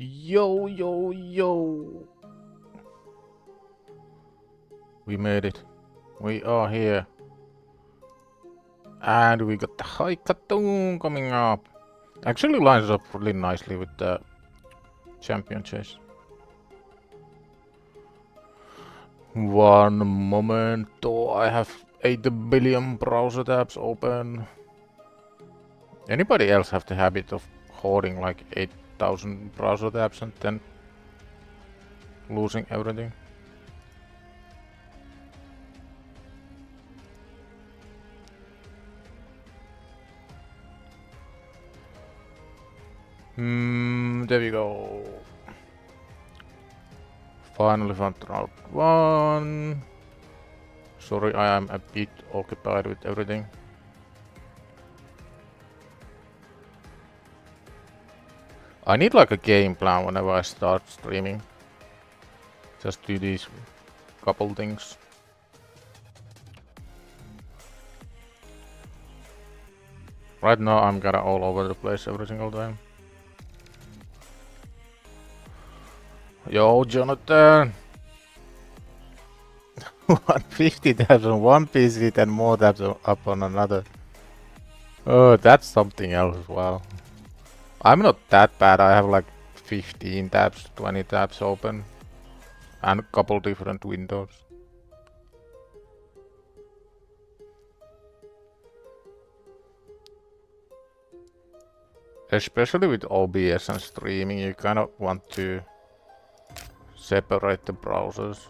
Yo, yo, yo. We made it. We are here. And we got the high cartoon coming up. Actually lines up really nicely with the champion chase. One moment, though. I have 8 billion browser tabs open. Anybody else have the habit of hoarding like 8,000 browser tabs and then losing everything? There we go. Finally found round 1. Sorry, I am a bit occupied with everything. I need like a game plan whenever I start streaming. Just do these couple things. Right now I'm kinda all over the place every single time. Yo, Jonathan! 150 tabs on one PC, then more tabs up on another. Oh, that's something else as well. I'm not that bad. I have like 15 tabs, 20 tabs open. And a couple different windows. Especially with OBS and streaming, you kind of want to separate the browsers.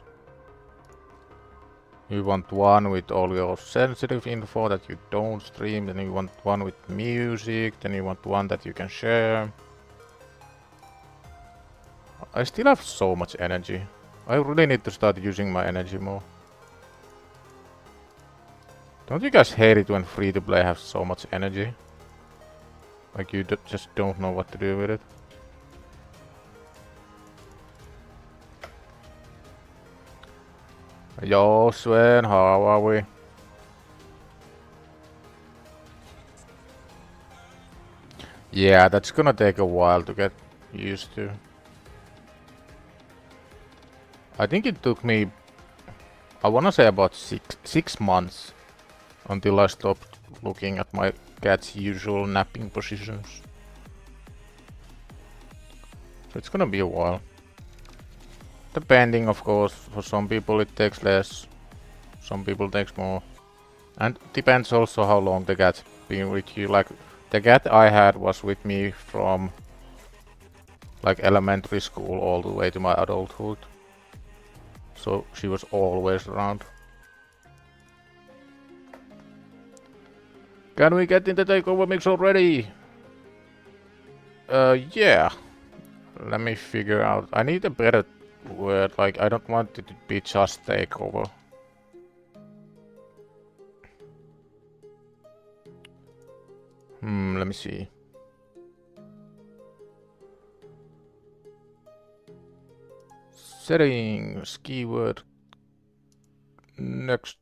You want one with all your sensitive info that you don't stream, then you want one with music, then you want one that you can share. I still have so much energy. I really need to start using my energy more. Don't you guys hate it when free-to-play has so much energy? Like you just don't know what to do with it? Yo, Sven, how are we? Yeah, that's gonna take a while to get used to. I think it took me, I wanna say about six months until I stopped looking at my cat's usual napping positions. So it's gonna be a while. Depending, of course, for some people it takes less, some people takes more. And depends also how long the cat's been with you. Like, the cat I had was with me from like elementary school all the way to my adulthood. So she was always around. Can we get in the takeover mix already? Yeah. Let me figure out. I need a better word. Like, I don't want it to be just takeover. Let me see. Settings, keyword. Next.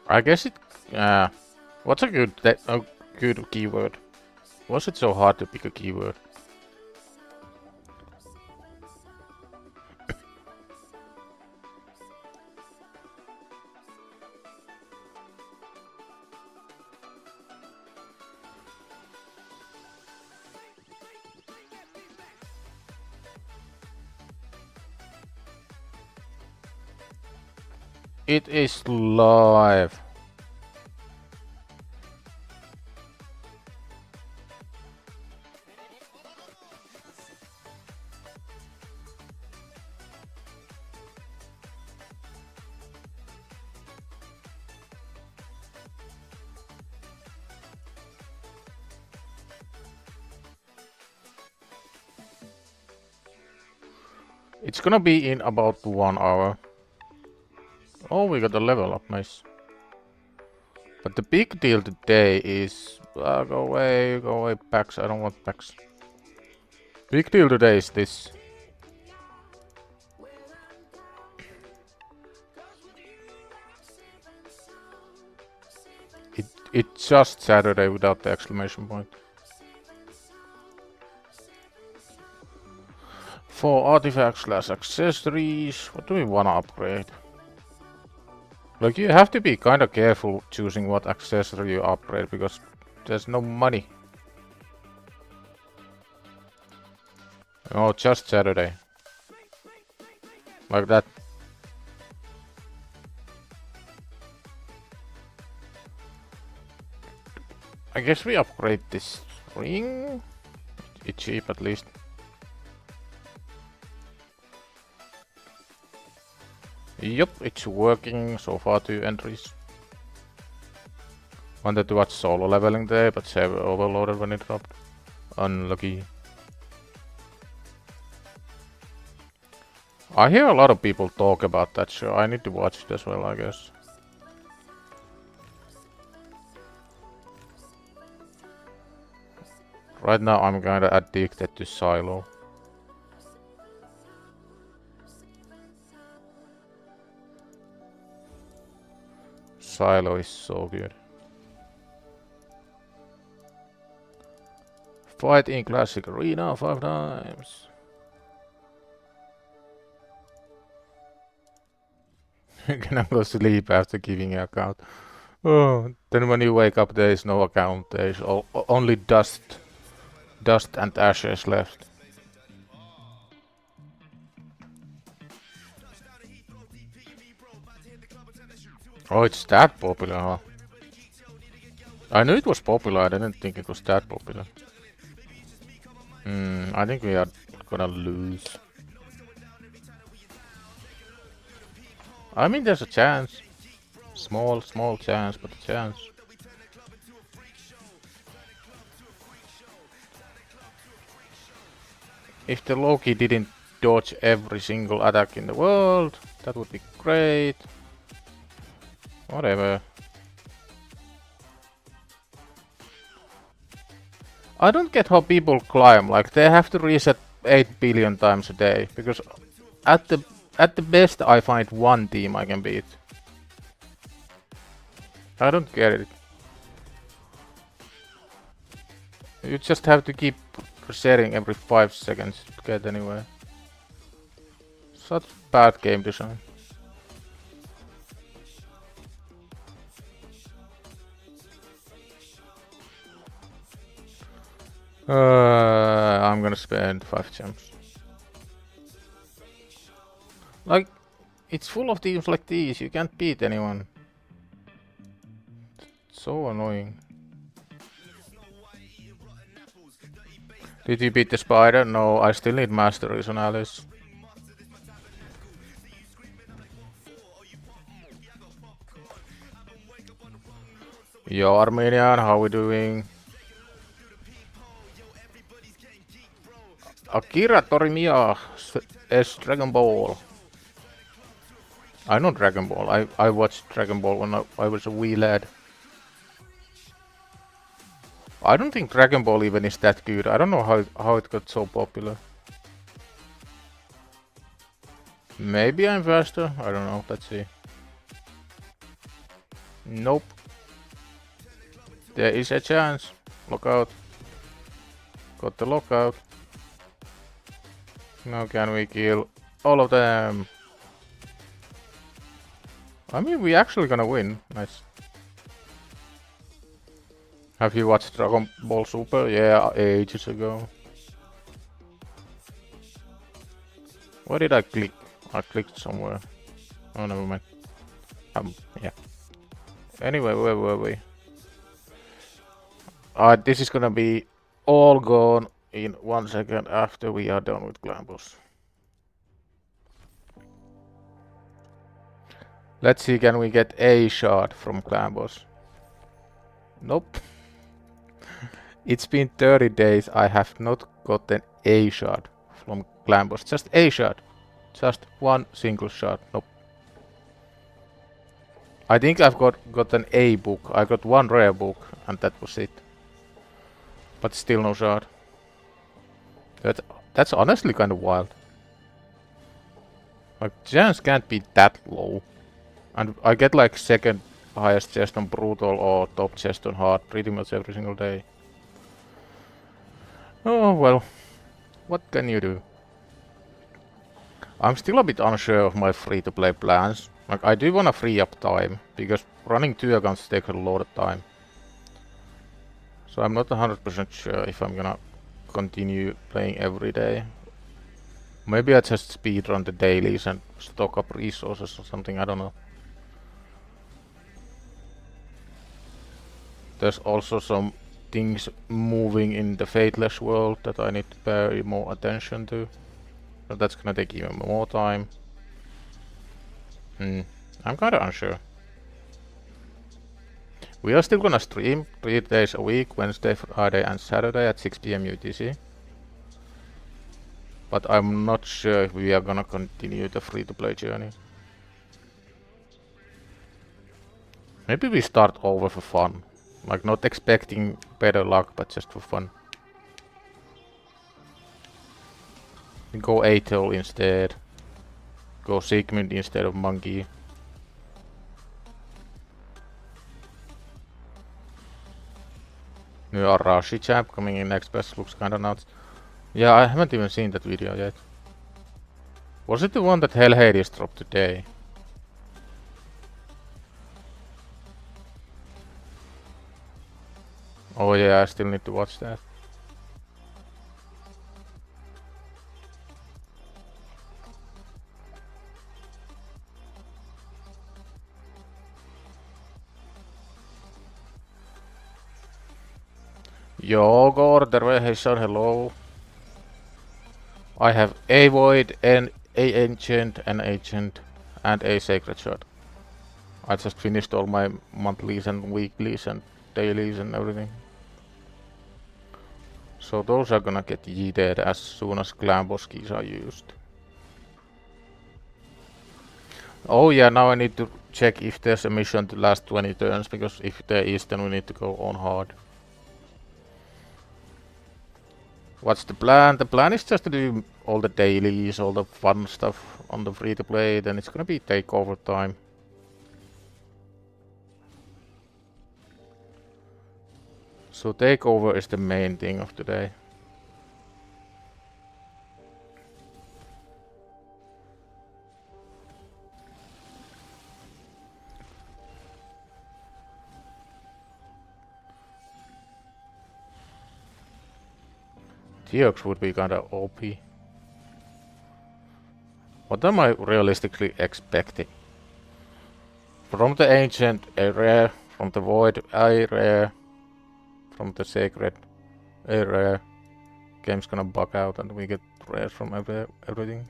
I guess it. What's a good keyword? Was it so hard to pick a keyword? It is live. It's gonna be in about 1 hour. Oh, we got a level up, nice. But the big deal today is... go away, packs, I don't want packs. Big deal today is this. It's just Saturday without the exclamation point. 4 artifacts / accessories. What do we wanna upgrade? Like, you have to be kinda careful choosing what accessory you upgrade because there's no money. Oh, just Saturday. Like that. I guess we upgrade this ring. It's cheap at least. Yup, it's working. So far 2 entries. Wanted to watch solo leveling day, but save overloaded when it dropped. Unlucky. I hear a lot of people talk about that show. I need to watch it as well, I guess. Right now I'm kinda addicted to Silo. Silo is so good. Fight in classic arena 5 times. You cannot go to sleep after giving an account. Oh, then when you wake up there is no account. There is only dust and ashes left. Oh, it's that popular, huh? I knew it was popular, I didn't think it was that popular. I think we are gonna lose. I mean, there's a chance. Small chance, but a chance. If the Loki didn't dodge every single attack in the world, that would be great. Whatever. I don't get how people climb, like they have to reset 8 billion times a day, because at the best I find one team I can beat. I don't get it. You just have to keep resetting every 5 seconds to get anywhere. Such bad game design. I'm gonna spend 5 gems. Like, it's full of teams like these, you can't beat anyone. So annoying. Did you beat the spider? No, I still need masteries on Alice. Yo, Armenian, how we doing? Akira Torimiya S Dragon Ball. I know Dragon Ball. I watched Dragon Ball when I was a wee lad. I don't think Dragon Ball even is that good. I don't know how it got so popular. Maybe I'm faster. I don't know. Let's see. Nope. There is a chance. Look out. Got the lockout. Now can we kill all of them? I mean, we actually gonna win. Nice. Have you watched Dragon Ball Super? Yeah, ages ago. Where did I click? I clicked somewhere. Oh, never mind. Yeah. Anyway, where were we? This is gonna be all gone in 1 second after we are done with Clan Boss. Let's see, can we get a shot from Clan Boss? Nope. It's been 30 days, I have not gotten a shot from Clan Boss. Just a shot. Just one single shot. Nope. I think I've got an A book. I got one rare book, and that was it. But still no shard. That's honestly kind of wild. Like, chance can't be that low. And I get like second highest chest on brutal or top chest on hard pretty much every single day. Oh well, what can you do? I'm still a bit unsure of my free-to-play plans. Like, I do wanna free up time, because running 2 accounts takes a lot of time. So I'm not 100% sure if I'm gonna continue playing every day. Maybe I just speedrun the dailies and stock up resources or something, I don't know. There's also some things moving in the Fateless world that I need to pay more attention to. So that's gonna take even more time. I'm kinda unsure. We are still gonna stream 3 days a week, Wednesday, Friday and Saturday at 6 PM UTC. But I'm not sure if we are gonna continue the free-to-play journey. Maybe we start over for fun. Like, not expecting better luck, but just for fun. We go Atoll instead. Go Sigmund instead of Monkey. New Arashi champ coming in next best looks kinda nuts. Yeah, I haven't even seen that video yet. Was it the one that HellHades dropped today? Oh yeah, I still need to watch that. Yo, Gorderveheson, hello. I have a void and a ancient, an ancient, and a sacred shot. I just finished all my monthlies and weeklies and dailies and everything. So those are gonna get yeeted as soon as clan boss keys are used. Oh yeah, now I need to check if there's a mission to last 20 turns, because if there is, then we need to go on hard. What's the plan? The plan is just to do all the dailies, all the fun stuff on the free-to-play, then it's gonna be takeover time. So takeover is the main thing of today. Geox would be kinda OP. What am I realistically expecting? From the ancient, a rare. From the void, a rare. From the sacred, a rare. Game's gonna bug out and we get rares from everything.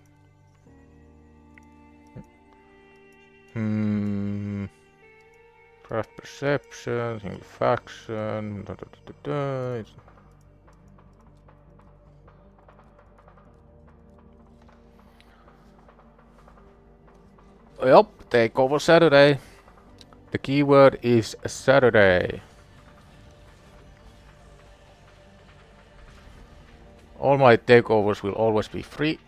Craft perception, single faction. Yup, takeover Saturday. The keyword is Saturday. All my takeovers will always be free.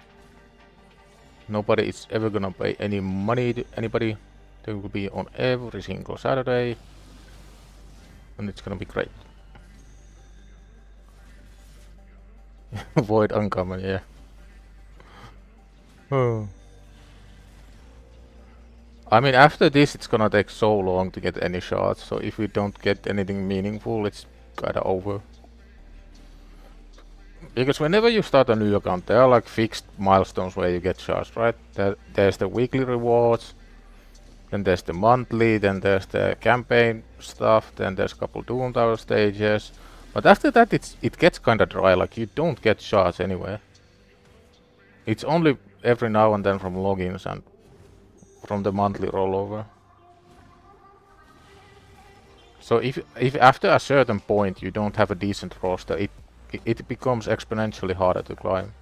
Nobody is ever gonna pay any money to anybody. They will be on every single Saturday. And it's gonna be great. Void uncommon, yeah. Oh. I mean, after this it's gonna take so long to get any shots, so if we don't get anything meaningful, it's kinda over. Because whenever you start a new account, there are like fixed milestones where you get shots, right? There's the weekly rewards, then there's the monthly, then there's the campaign stuff, then there's a couple Doom Tower stages. But after that it gets kinda dry, like you don't get shots anywhere. It's only every now and then from logins and from the monthly rollover. So if after a certain point you don't have a decent roster, it becomes exponentially harder to climb.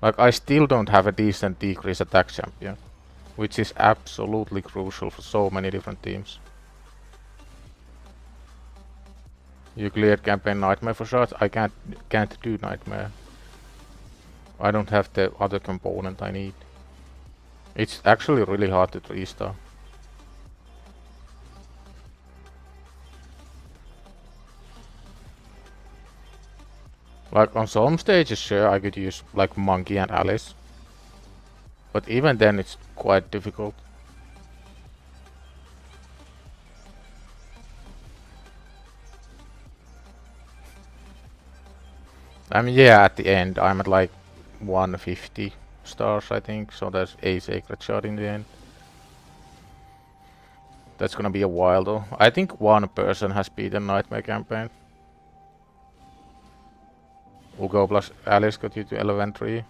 Like, I still don't have a decent decrease attack champion, which is absolutely crucial for so many different teams. You cleared campaign Nightmare for shots? I can't do Nightmare. I don't have the other component I need. It's actually really hard to restart. Like on some stages, sure, I could use like Monkey and Alice. But even then it's quite difficult. I mean, yeah, at the end I'm at like 150 stars, I think, so there's a sacred shot in the end. That's gonna be a while though. I think one person has beaten Nightmare campaign. Ugo plus Alice got you to Elementary.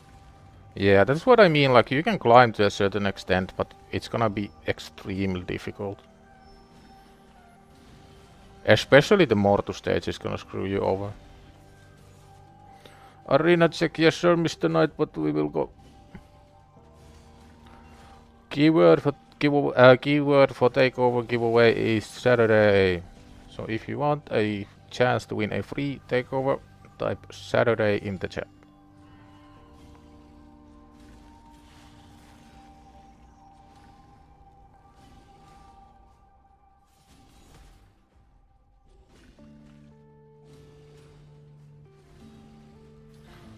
Yeah, that's what I mean, like you can climb to a certain extent, but it's gonna be extremely difficult. Especially the Mortu stage is gonna screw you over. Arena check, yes sir, Mr. Knight, but we will go. Keyword for takeover giveaway is Saturday. So if you want a chance to win a free takeover, type Saturday in the chat.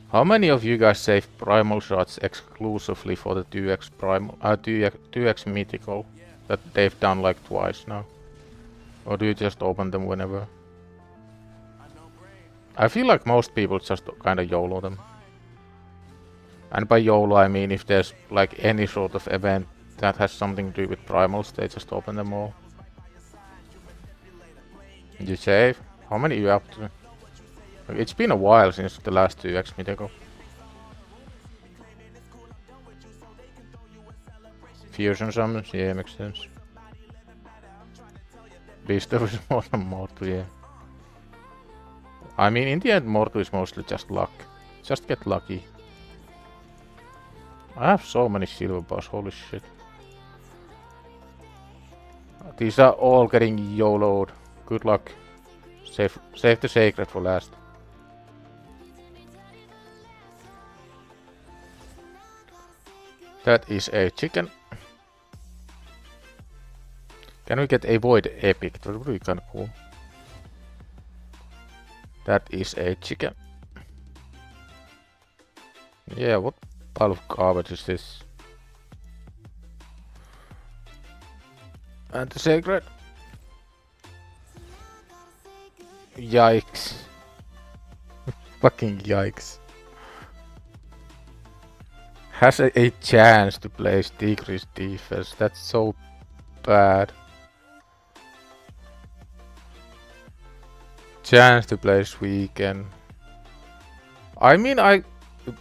How many of you guys save primal shots exclusively for the 2x primal 2x mythical that they've done like twice now? Or do you just open them whenever? I feel like most people just kinda YOLO them. And by YOLO I mean if there's like any sort of event that has something to do with primals, they just open them all. You save? How many are you up to? It's been a while since the last 2x mythical. Fusion summons? Yeah, makes sense. Beast is more than Mortu, yeah. I mean, in the end, Mortu is mostly just luck. Just get lucky. I have so many silver bars, holy shit. These are all getting YOLO'd. Good luck. Save the sacred for last. That is a chicken. Can we get a void epic? That would be kinda cool. That is a chicken. Yeah, what pile of garbage is this? And the sacred. Yikes. Fucking yikes. Has a chance to place decreased defense. That's so bad. Chance to place weaken. I mean,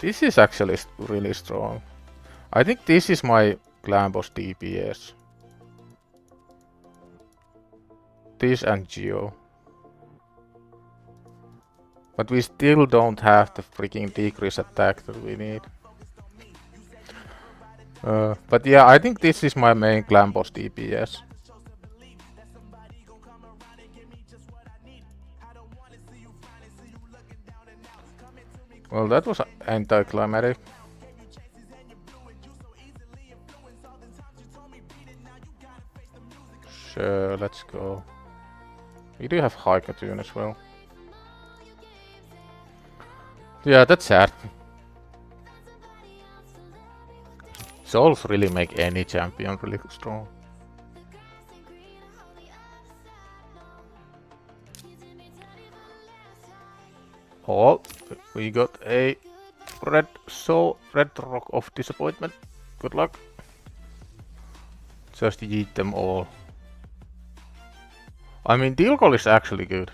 this is actually really strong. I think this is my clan boss DPS. This and Geo. But we still don't have the freaking decrease attack that we need. But yeah, I think this is my main clan boss DPS. Well, that was anticlimactic. Sure, let's go. We do have high cartoon as well. Yeah, that's sad. Souls really make any champion really strong. Oh, we got a red rock of disappointment. Good luck. Just yeet them all. I mean, deal goal is actually good.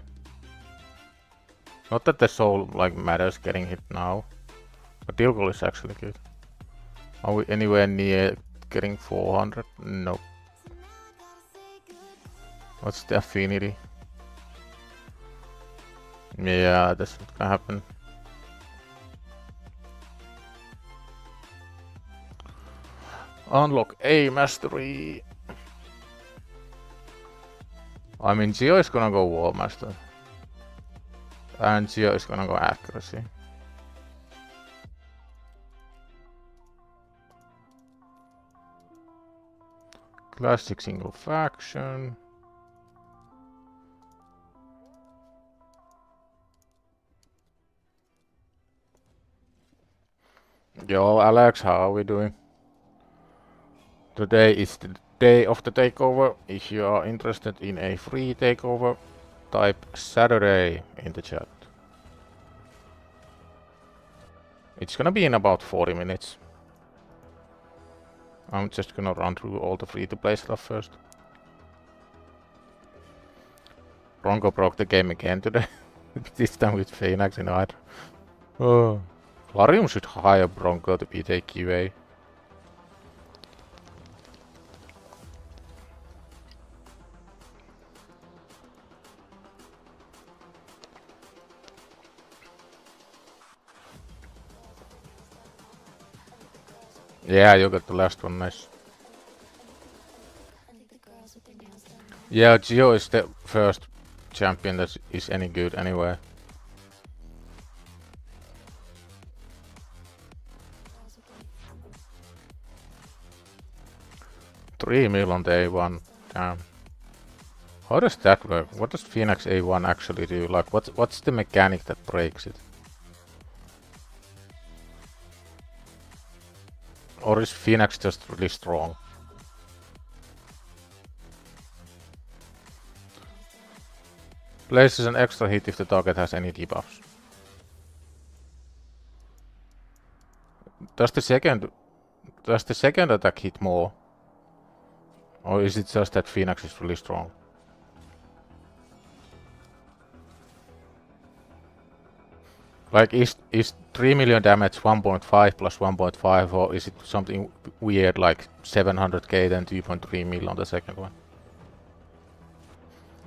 Not that the soul like matters getting hit now, but deal goal is actually good. Are we anywhere near getting 400? Nope. What's the affinity? Yeah, that's not gonna happen. Unlock A mastery. I mean, Geo is gonna go Wall Master. And Geo is gonna go Accuracy. Classic single faction. Yo, Alex, how are we doing? Today is the day of the takeover. If you are interested in a free takeover, type Saturday in the chat. It's gonna be in about 40 minutes. I'm just gonna run through all the free-to-play stuff first. Bronco broke the game again today. This time with Phoenix in Hydra. Oh. Larium should hire Bronco to be the QA. Yeah, you got the last one, nice. Yeah, Geo is the first champion that is any good anyway. $3 million on the A1, damn. How does that work? What does Phoenix A1 actually do? Like, what's the mechanic that breaks it? Or is Phoenix just really strong? Places an extra hit if the target has any debuffs. Does the second attack hit more? Or is it just that Phoenix is really strong? Like, is 3 million damage 1.5 plus 1.5, or is it something weird like 700k then 2.3 mil on the second one?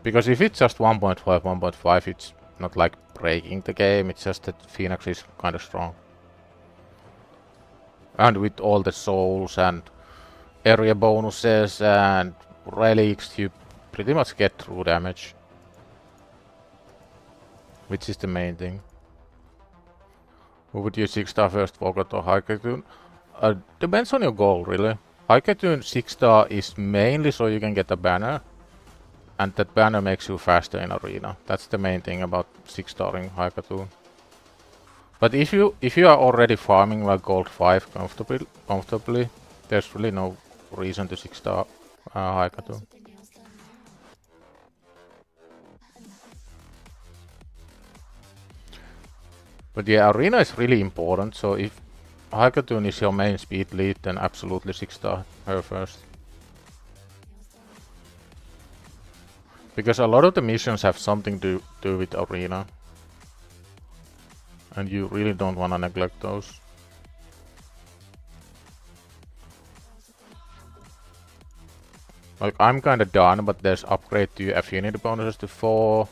Because if it's just 1.5, it's not like breaking the game, it's just that Phoenix is kind of strong. And with all the souls and area bonuses and relics, you pretty much get true damage. Which is the main thing. Who would you 6-star first, Vogot or High Cartoon? Depends on your goal, really. High Cartoon 6-star is mainly so you can get a banner. And that banner makes you faster in arena. That's the main thing about 6-starring High Cartoon. But if you are already farming like gold 5 comfortably, there's really no reason to 6-star High Cartoon. But yeah, arena is really important, so if High Cartoon is your main speed lead, then absolutely 6-star her first. Because a lot of the missions have something to do with arena. And you really don't want to neglect those. Like, I'm kinda done, but there's upgrade to affinity bonuses to 4.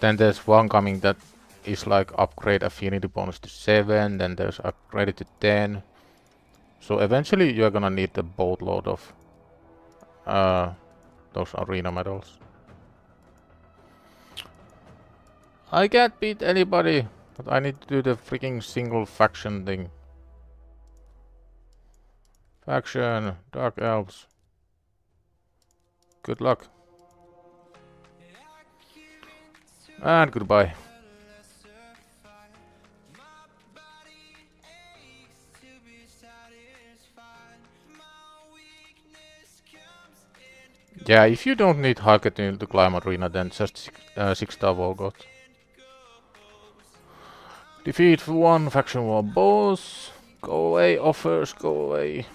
Then there's one coming that is like upgrade affinity bonus to 7, then there's upgrade to 10. So eventually you're gonna need a boatload of those arena medals. I can't beat anybody, but I need to do the freaking single faction thing. Faction, Dark Elves. Good luck. And goodbye. Yeah, if you don't need High Cartoon to climb arena, then just 6-star Volgot. Defeat 1 faction war boss. Go away, offers, go away.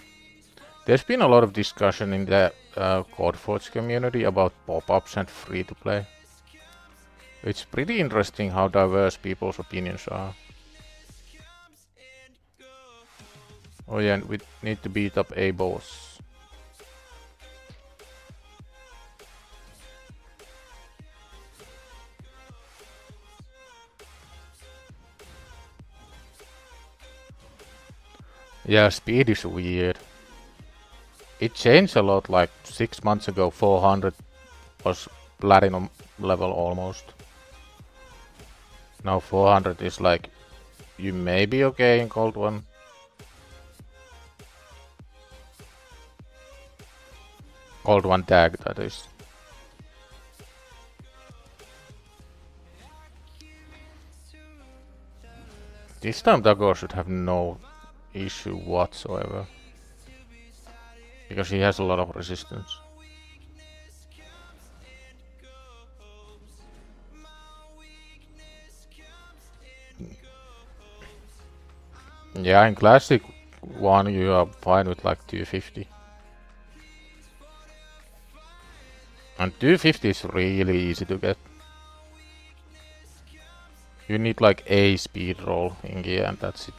There's been a lot of discussion in the Codeforge community about pop-ups and free-to-play. It's pretty interesting how diverse people's opinions are. Oh yeah, and we need to beat up a boss. Yeah, speed is weird. It changed a lot, like 6 months ago 400 was platinum level almost. Now 400 is like, you may be okay in gold 1. Gold 1 tag, that is. This time Dago should have no issue whatsoever. Because he has a lot of resistance. Yeah, in Classic 1 you are fine with like 250. And 250 is really easy to get. You need like a speed roll in gear and that's it.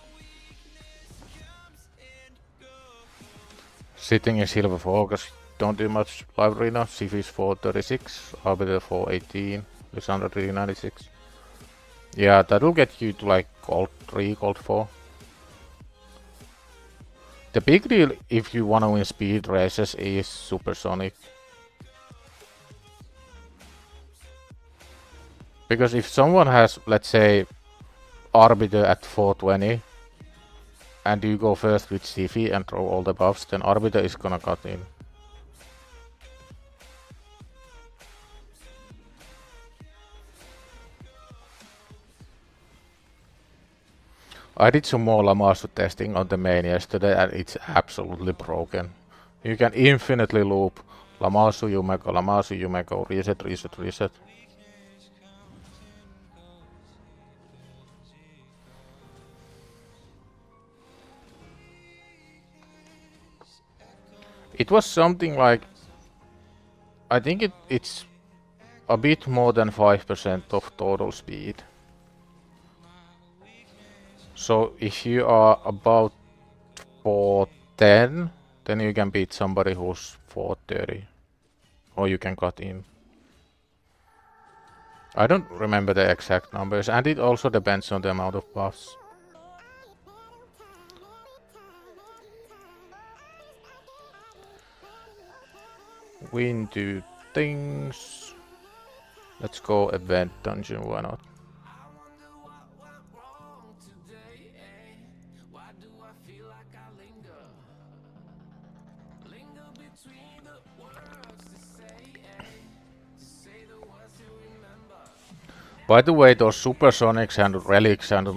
Sitting in Silver Focus, don't do much live arena. Sif is 436, Arbiter 418, Lysandra 396. Yeah, that'll get you to like gold 3, gold 4. The big deal if you wanna win speed races is Supersonic. Because if someone has, let's say, Arbiter at 420, and you go first with Sifi and throw all the buffs, then Arbiter is gonna cut in. I did some more Lamasu testing on the main yesterday and it's absolutely broken. You can infinitely loop Lamasu, Yumeko, reset, reset, reset. It was something like, I think it's a bit more than 5% of total speed. So if you are about 410, then you can beat somebody who's 430. Or you can cut in. I don't remember the exact numbers, and it also depends on the amount of buffs. Win 2 things. Let's go event dungeon, why not? By the way, those supersonics and relics and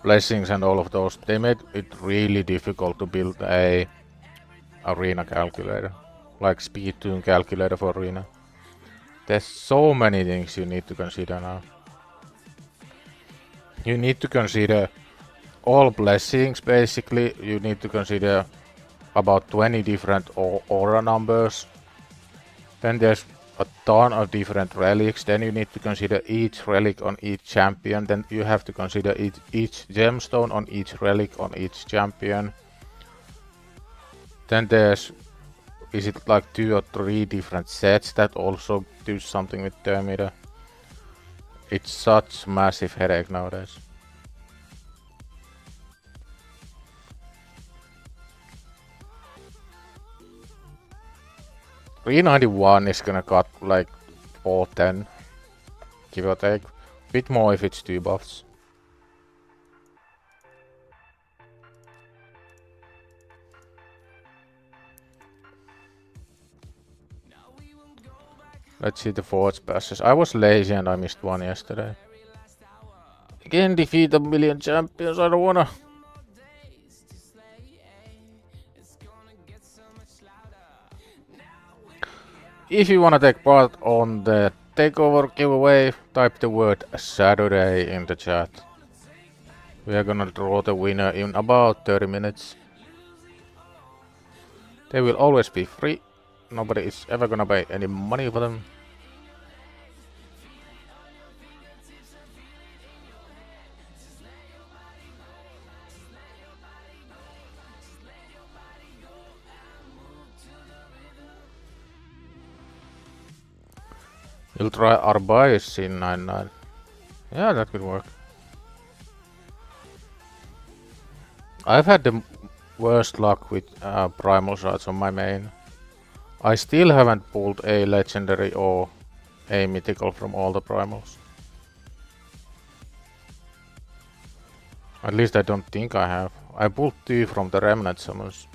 blessings and all of those, they made it really difficult to build a arena calculator, like speed tune calculator for arena. There's so many things you need to consider now. You need to consider all blessings basically. You need to consider about 20 different aura numbers. Then there's a ton of different relics. Then you need to consider each relic on each champion. Then you have to consider each gemstone on each relic on each champion. Then there's, is it like 2 or 3 different sets that also do something with the meter? It's such massive headache nowadays. $391 is gonna cut like 410, give or take. Bit more if it's 2 buffs. Let's see the forge passes. I was lazy and I missed one yesterday. Again, defeat a million champions, I don't wanna. If you wanna take part on the Takeover giveaway, type the word Saturday in the chat. We are gonna draw the winner in about 30 minutes. They will always be free. Nobody is ever gonna pay any money for them. You'll try Arbais in 9-9. Yeah, that could work. I've had the worst luck with primal shards on my main. I still haven't pulled a legendary or a mythical from all the primals. At least I don't think I have. I pulled 2 from the remnant summons.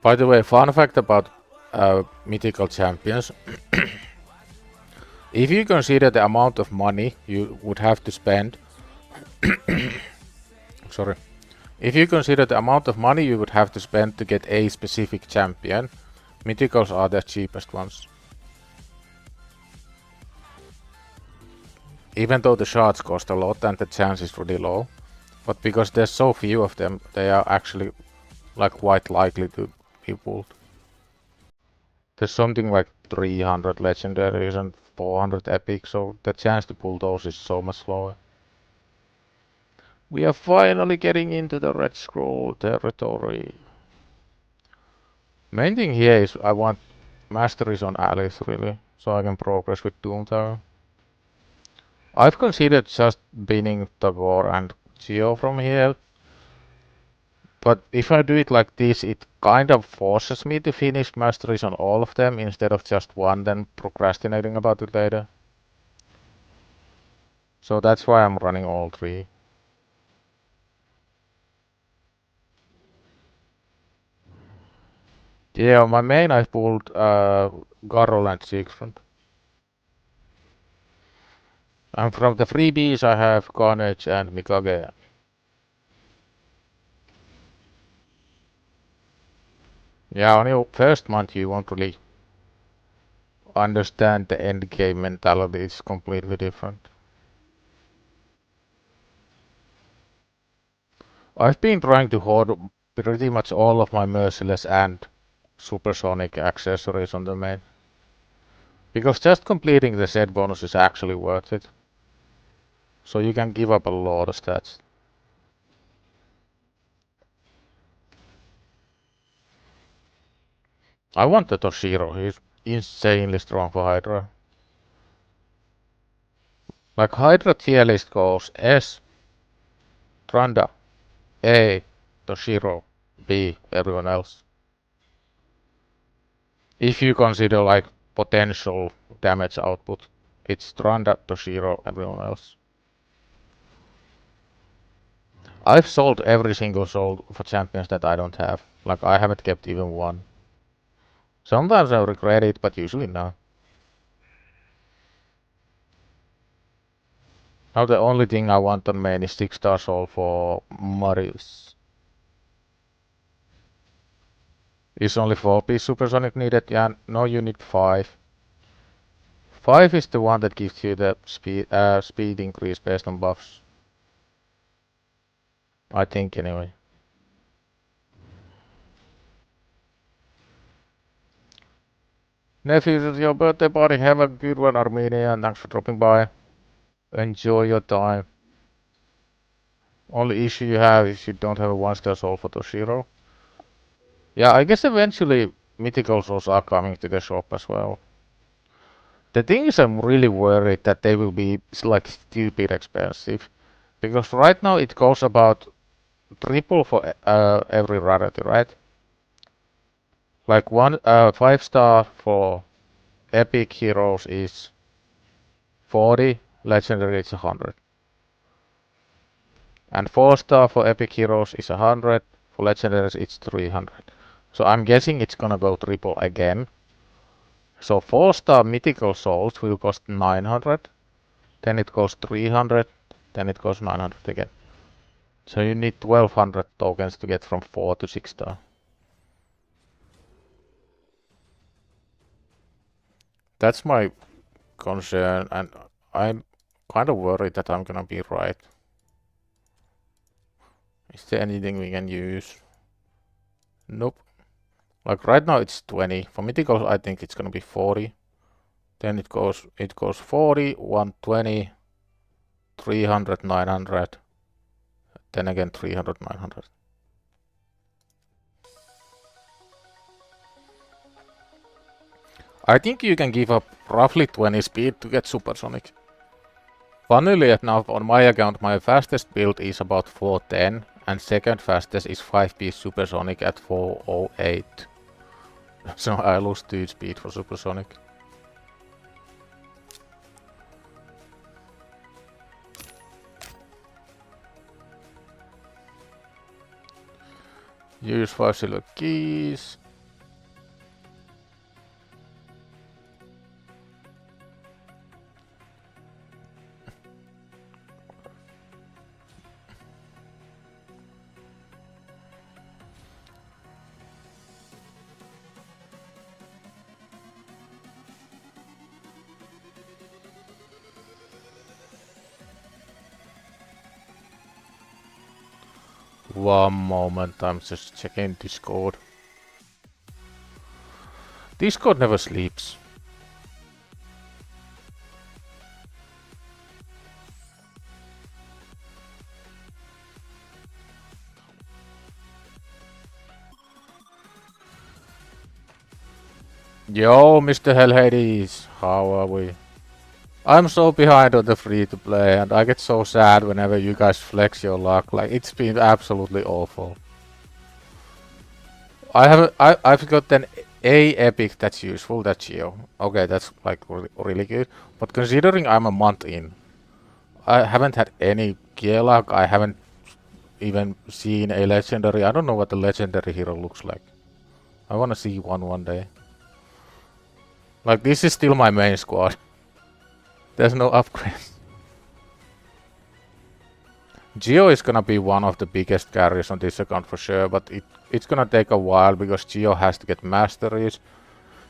By the way, fun fact about mythical champions. If you consider the amount of money you would have to spend sorry. If you consider the amount of money you would have to spend to get a specific champion, mythicals are the cheapest ones. Even though the shards cost a lot and the chance is really low, but because there's so few of them, they are actually like quite likely to be pulled. There's something like 300 legendaries and 400 epic, so the chance to pull those is so much lower. We are finally getting into the red scroll territory. Main thing here is I want masteries on Alice really, so I can progress with Doom Tower. I've considered just binning the War and Geo from here, but if I do it like this, it kind of forces me to finish masteries on all of them instead of just one, then procrastinating about it later. So that's why I'm running all 3. Yeah, on my main I pulled Garrel and Siegfried. And from the freebies I have Carnage and Mikage. Yeah, on your first month you won't really understand the end game mentality, it's completely different. I've been trying to hoard pretty much all of my merciless and supersonic accessories on the main. Because just completing the set bonus is actually worth it. So you can give up a lot of stats. I want the Toshiro, he's insanely strong for Hydra. Like Hydra tier list goes S, Tranda, A, Toshiro, B, everyone else. If you consider like potential damage output, it's Tranda, Toshiro, everyone else. I've sold every single soul for champions that I don't have. Like I haven't kept even one. Sometimes I regret it, but usually not. Now the only thing I want on main is 6-star soul for Marius. Is only 4-piece supersonic needed? Yeah, no, you need 5. 5 is the one that gives you the speed increase based on buffs. I think anyway. Nephew, it's your birthday party. Have a good one, Armenia, and thanks for dropping by. Enjoy your time. Only issue you have is you don't have a 1-star soul for Toshiro. Yeah, I guess eventually mythical souls are coming to the shop as well. The thing is, I'm really worried that they will be like stupid expensive. Because right now it goes about triple for every rarity, right? Like 5-star for epic heroes is 40, legendary is 100. And 4-star for epic heroes is 100, for legendaries it's 300. So I'm guessing it's gonna go triple again. So 4-star mythical souls will cost 900, then it goes 300, then it goes 900 again. So you need 1200 tokens to get from 4 to 6-star. That's my concern, and I'm kind of worried that I'm gonna be right. Is there anything we can use? Nope. Like right now it's 20. For mythicals I think it's gonna be 40. Then it goes 40, 120, 300, 900. Then again 300, 900. I think you can give up roughly 20 speed to get supersonic. Funnily enough, on my account, my fastest build is about 410, and second fastest is 5-piece supersonic at 408. So I lose 2 speed for supersonic. Use 5 silver keys. One moment, I'm just checking Discord. Discord never sleeps. Yo, Mr. HellHades, how are we? I'm so behind on the free-to-play, and I get so sad whenever you guys flex your luck. Like, it's been absolutely awful. I've got an A epic that's useful, that's Geo. Okay, that's like really good. But considering I'm a month in, I haven't had any gear luck. I haven't even seen a legendary. I don't know what the legendary hero looks like. I wanna see one day. Like, this is still my main squad. There's no upgrade. Geo is gonna be one of the biggest carries on this account for sure, but it's gonna take a while because Geo has to get masteries.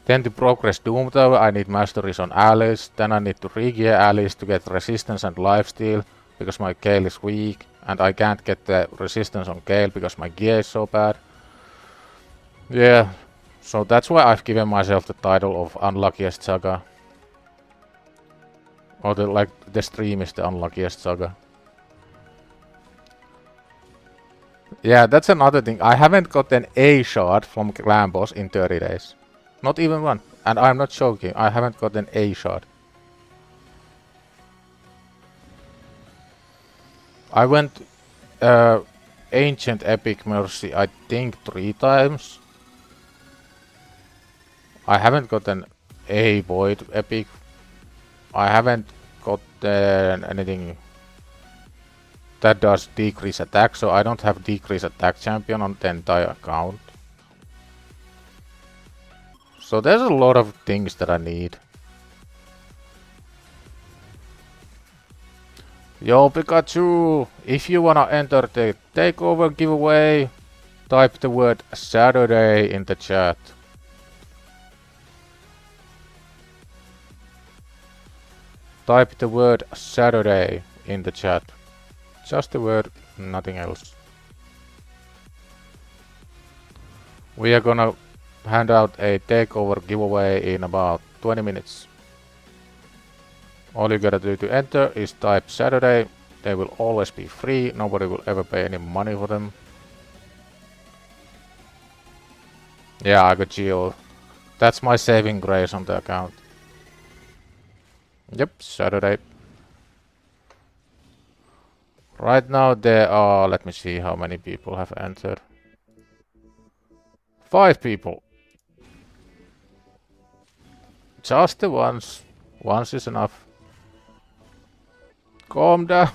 Then to progress Doom Tower, I need masteries on allies. Then I need to re-gear allies to get resistance and lifesteal because my Gale is weak, and I can't get the resistance on Gale because my gear is so bad. Yeah, so that's why I've given myself the title of Unluckiest Saga. Or the stream is the unluckiest saga. Yeah, that's another thing. I haven't got an A shard from Clan Boss in 30 days. Not even one. And I'm not joking. I haven't got an A shard. I went Ancient Epic Mercy, I think 3 times. I haven't got an A Void Epic. I haven't gotten anything that does decrease attack, so I don't have decrease attack champion on the entire account. So there's a lot of things that I need. Yo Pikachu, if you wanna enter the Takeover giveaway, type the word Saturday in the chat. Type the word Saturday in the chat. Just the word, nothing else. We are gonna hand out a Takeover giveaway in about 20 minutes. All you gotta do to enter is type Saturday. They will always be free. Nobody will ever pay any money for them. Yeah, I got Geo. That's my saving grace on the account. Yep, Saturday. Right now there are, let me see how many people have entered. 5 people. Just the ones. Once is enough. Calm down.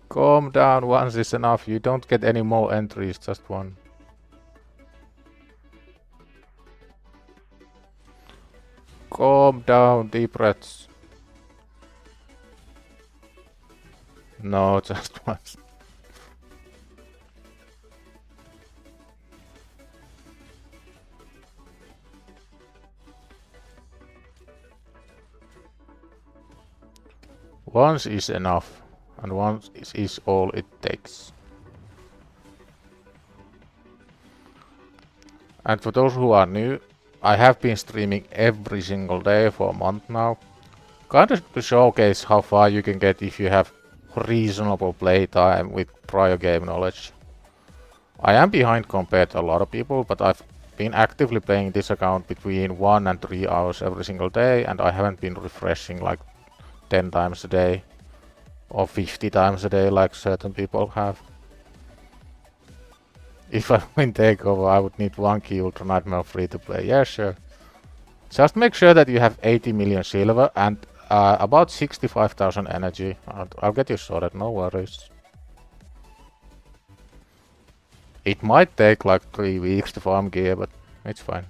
Calm down, once is enough. You don't get any more entries, just one. Calm down, deep breaths. No, just once. Once is enough, and once is all it takes. And for those who are new, I have been streaming every single day for a month now. Kind of to showcase how far you can get if you have reasonable playtime with prior game knowledge. I am behind compared to a lot of people, but I've been actively playing this account between 1 and 3 hours every single day, and I haven't been refreshing like 10 times a day. Or 50 times a day like certain people have. If I win Takeover, I would need 1 key Ultra Nightmare free to play. Yeah, sure. Just make sure that you have 80 million silver and about 65,000 energy. I'll get you sorted, no worries. It might take like 3 weeks to farm gear, but it's fine.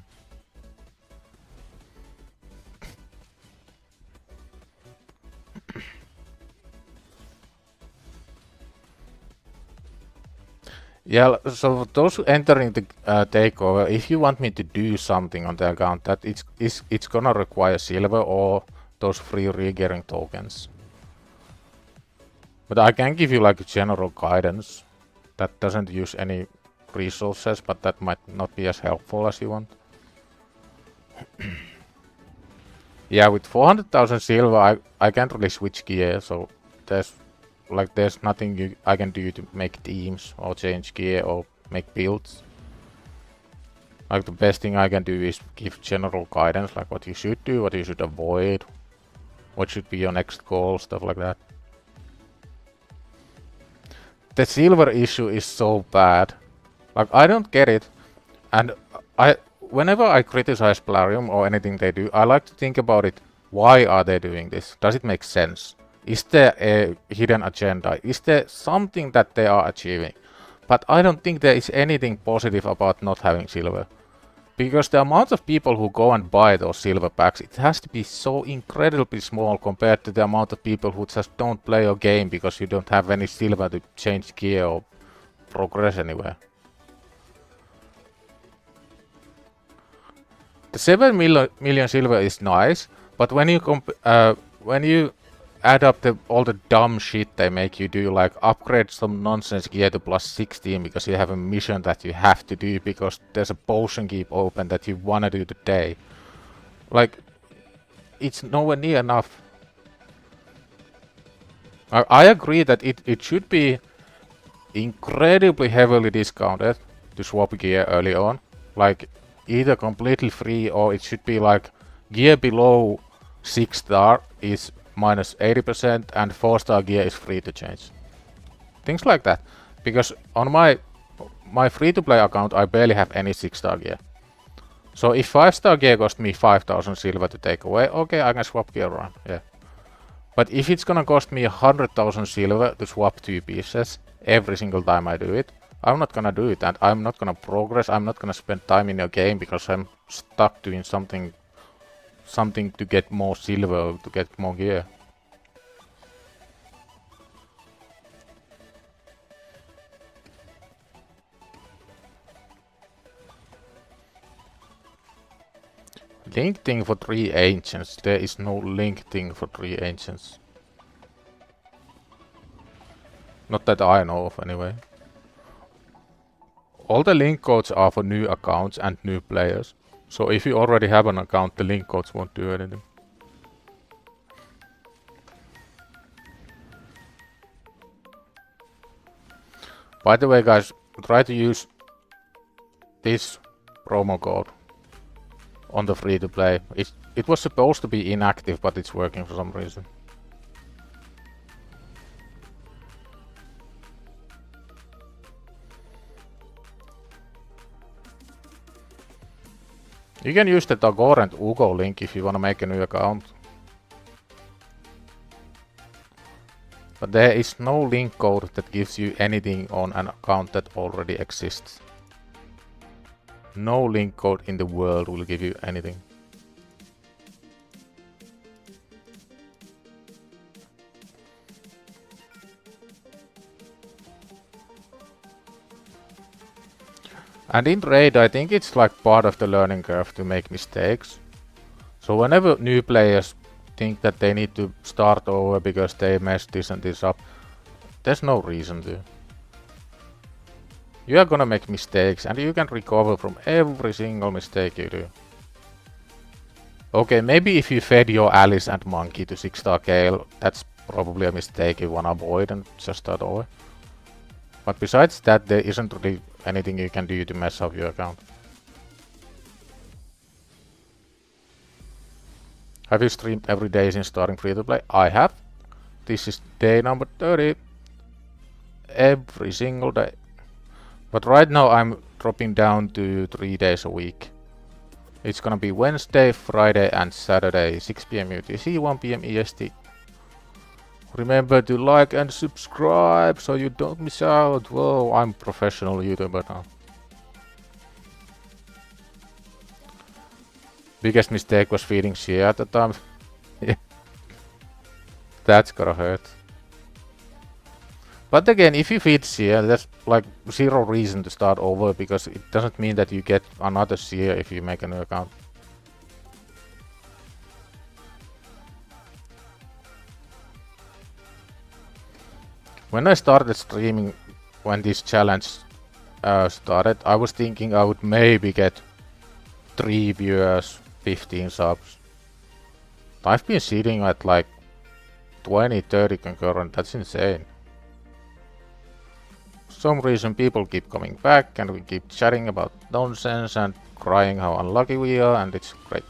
Yeah, so those entering the takeover, if you want me to do something on the account, that it's gonna require silver or those free regearing tokens. But I can give you like a general guidance that doesn't use any resources, but that might not be as helpful as you want. Yeah, with 400,000 silver, I can't really switch gear, so there's nothing I can do to make teams or change gear or make builds. Like the best thing I can do is give general guidance, like what you should do, what you should avoid, what should be your next goal, stuff like that. The silver issue is so bad. Like I don't get it, and whenever I criticize Plarium or anything they do, I like to think about it. Why are they doing this? Does it make sense? Is there a hidden agenda? Is there something that they are achieving? But I don't think there is anything positive about not having silver. Because the amount of people who go and buy those silver packs, it has to be so incredibly small compared to the amount of people who just don't play your game because you don't have any silver to change gear or progress anywhere. The 7 million silver is nice, but when you add up all the dumb shit they make you do, like upgrade some nonsense gear to plus 16 because you have a mission that you have to do because there's a potion keep open that you wanna do today. Like, it's nowhere near enough. I agree that it should be incredibly heavily discounted to swap gear early on. Like, either completely free or it should be like gear below 6 star is minus 80% and 4-star gear is free to change. Things like that. Because on my free-to-play account I barely have any 6-star gear. So if 5-star gear cost me 5,000 silver to take away, okay, I can swap gear around, yeah. But if it's gonna cost me 100,000 silver to swap 2 pieces every single time I do it, I'm not gonna do it and I'm not gonna progress, I'm not gonna spend time in your game because I'm stuck doing something to get more silver, to get more gear. Link thing for 3 ancients. There is no link thing for 3 ancients. Not that I know of anyway. All the link codes are for new accounts and new players. So if you already have an account, the link codes won't do anything. By the way guys, try to use this promo code on the free to play. It was supposed to be inactive, but it's working for some reason. You can use the Tagore and Ugo link if you wanna make a new account. But there is no link code that gives you anything on an account that already exists. No link code in the world will give you anything. And in raid, I think it's like part of the learning curve to make mistakes. So whenever new players think that they need to start over because they messed this and this up, there's no reason to. You are gonna make mistakes and you can recover from every single mistake you do. Okay, maybe if you fed your Alice and Monkey to 6-star Gale, that's probably a mistake you wanna avoid and just start over. But besides that, there isn't really anything you can do to mess up your account. Have you streamed every day since starting free to play? I have. This is day number 30. Every single day. But right now I'm dropping down to 3 days a week. It's gonna be Wednesday, Friday and Saturday, 6 PM UTC, 1 PM EST. Remember to like and subscribe so you don't miss out. Whoa, I'm professional YouTuber now. Biggest mistake was feeding Shea at the time. That's gonna hurt. But again, if you feed Shea, there's like zero reason to start over because it doesn't mean that you get another Shea if you make a new account. When I started streaming, when this challenge started, I was thinking I would maybe get 3 viewers, 15 subs. I've been sitting at like 20, 30 concurrent, that's insane. For some reason people keep coming back and we keep chatting about nonsense and crying how unlucky we are, and it's great.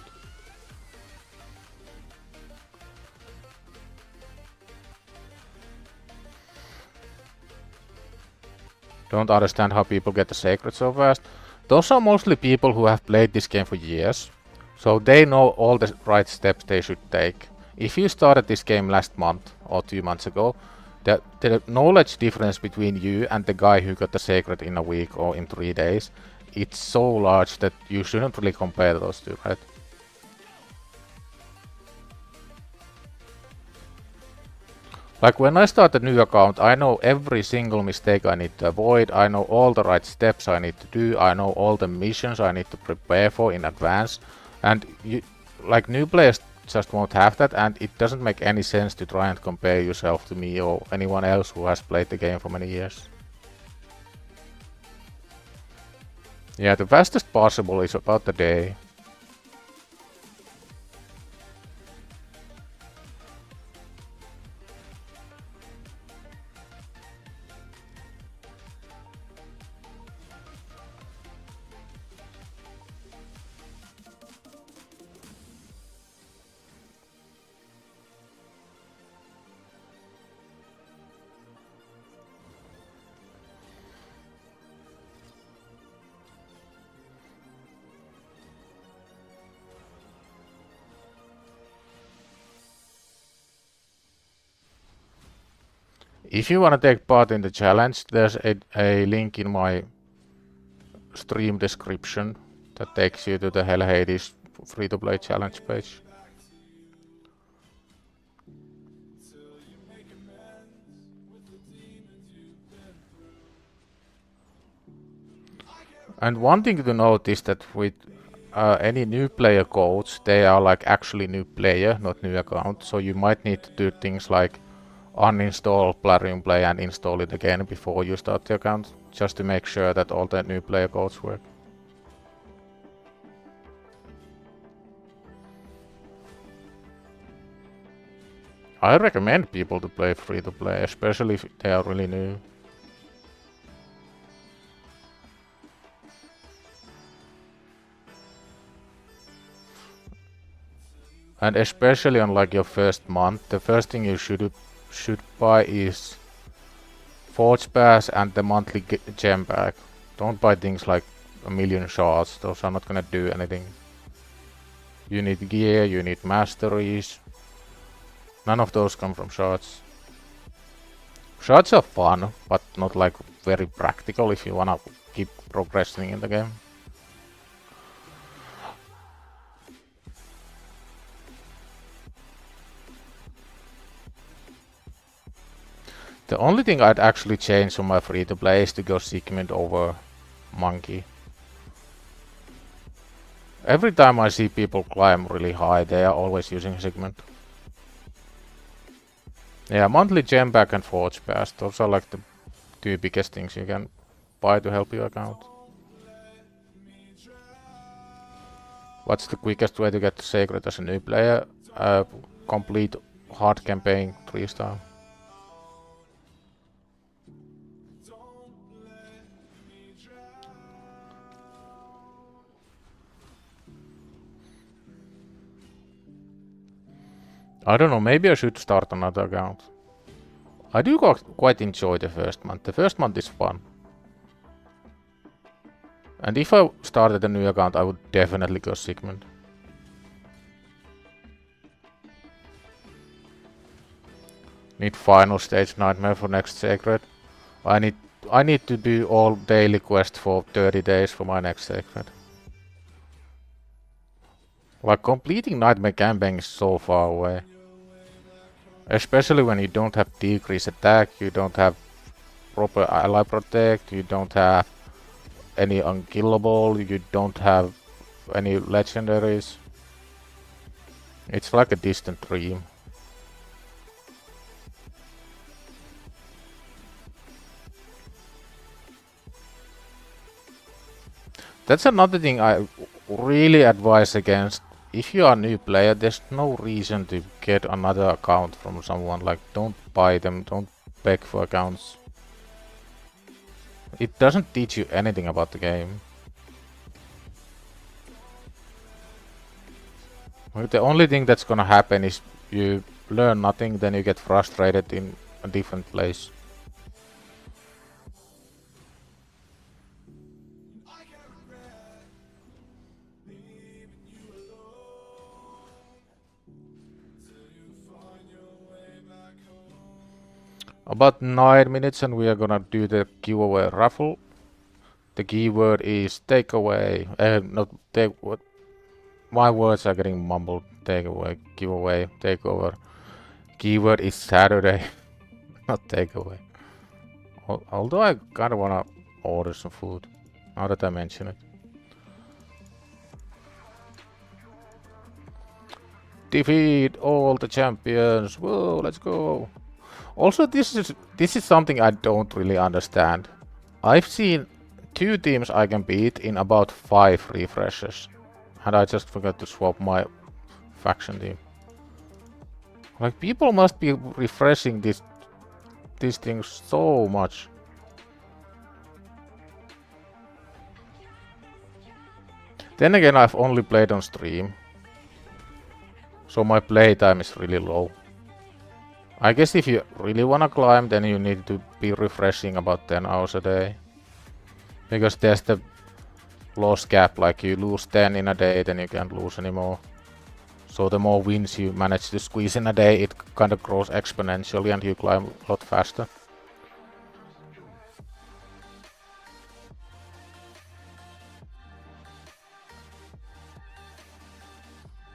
Don't understand how people get the sacred so fast. Those are mostly people who have played this game for years, so they know all the right steps they should take. If you started this game last month or 2 months ago, the knowledge difference between you and the guy who got the sacred in a week or in 3 days, it's so large that you shouldn't really compare those two, right? Like when I start a new account, I know every single mistake I need to avoid, I know all the right steps I need to do, I know all the missions I need to prepare for in advance, and like new players just won't have that, and it doesn't make any sense to try and compare yourself to me or anyone else who has played the game for many years. Yeah, the fastest possible is about a day. If you want to take part in the challenge, there's a link in my stream description that takes you to the HellHades free-to-play challenge page. And one thing to note is that with any new player codes, they are like actually new player, not new account, so you might need to do things like uninstall Plarium Play and install it again before you start the account, just to make sure that all the new player codes work. I recommend people to play free to play, especially if they are really new. And especially on like your first month, the first thing you should buy is Forge Pass and the monthly gem bag. Don't buy things like a million shards, those are not gonna do anything. You need gear, you need masteries. None of those come from shards. Shards are fun, but not like very practical if you wanna keep progressing in the game. The only thing I'd actually change on my free-to-play is to go Sigmund over Monkey. Every time I see people climb really high, they are always using Sigmund. Yeah, monthly gem bag and Forge Pass, those are like the 2 biggest things you can buy to help your account. What's the quickest way to get Sacred as a new player? Complete hard campaign 3-star. I don't know, maybe I should start another account. I do quite enjoy the first month. The first month is fun. And if I started a new account, I would definitely go Sigmund. Need final stage nightmare for next sacred. I need to do all daily quests for 30 days for my next sacred. Like completing nightmare campaign is so far away. Especially when you don't have decreased attack, you don't have proper ally protect, you don't have any unkillable, you don't have any legendaries. It's like a distant dream. That's another thing I really advise against. If you are a new player, there's no reason to get another account from someone. Like, don't buy them, don't beg for accounts. It doesn't teach you anything about the game. Like, the only thing that's gonna happen is you learn nothing, then you get frustrated in a different place. About 9 minutes and we are gonna do the giveaway raffle. The keyword is takeaway. Not take what. My words are getting mumbled. Takeaway, giveaway, takeover. Keyword is Saturday, not takeaway. Although I kinda wanna order some food, now that I mention it. Defeat all the champions. Whoa, let's go. Also, this is something I don't really understand. I've seen 2 teams I can beat in about 5 refreshes. And I just forgot to swap my faction team. Like, people must be refreshing these things so much. Then again, I've only played on stream. So my playtime is really low. I guess if you really wanna climb, then you need to be refreshing about 10 hours a day. Because there's the loss cap, like you lose 10 in a day, then you can't lose anymore. So the more wins you manage to squeeze in a day, it kind of grows exponentially and you climb a lot faster.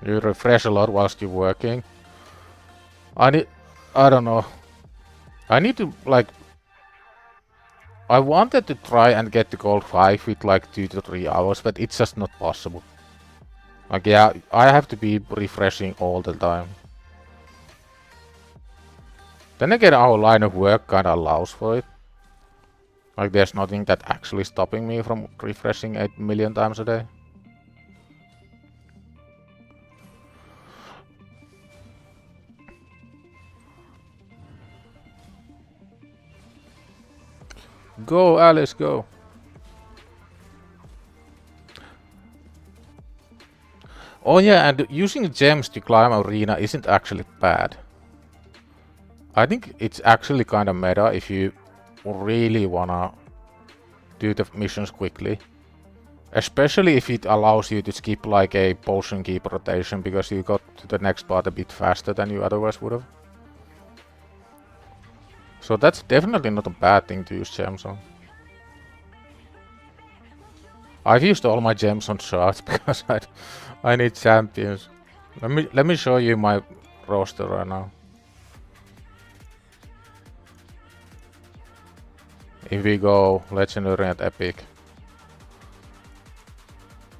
You refresh a lot whilst you're working. I don't know. I need to, like, I wanted to try and get to gold 5 with like 2 to 3 hours, but it's just not possible. Like, yeah, I have to be refreshing all the time. Then again, our line of work kinda allows for it. Like, there's nothing that actually stopping me from refreshing 8 million times a day. Go, Alice, go. Oh yeah, and using gems to climb arena isn't actually bad. I think it's actually kind of meta if you really wanna do the missions quickly. Especially if it allows you to skip like a potion keep rotation because you got to the next part a bit faster than you otherwise would have. So that's definitely not a bad thing to use gems on. I've used all my gems on shards because I need champions. Let me show you my roster right now. If we go legendary and epic,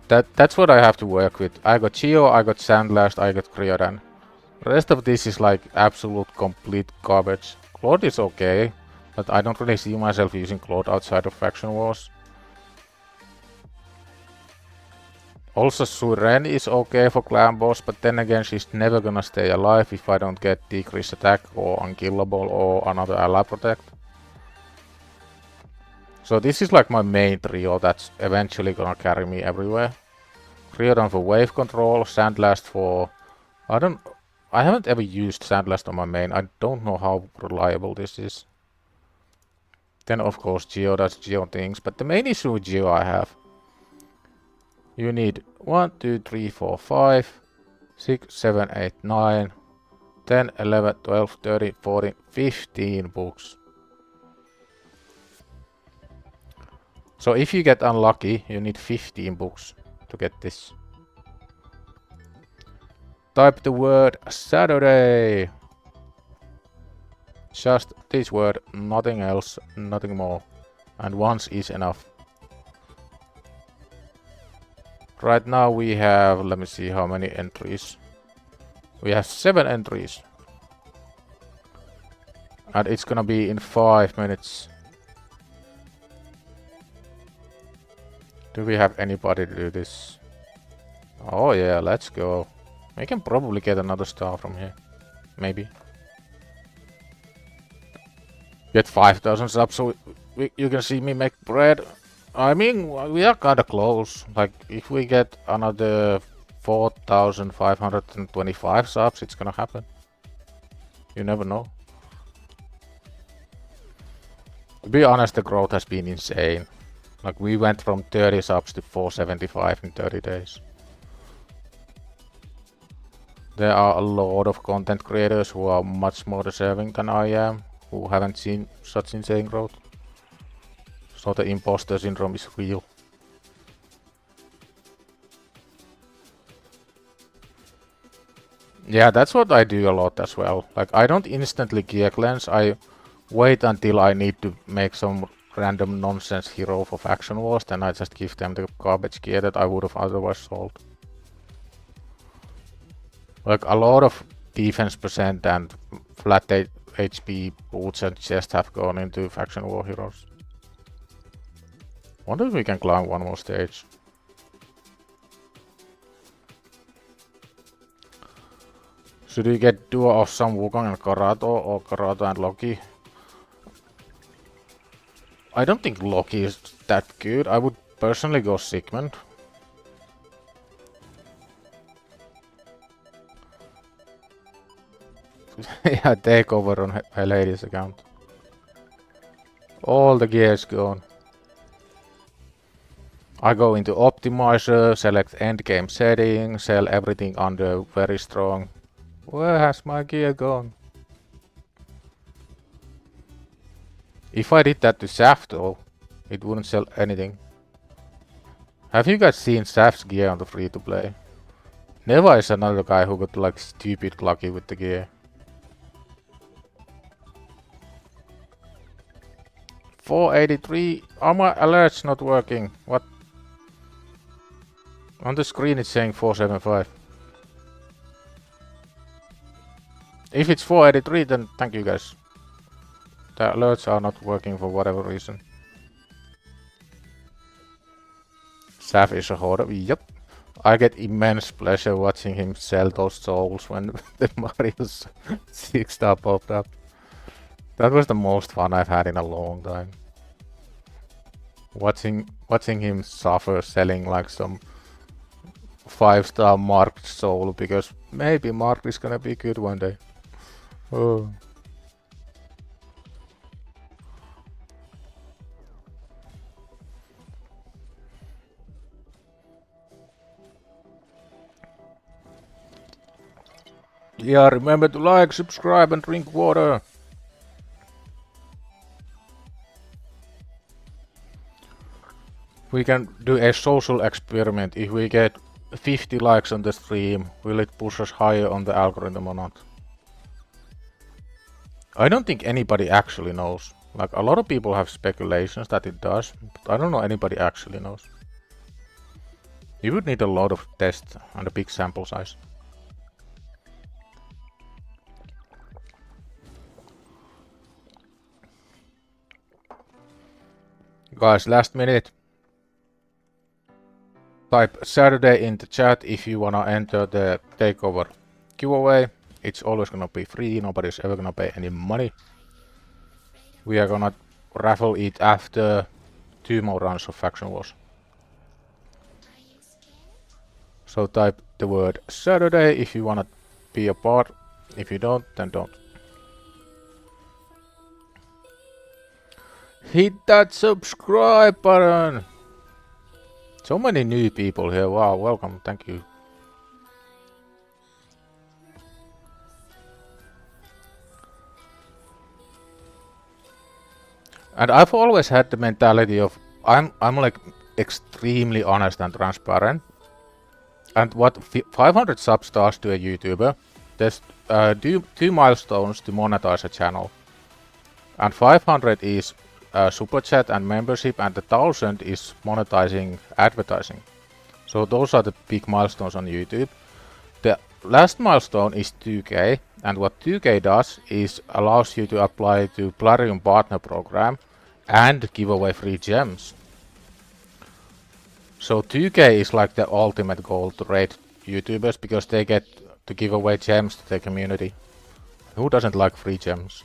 that's what I have to work with. I got Geo, I got Sandblast, I got Cryodan. Rest of this is like absolute complete garbage. Claude is okay, but I don't really see myself using Claude outside of Faction Wars. Also, Suren is okay for clan boss, but then again, she's never gonna stay alive if I don't get decreased attack or unkillable or another ally protect. So this is like my main trio that's eventually gonna carry me everywhere. Cryodan for wave control, Sandblast for... I haven't ever used Sandblast on my main. I don't know how reliable this is. Then of course Geo does Geo things, but the main issue with Geo I have. You need 1, 2, 3, 4, 5, 6, 7, 8, 9, 10, 11, 12, 13, 14, 15 books. So if you get unlucky, you need 15 books to get this. Type the word Saturday. Just this word, nothing else, nothing more. And once is enough. Right now we have, let me see how many entries. We have 7 entries. And it's gonna be in 5 minutes. Do we have anybody to do this? Oh yeah, let's go. We can probably get another star from here. Maybe. Get 5,000 subs so you can see me make bread. I mean, we are kinda close. Like, if we get another 4,525 subs, it's gonna happen. You never know. To be honest, the growth has been insane. Like, we went from 30 subs to 475 in 30 days. There are a lot of content creators who are much more deserving than I am, who haven't seen such insane growth. So the imposter syndrome is real. Yeah, that's what I do a lot as well. Like, I don't instantly gear cleanse, I wait until I need to make some random nonsense hero for faction wars, then I just give them the garbage gear that I would have otherwise sold. Like, a lot of defense percent and flat HP boots and chest have gone into faction war heroes. Wonder if we can climb one more stage. Should we get duo of some Wukong and Karato or Karato and Loki? I don't think Loki is that good. I would personally go Sigmund. Yeah, Takeover on HellHades account. All the gear is gone. I go into optimizer, select endgame settings, sell everything under very strong. Where has my gear gone? If I did that to Saf though, it wouldn't sell anything. Have you guys seen Saf's gear on the free to play? Neva is another guy who got like stupid lucky with the gear. 483. Are my alerts not working? What? On the screen it's saying 475. If it's 483, then thank you guys. The alerts are not working for whatever reason. Saf is a hoarder. Yep. I get immense pleasure watching him sell those souls when the Mario's 6-star popped up. That was the most fun I've had in a long time. Watching him suffer selling like some 5-star marked soul, because maybe marked is gonna be good one day. Oh. Yeah, remember to like, subscribe and drink water. We can do a social experiment. If we get 50 likes on the stream, will it push us higher on the algorithm or not? I don't think anybody actually knows. Like, a lot of people have speculations that it does, but I don't know anybody actually knows. You would need a lot of tests and a big sample size. Guys, last minute. Type Saturday in the chat if you wanna enter the Takeover giveaway. It's always gonna be free, nobody's ever gonna pay any money. We are gonna raffle it after 2 more rounds of Faction Wars. So type the word Saturday if you wanna be a part If you don't, then don't. Hit that subscribe button! So many new people here. Wow, welcome. Thank you. And I've always had the mentality of I'm like extremely honest and transparent. And what 500 subs does to a YouTuber, there's two milestones to monetize a channel. And 500 is super chat and membership, and 1000 is monetizing advertising. So those are the big milestones on YouTube. The last milestone is 2K, and what 2K does is allows you to apply to Plarium Partner Program and give away free gems. So 2K is like the ultimate goal to rate YouTubers because they get to give away gems to their community. Who doesn't like free gems?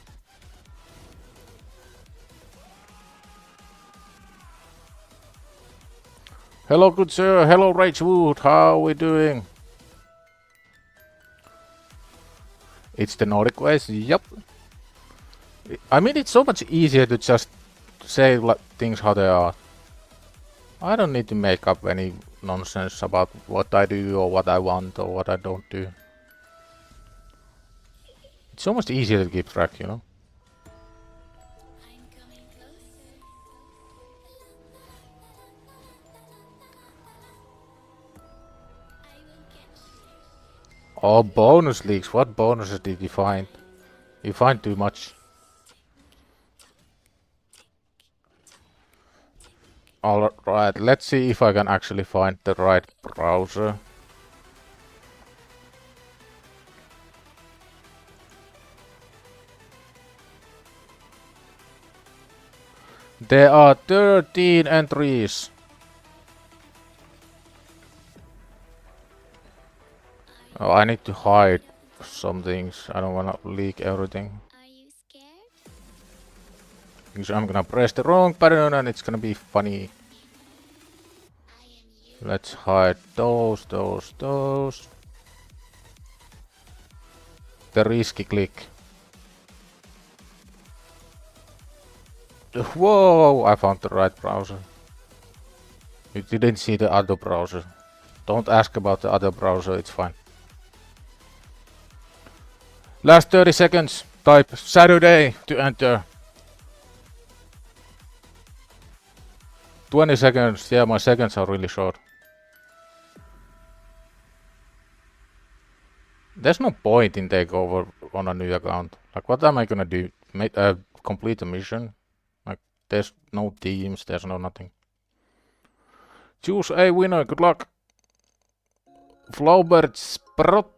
Hello good sir, hello Ragewood, how are we doing? It's the Nordic ways, yep. I mean, it's so much easier to just say things how they are. I don't need to make up any nonsense about what I do or what I want or what I don't do. It's so much easier to keep track, you know? Oh, bonus leaks. What bonuses did you find? You find too much. Alright, let's see if I can actually find the right browser. There are 13 entries. Oh, I need to hide some things. I don't wanna leak everything. Are you scared? Because I'm gonna press the wrong button and it's gonna be funny. Let's hide those. The risky click. Whoa! I found the right browser. You didn't see the other browser. Don't ask about the other browser, it's fine. Last 30 seconds. Type Saturday to enter. 20 seconds. Yeah, my seconds are really short. There's no point in Takeover on a new account. Like, what am I gonna do? Complete a mission? Like, there's no teams, there's no nothing. Choose a winner, good luck. Flaubert Sprott.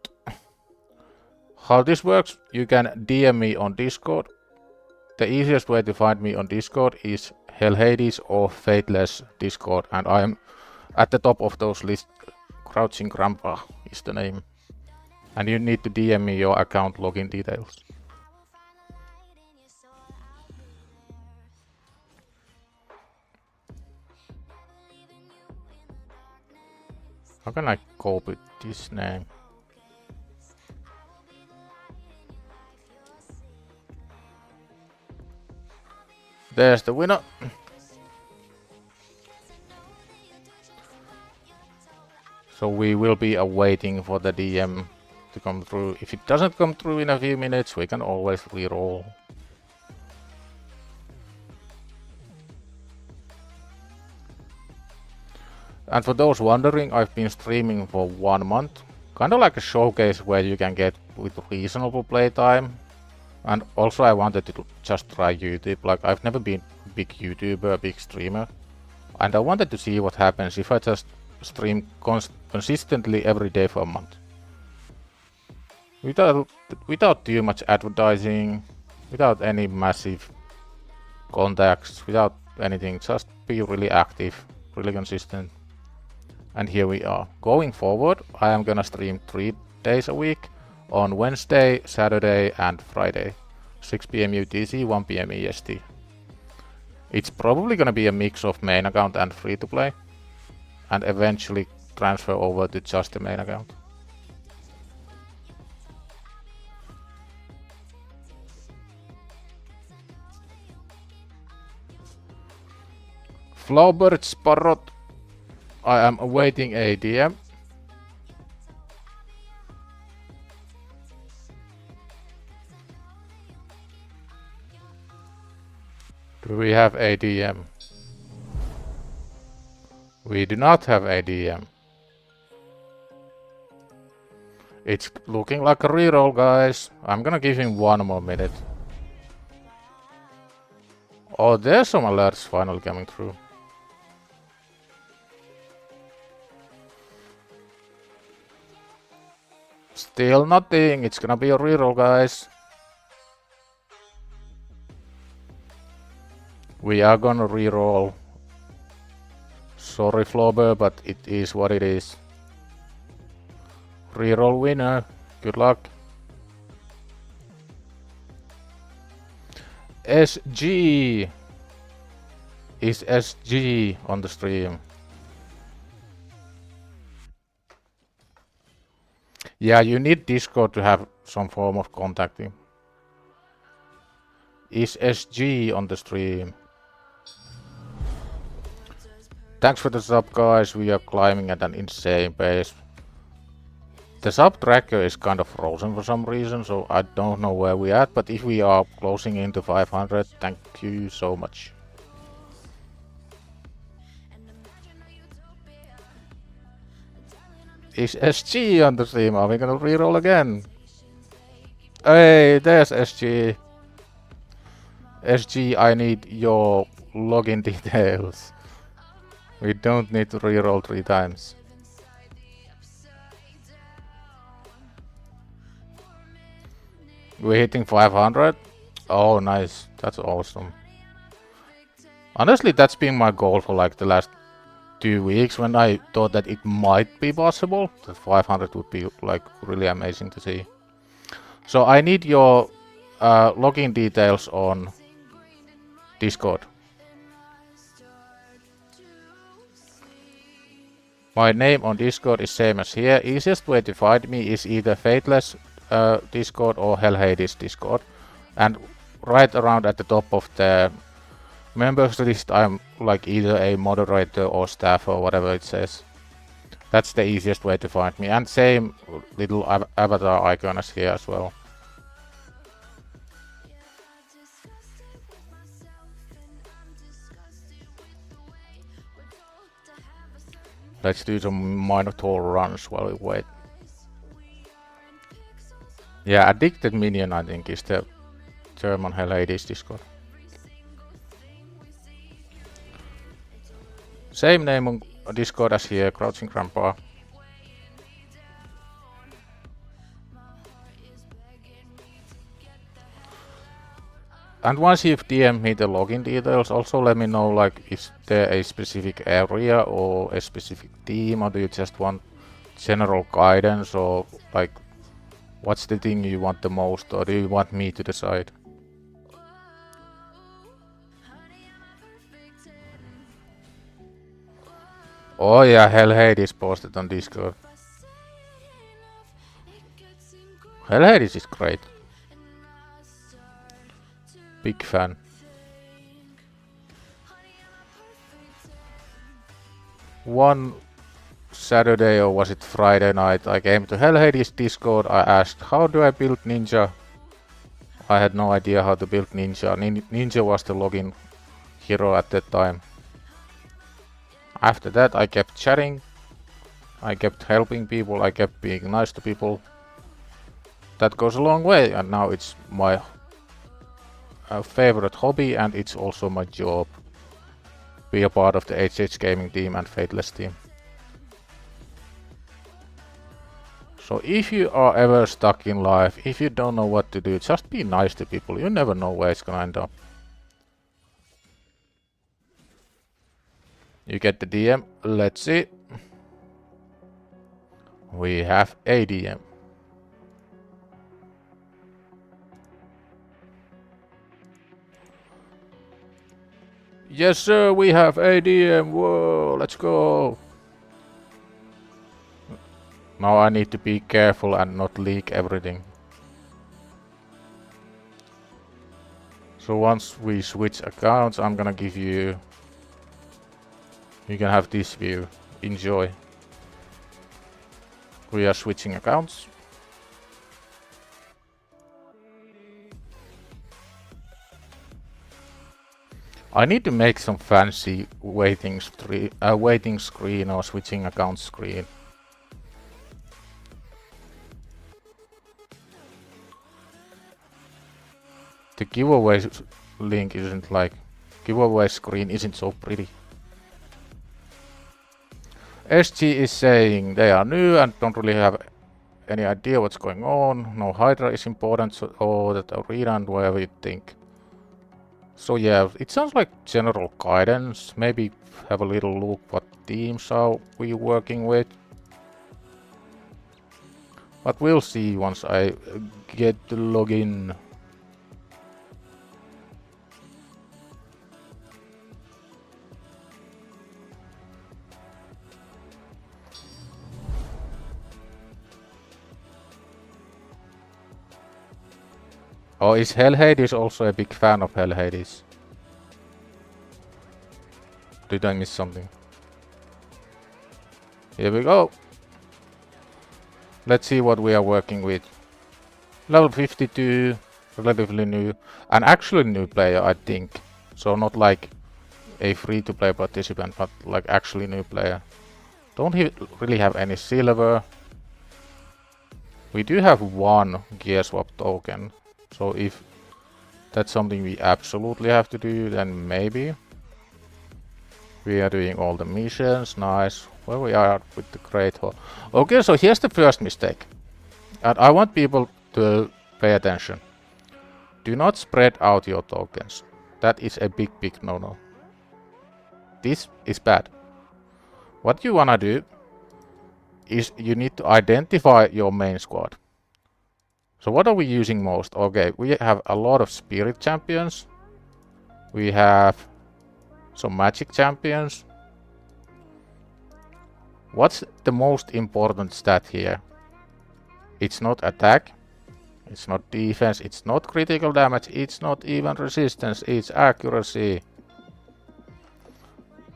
How this works, you can DM me on Discord. The easiest way to find me on Discord is HellHades or Fateless Discord, and I am at the top of those lists. CrouchingGrandpa is the name. And you need to DM me your account login details. How can I copy this name? There's the winner. So we will be awaiting for the DM to come through. If it doesn't come through in a few minutes, we can always reroll. And for those wondering, I've been streaming for 1 month. Kind of like a showcase where you can get with reasonable playtime. And also I wanted to just try YouTube. Like, I've never been a big YouTuber, a big streamer. And I wanted to see what happens if I just stream consistently every day for a month. Without too much advertising, without any massive contacts, without anything, just be really active, really consistent. And here we are. Going forward, I am gonna stream 3 days a week on Wednesday, Saturday and Friday. 6 PM UTC, 1 PM EST. It's probably gonna be a mix of main account and free to play. And eventually transfer over to just the main account. Flowbirds Parrot. I am awaiting ADM. Do we have ADM? We do not have ADM. It's looking like a reroll, guys. I'm gonna give him 1 more minute. Oh, there's some alerts finally coming through. Still nothing. It's gonna be a reroll, guys. We are gonna reroll. Sorry, Flobber, but it is what it is. Reroll winner. Good luck. SG. Is SG on the stream? Yeah, you need Discord to have some form of contacting. Is SG on the stream? Thanks for the sub, guys. We are climbing at an insane pace. The sub tracker is kind of frozen for some reason, so I don't know where we at, but if we are closing into 500, thank you so much. Is SG on the stream? Are we gonna reroll again? Hey, there's SG. SG, I need your login details. We don't need to reroll 3 times. We're hitting 500? Oh, nice. That's awesome. Honestly, that's been my goal for like the last 2 weeks, when I thought that it might be possible. That 500 would be like really amazing to see. So I need your login details on Discord. My name on Discord is same as here. Easiest way to find me is either Fateless Discord or HellHades Discord. And right around at the top of the members list, I'm like either a moderator or staff or whatever it says. That's the easiest way to find me. And same little avatar icon as here as well. Let's do some Minotaur runs while we wait. Yeah, Addicted Minion, I think, is the German HellHades Discord. Same name on Discord as here, CrouchingGrandpa. And once you've DM'd me the login details, also let me know, like, is there a specific area or a specific team, or do you just want general guidance, or like, what's the thing you want the most, or do you want me to decide? Oh yeah, HellHades posted on Discord. HellHades is great. Big fan. One Saturday, or was it Friday night, I came to HellHades Discord. I asked, how do I build Ninja? I had no idea how to build Ninja. Ninja was the login hero at that time. After that, I kept chatting. I kept helping people. I kept being nice to people. That goes a long way, and now it's my favorite hobby, and it's also my job. Be a part of the HH Gaming team and Fateless team. So if you are ever stuck in life, if you don't know what to do, just be nice to people. You never know where it's gonna end up. You get the DM. Let's see. We have a DM. Yes, sir, we have ADM. Whoa, let's go. Now I need to be careful and not leak everything. So once we switch accounts, I'm gonna give you You can have this view. Enjoy. We are switching accounts. I need to make some fancy waiting screen or switching account screen. The giveaway link isn't like... Giveaway screen isn't so pretty. SG is saying they are new and don't really have any idea what's going on. No Hydra is important, so, or that arena and whatever you think. So yeah, it sounds like general guidance. Maybe have a little look what teams are we working with. But we'll see once I get the login. Oh, is HellHades also a big fan of HellHades? Did I miss something? Here we go. Let's see what we are working with. Level 52, relatively new, and actually new player, I think. So not like a free-to-play participant, but like actually new player. Don't really have any silver. We do have one gear swap token. So if that's something we absolutely have to do, then maybe. We are doing all the missions, nice. Where we are with the Great Hall. Okay, so here's the first mistake. And I want people to pay attention. Do not spread out your tokens. That is a big no-no. This is bad. What you wanna do is you need to identify your main squad. So what are we using most? Okay, we have a lot of spirit champions. We have some magic champions. What's the most important stat here? It's not attack, it's not defense, it's not critical damage, it's not even resistance, it's accuracy.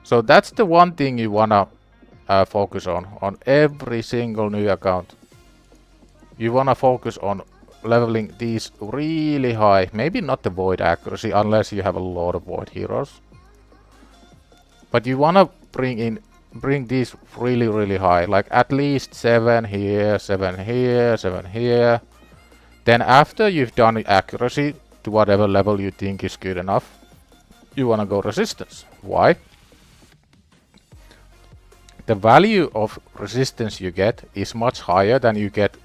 So that's the one thing you wanna focus on every single new account. You wanna focus on leveling these really high, maybe not the void accuracy unless you have a lot of void heroes. But you wanna bring these really high, like at least 7 here, 7 here, 7 here. Then after you've done accuracy to whatever level you think is good enough, you wanna go resistance. Why? The value of resistance you get is much higher than you get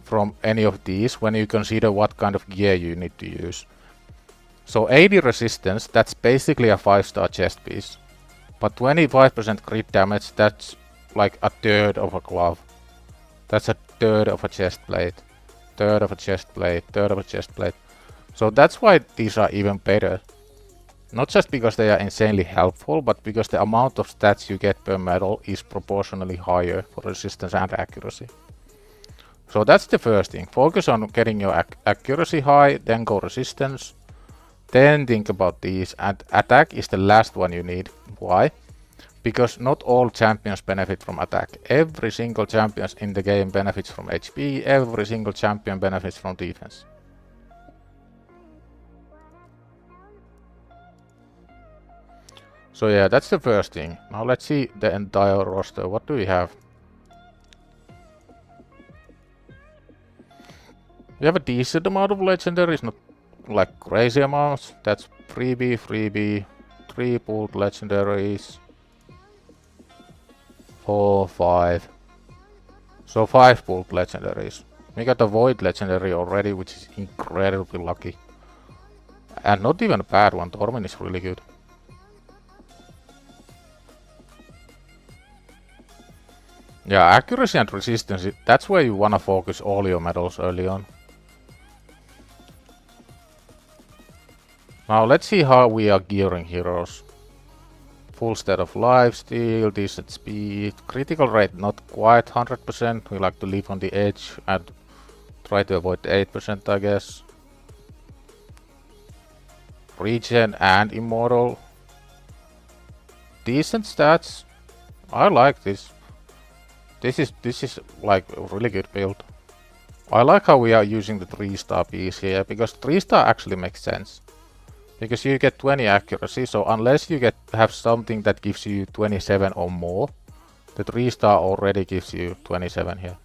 from any of these when you consider what kind of gear you need to use. So 80 resistance, that's basically a 5-star chest piece. But 25% crit damage, that's like a third of a glove. That's a third of a chest plate. Third of a chest plate, third of a chest plate. So that's why these are even better. Not just because they are insanely helpful, but because the amount of stats you get per medal is proportionally higher for resistance and accuracy. So that's the first thing. Focus on getting your accuracy high, then go resistance. Then think about these, and attack is the last one you need. Why? Because not all champions benefit from attack. Every single champion in the game benefits from HP, every single champion benefits from defense. So yeah, that's the first thing. Now let's see the entire roster. What do we have? We have a decent amount of legendaries, not like crazy amounts. That's freebie, 3 pulled legendaries, 4, 5. So 5 pulled legendaries. We got a void legendary already, which is incredibly lucky. And not even a bad one. Tormin is really good. Yeah, accuracy and resistance, that's where you wanna focus all your medals early on. Now let's see how we are gearing heroes. Full state of lifesteal, decent speed, critical rate not quite 100%, we like to live on the edge and try to avoid 8% I guess. Regen and immortal. decent stats. I like this. This is like a really good build. I like how we are using the 3-star piece here, because 3-star actually makes sense. Because you get 20 accuracy, so unless you have something that gives you 27 or more, the 3-star already gives you 27 here.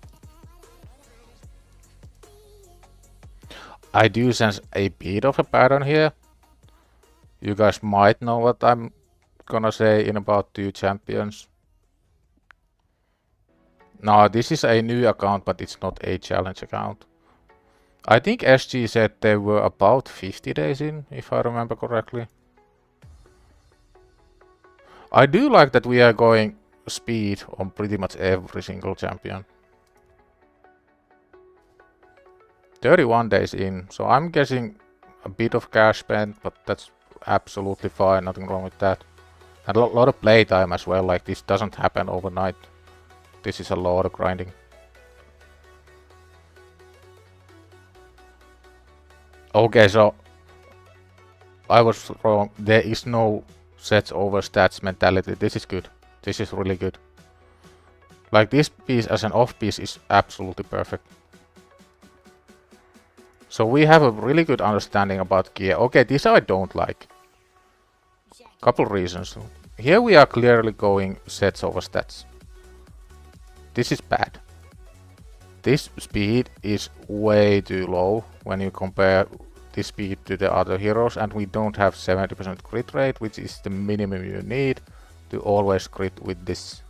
I do sense a bit of a pattern here. You guys might know what I'm gonna say in about 2 champions. No, this is a new account, but it's not a challenge account. I think SG said they were about 50 days in, if I remember correctly. I do like that we are going speed on pretty much every single champion. 31 days in, so I'm guessing a bit of cash spent, but that's absolutely fine, nothing wrong with that. And a lot of playtime as well, like this doesn't happen overnight. This is a lot of grinding. Okay, so I was wrong. There is no sets over stats mentality. This is good. This is really good. Like this piece as an off piece is absolutely perfect. So we have a really good understanding about gear. Okay, this I don't like. Couple reasons. Here we are clearly going sets over stats. This is bad. This speed is way too low when you compare this speed to the other heroes, and we don't have 70% crit rate, which is the minimum you need to always crit with this.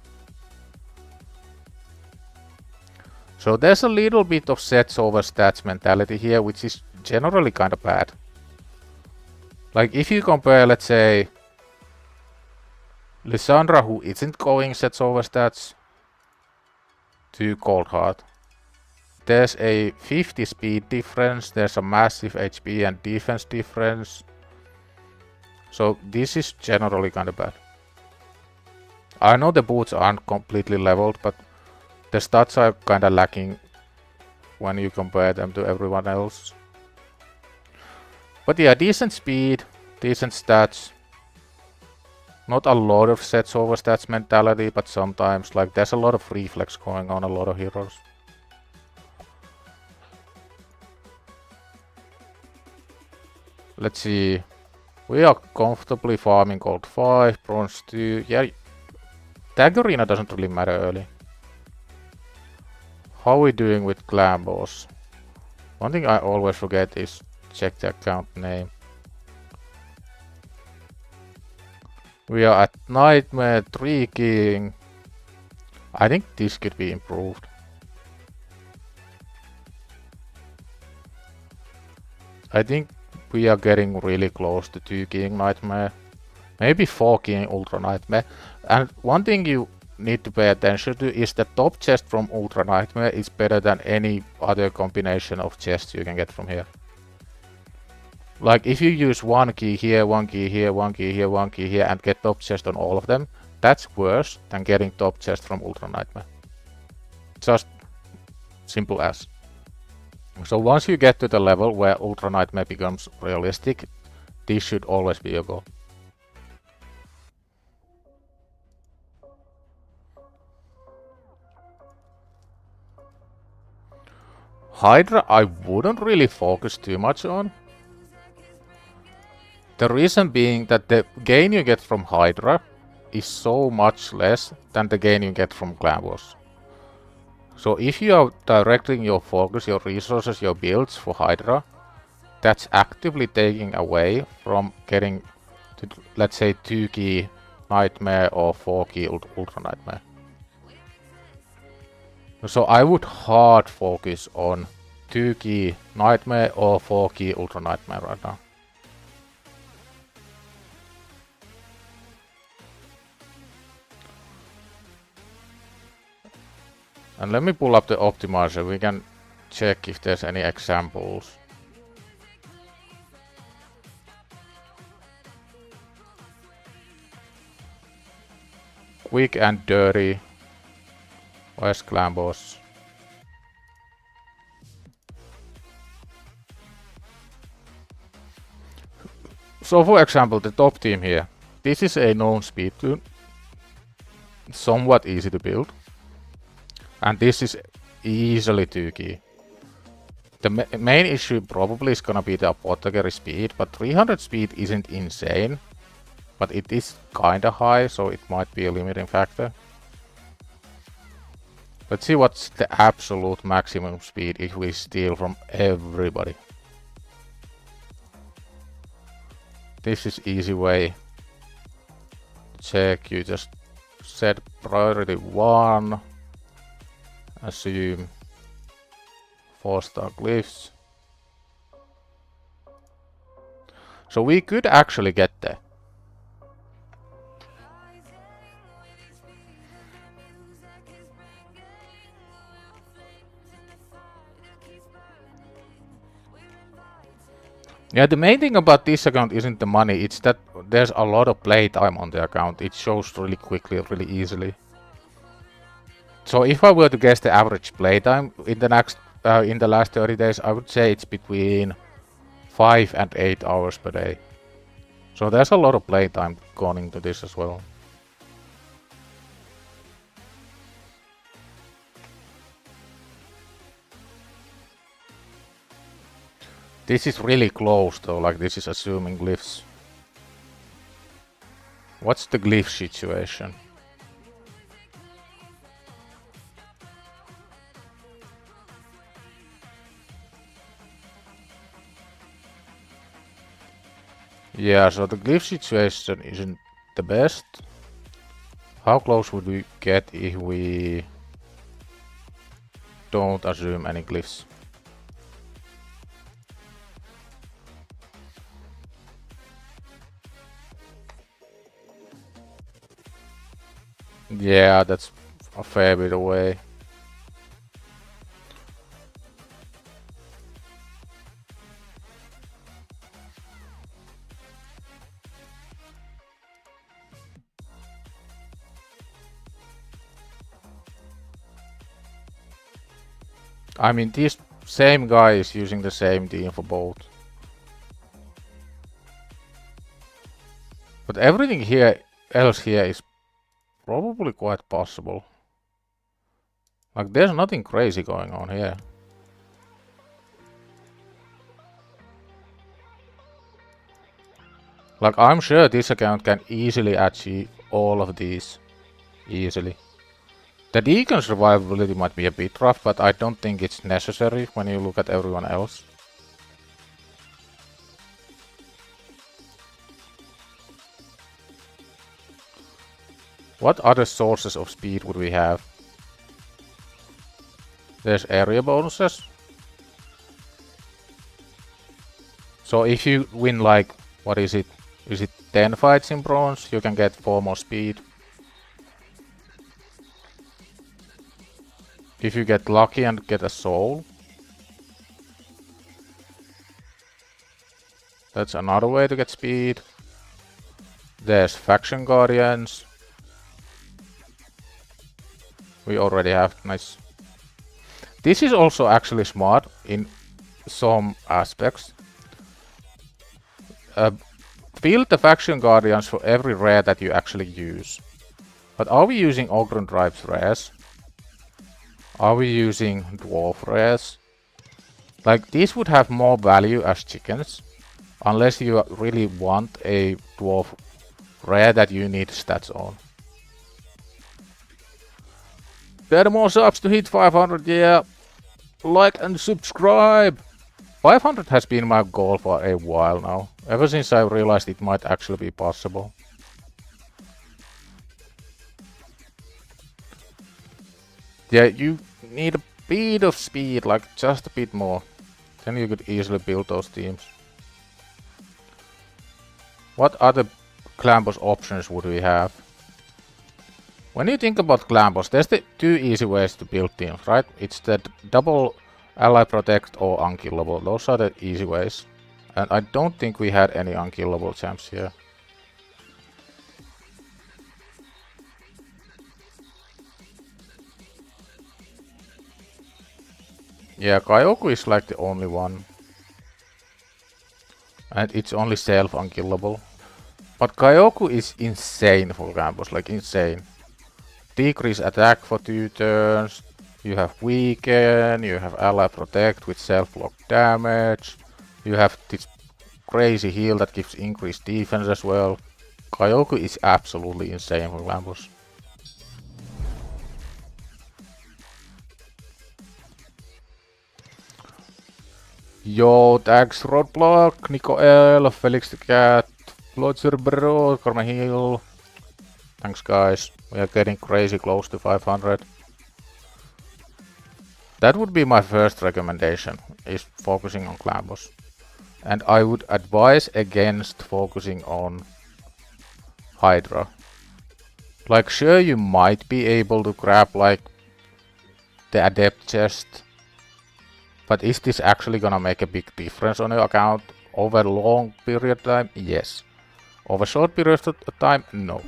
So there's a little bit of sets over stats mentality here, which is generally kind of bad. Like if you compare, let's say, Lysandra, who isn't going sets over stats, to Coldheart. There's a 50 speed difference, there's a massive HP and defense difference. So this is generally kind of bad. I know the boots aren't completely leveled, but the stats are kind of lacking when you compare them to everyone else. But yeah, decent speed, decent stats. Not a lot of sets over stats mentality, but sometimes like there's a lot of reflex going on a lot of heroes. Let's see. We are comfortably farming gold 5, bronze 2. Yeah, tag arena doesn't really matter early. How are we doing with clan boss? One thing I always forget is check the account name. We are at Nightmare 3 King. I think this could be improved. I think we are getting really close to 2 King Nightmare. Maybe 4 King Ultra Nightmare. And one thing you need to pay attention to is the top chest from Ultra Nightmare is better than any other combination of chests you can get from here. Like if you use 1 key here, 1 key here, 1 key here, 1 key here and get top chest on all of them, that's worse than getting top chest from Ultra Nightmare. Just simple as. So once you get to the level where Ultra Nightmare becomes realistic, this should always be your goal. Hydra I wouldn't really focus too much on. The reason being that the gain you get from Hydra is so much less than the gain you get from clan boss. So if you are directing your focus, your resources, your builds for Hydra, that's actively taking away from getting to, let's say, 2 key Nightmare or 4 key Ultra Nightmare. So I would hard focus on 2 key Nightmare or 4 key Ultra Nightmare right now. And let me pull up the optimizer, we can check if there's any examples. Quick and dirty. Where's clan boss? So for example, the top team here. This is a known speed tune. somewhat easy to build. And this is easily 2 key. The main issue probably is gonna be the apothecary speed, but 300 speed isn't insane. But it is kinda high, so it might be a limiting factor. Let's see what's the absolute maximum speed if we steal from everybody. This is easy way. Check, you just set priority 1. Assume 4-star glyphs. So we could actually get there. Yeah, the main thing about this account isn't the money, it's that there's a lot of playtime on the account. It shows really quickly, really easily. So if I were to guess the average playtime in the last 30 days, I would say it's between 5 and 8 hours per day. So there's a lot of playtime going into this as well. This is really close though, like this is assuming glyphs. What's the glyph situation? Yeah, so the glyph situation isn't the best. How close would we get if we don't assume any glyphs? Yeah, that's a fair bit away. I mean, this same guy is using the same team for both. But everything else here is probably quite possible. Like, there's nothing crazy going on here. Like, I'm sure this account can easily achieve all of these. Easily. The Deacon survivability might be a bit rough, but I don't think it's necessary when you look at everyone else. What other sources of speed would we have? There's area bonuses. So if you win like, what is it? Is it 10 fights in bronze? You can get 4 more speed. If you get lucky and get a soul. That's another way to get speed. There's faction guardians. We already have, nice. This is also actually smart in some aspects. Field the faction guardians for every rare that you actually use. But are we using Ogren Tribes rares? Are we using dwarf rares? Like, these would have more value as chickens. Unless you really want a dwarf rare that you need stats on. 10 more subs to hit 500, yeah. Like and subscribe. 500 has been my goal for a while now. Ever since I realized it might actually be possible. Yeah, you need a bit of speed, like just a bit more. Then you could easily build those teams. What other clan boss options would we have? When you think about clan boss, there's the 2 easy ways to build teams, right? It's the double ally protect or unkillable. Those are the easy ways. And I don't think we had any unkillable champs here. Yeah, Kyoku is like the only one. And it's only self unkillable. But Kyoku is insane for clan boss, like insane. decrease attack for 2 turns. You have weaken, you have ally protect with self-block damage. You have this crazy heal that gives increased defense as well. Kyoku is absolutely insane for Lambos. Yo, thanks Roadblock, Nico L, Felix the Cat, Floatzer Bro, Karma Heal. Thanks guys, we are getting crazy close to 500. That would be my first recommendation, is focusing on clan boss. And I would advise against focusing on Hydra. Like, sure, you might be able to grab like the adept chest, but is this actually gonna make a big difference on your account over a long period of time? Yes. Over short periods of time? No.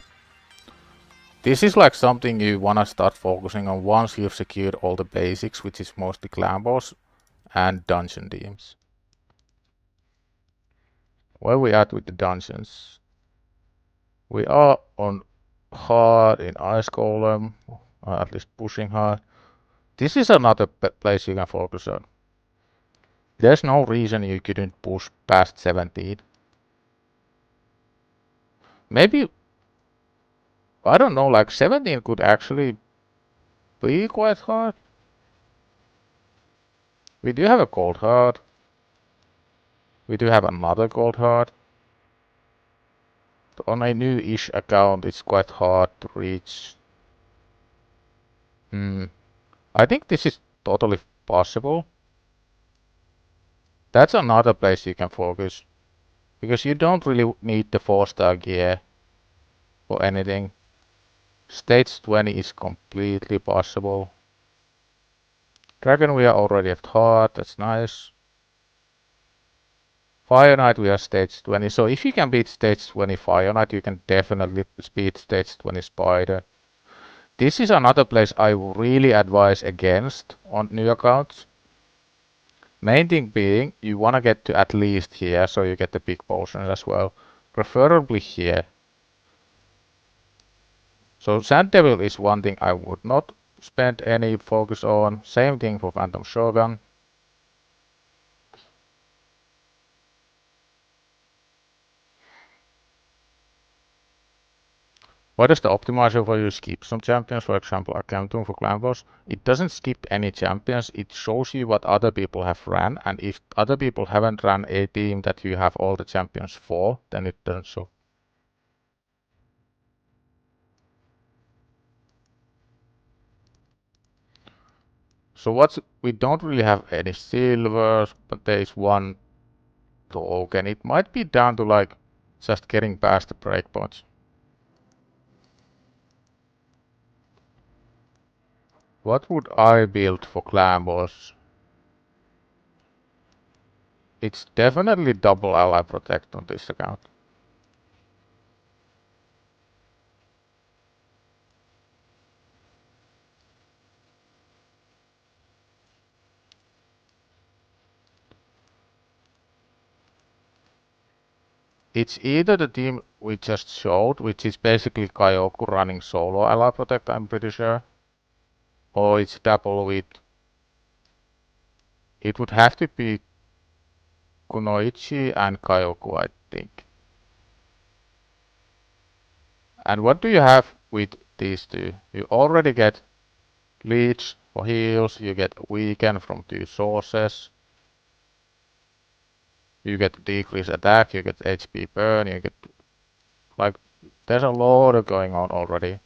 This is like something you wanna start focusing on once you've secured all the basics, which is mostly clan boss and dungeon teams. Where we at with the dungeons? We are on hard in Ice Golem, or at least pushing hard. This is another place you can focus on. There's no reason you couldn't push past 17. Maybe, I don't know, like 17 could actually be quite hard. We do have a gold heart. We do have another gold heart. On a new-ish account, it's quite hard to reach. I think this is totally possible. That's another place you can focus. Because you don't really need the 4-star gear for anything. Stage 20 is completely possible. Dragon we are already at heart, that's nice. Fire Knight we are stage 20, so if you can beat stage 20 Fire Knight, you can definitely beat stage 20 Spider. This is another place I really advise against on new accounts. Main thing being, you wanna get to at least here, so you get the big potions as well. Preferably here. So Sand Devil is one thing I would not spend any focus on. Same thing for Phantom Shogun. Why does the optimizer for you skip some champions? For example, accounting for clan boss. It doesn't skip any champions. It shows you what other people have ran, and if other people haven't ran a team that you have all the champions for, then it doesn't show. So we don't really have any silvers, but there is one token. It might be down to like just getting past the breakpoints. What would I build for clan boss? It's definitely double ally protect on this account. It's either the team we just showed, which is basically Kyoku running solo ally protect, I'm pretty sure. Or it's double with... It would have to be Kunoichi and Kyoku, I think. And what do you have with these two? You already get Leech for heals, you get Weaken from 2 sources. You get decreased attack, you get HP burn, you get... Like, there's a lot of going on already.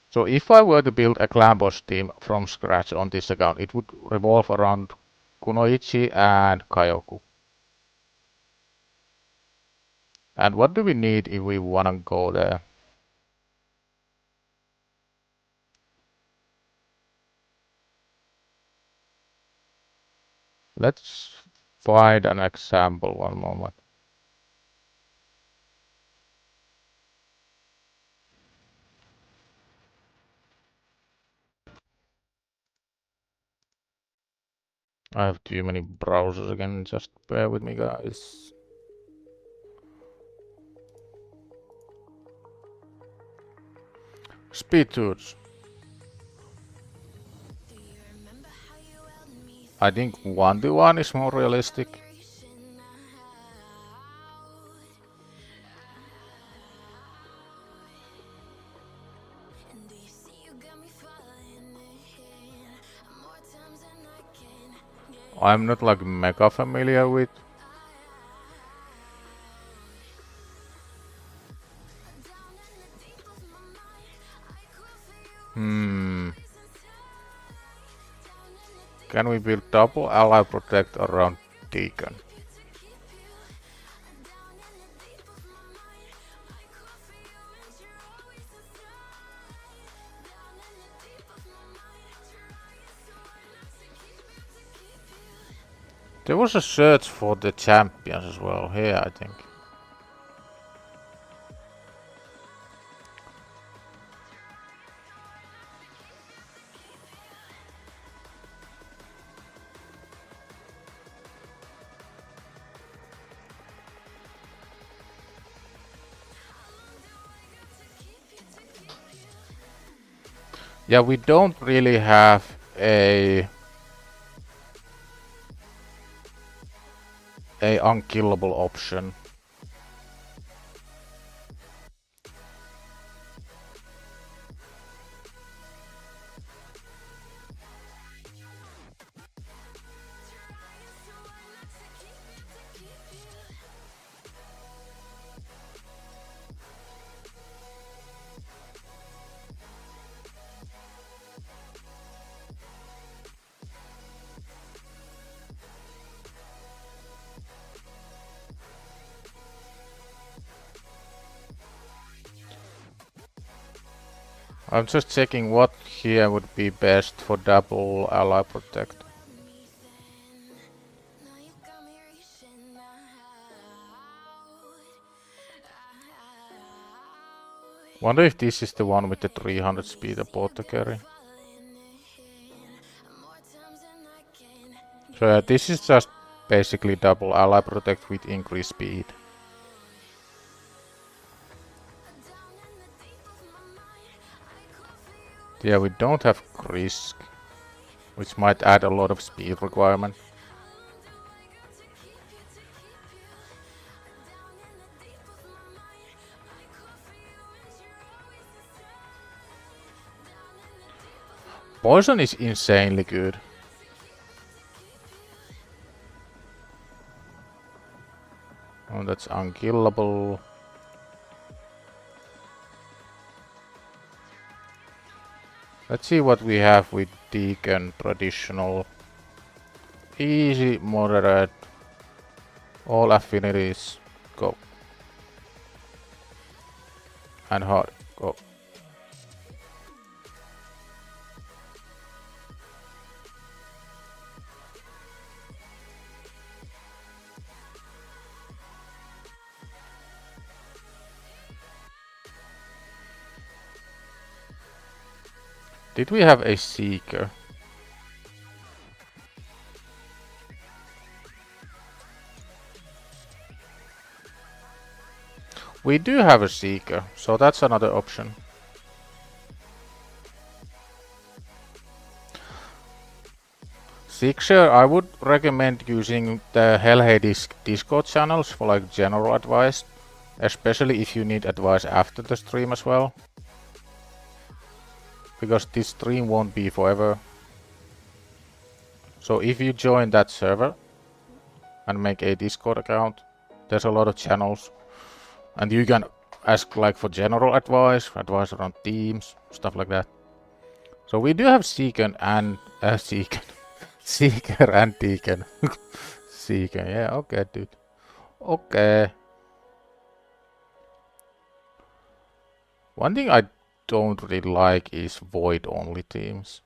So if I were to build a clan boss team from scratch on this account, it would revolve around Kunoichi and Kyoku. And what do we need if we wanna go there? Let's find an example one moment. I have too many browsers again, just bear with me guys. Speed tools. I think 1-to-1 is more realistic. I'm not like mega familiar with. Can we build double ally protect around Deacon? There was a search for the champions as well here, I think. Yeah, we don't really have a unkillable option. I'm just checking what here would be best for double ally protect. Wonder if this is the one with the 300 speed apothecary. So yeah, this is just basically double ally protect with increased speed. Yeah, we don't have Krisk, which might add a lot of speed requirement. Poison is insanely good. Oh, that's unkillable. Let's see what we have with Deacon traditional. Easy, moderate, all affinities, go. And hard, go. Did we have a Seeker? We do have a Seeker, so that's another option. Seeker, I would recommend using the HellHades Discord channels for like general advice, especially if you need advice after the stream as well. Because this stream won't be forever. So if you join that server and make a Discord account, there's a lot of channels. And you can ask like for general advice around teams, stuff like that. So we do have Seeker and Seeker and Deacon. Seeker, yeah, okay, dude. Okay. One thing I don't really like is void only teams.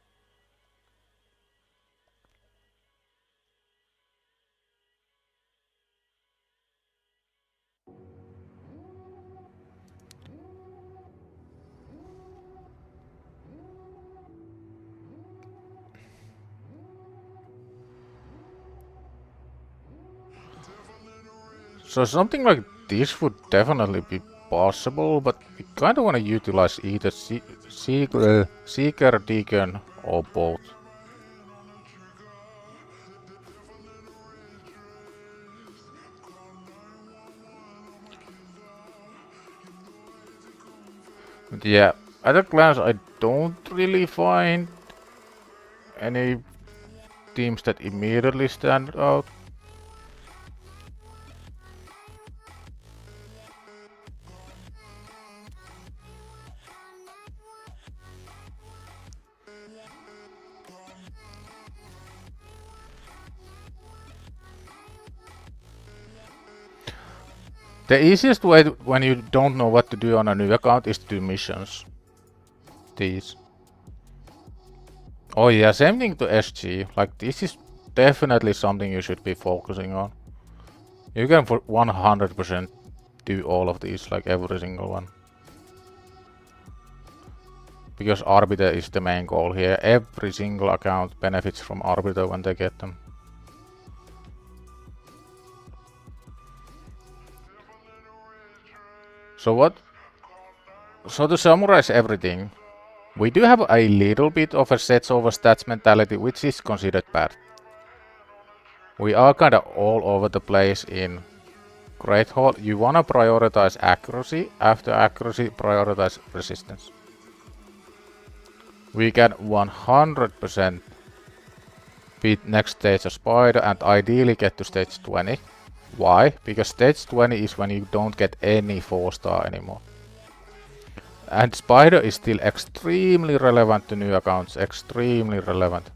So something like this would definitely be possible, but we kinda wanna utilize either Seeker, Deacon, or both. But yeah, at a glance, I don't really find any teams that immediately stand out. The easiest way when you don't know what to do on a new account is to do missions. These. Oh yeah, same thing to SG. Like, this is definitely something you should be focusing on. You can for 100% do all of these, like every single one. Because Arbiter is the main goal here. Every single account benefits from Arbiter when they get them. So to summarize everything, we do have a little bit of a sets over stats mentality, which is considered bad. We are kinda all over the place in Great Hall. You wanna prioritize accuracy, after accuracy prioritize resistance. We can 100% beat next stage of Spider and ideally get to stage 20. Why? Because stage 20 is when you don't get any 4-star anymore. And Spider is still extremely relevant to new accounts, extremely relevant.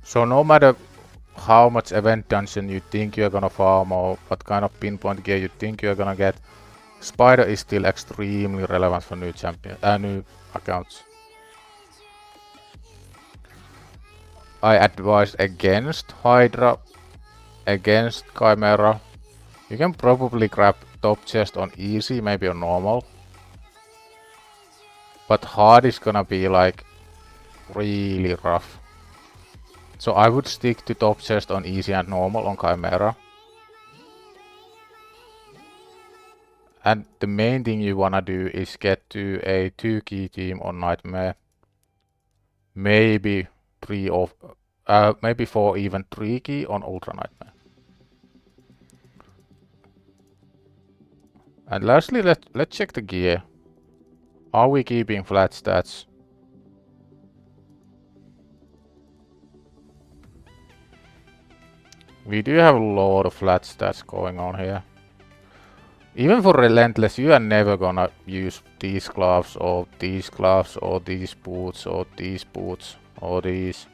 So no matter how much event dungeon you think you're gonna farm or what kind of pinpoint gear you think you're gonna get, Spider is still extremely relevant for new new accounts. I advise against Hydra, against Chimera. You can probably grab top chest on easy, maybe on normal. But hard is gonna be like really rough. So I would stick to top chest on easy and normal on Chimera. And the main thing you wanna do is get to a 2-key team on Nightmare. Maybe 3 or maybe 4 even 3-key on Ultra Nightmare. And lastly, let's check the gear. Are we keeping flat stats? We do have a lot of flat stats going on here. Even for Relentless, you are never gonna use these gloves or these gloves or these boots or these boots or these.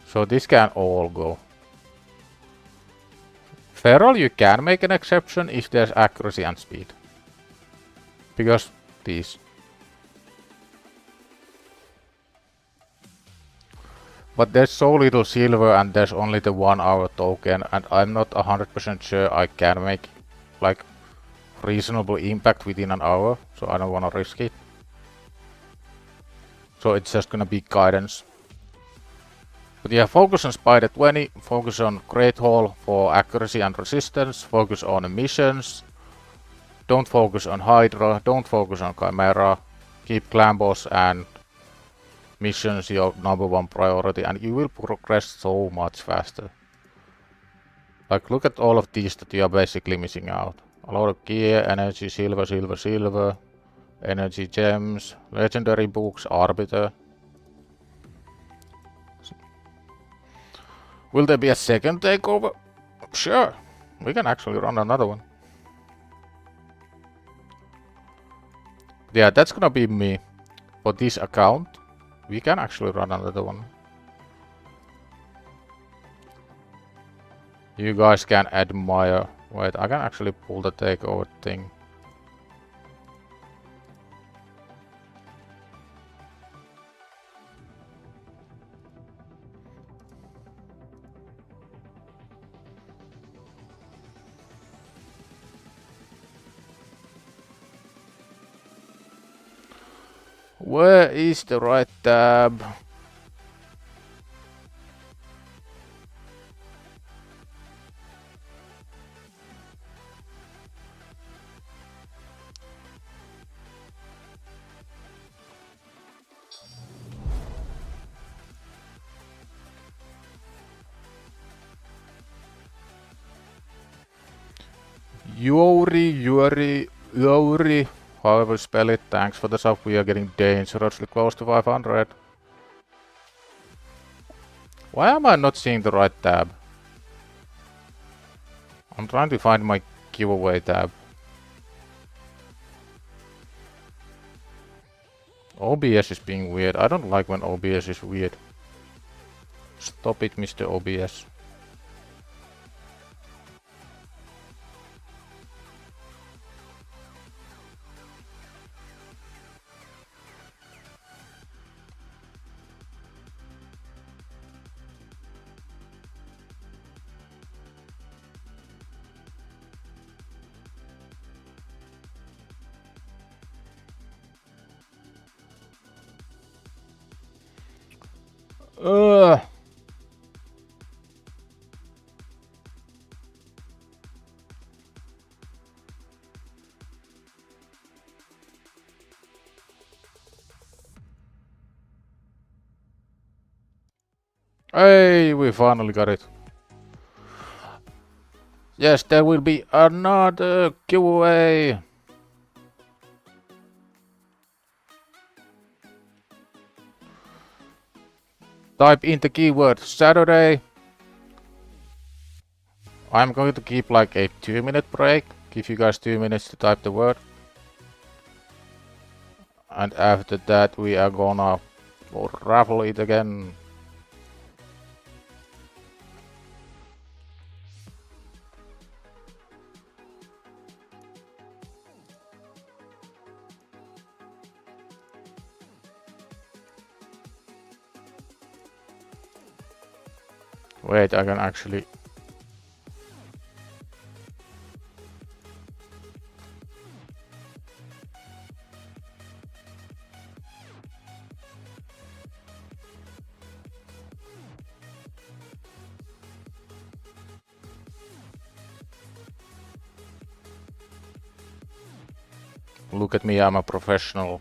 So this can all go. Feral you can make an exception if there's accuracy and speed. Because these. But there's so little silver and there's only the 1 hour token and I'm not 100% sure I can make like reasonable impact within an hour, so I don't wanna risk it. So it's just gonna be guidance. But yeah, focus on Spider 20, focus on Great Hall for accuracy and resistance, focus on missions. Don't focus on Hydra, don't focus on Chimera. Keep Clan Boss and missions your #1 priority and you will progress so much faster. Like look at all of these that you are basically missing out. A lot of gear, energy, silver, silver, silver, energy gems, legendary books, Arbiter. Will there be a second takeover? Sure, we can actually run another one. Yeah, that's gonna be me. For this account, we can actually run another one. You guys can admire. Wait, I can actually pull the takeover thing. Where is the right tab? Yuri, however you spell it, thanks for the sub. We are getting dangerously close to 500. Why am I not seeing the right tab? I'm trying to find my giveaway tab. OBS is being weird. I don't like when OBS is weird. Stop it, Mr. OBS. Hey, we finally got it. Yes, there will be another giveaway. Type in the keyword Saturday. I'm going to keep like a 2-minute break. Give you guys 2 minutes to type the word. And after that we are gonna raffle it again. Wait, I can actually... Look at me, I'm a professional.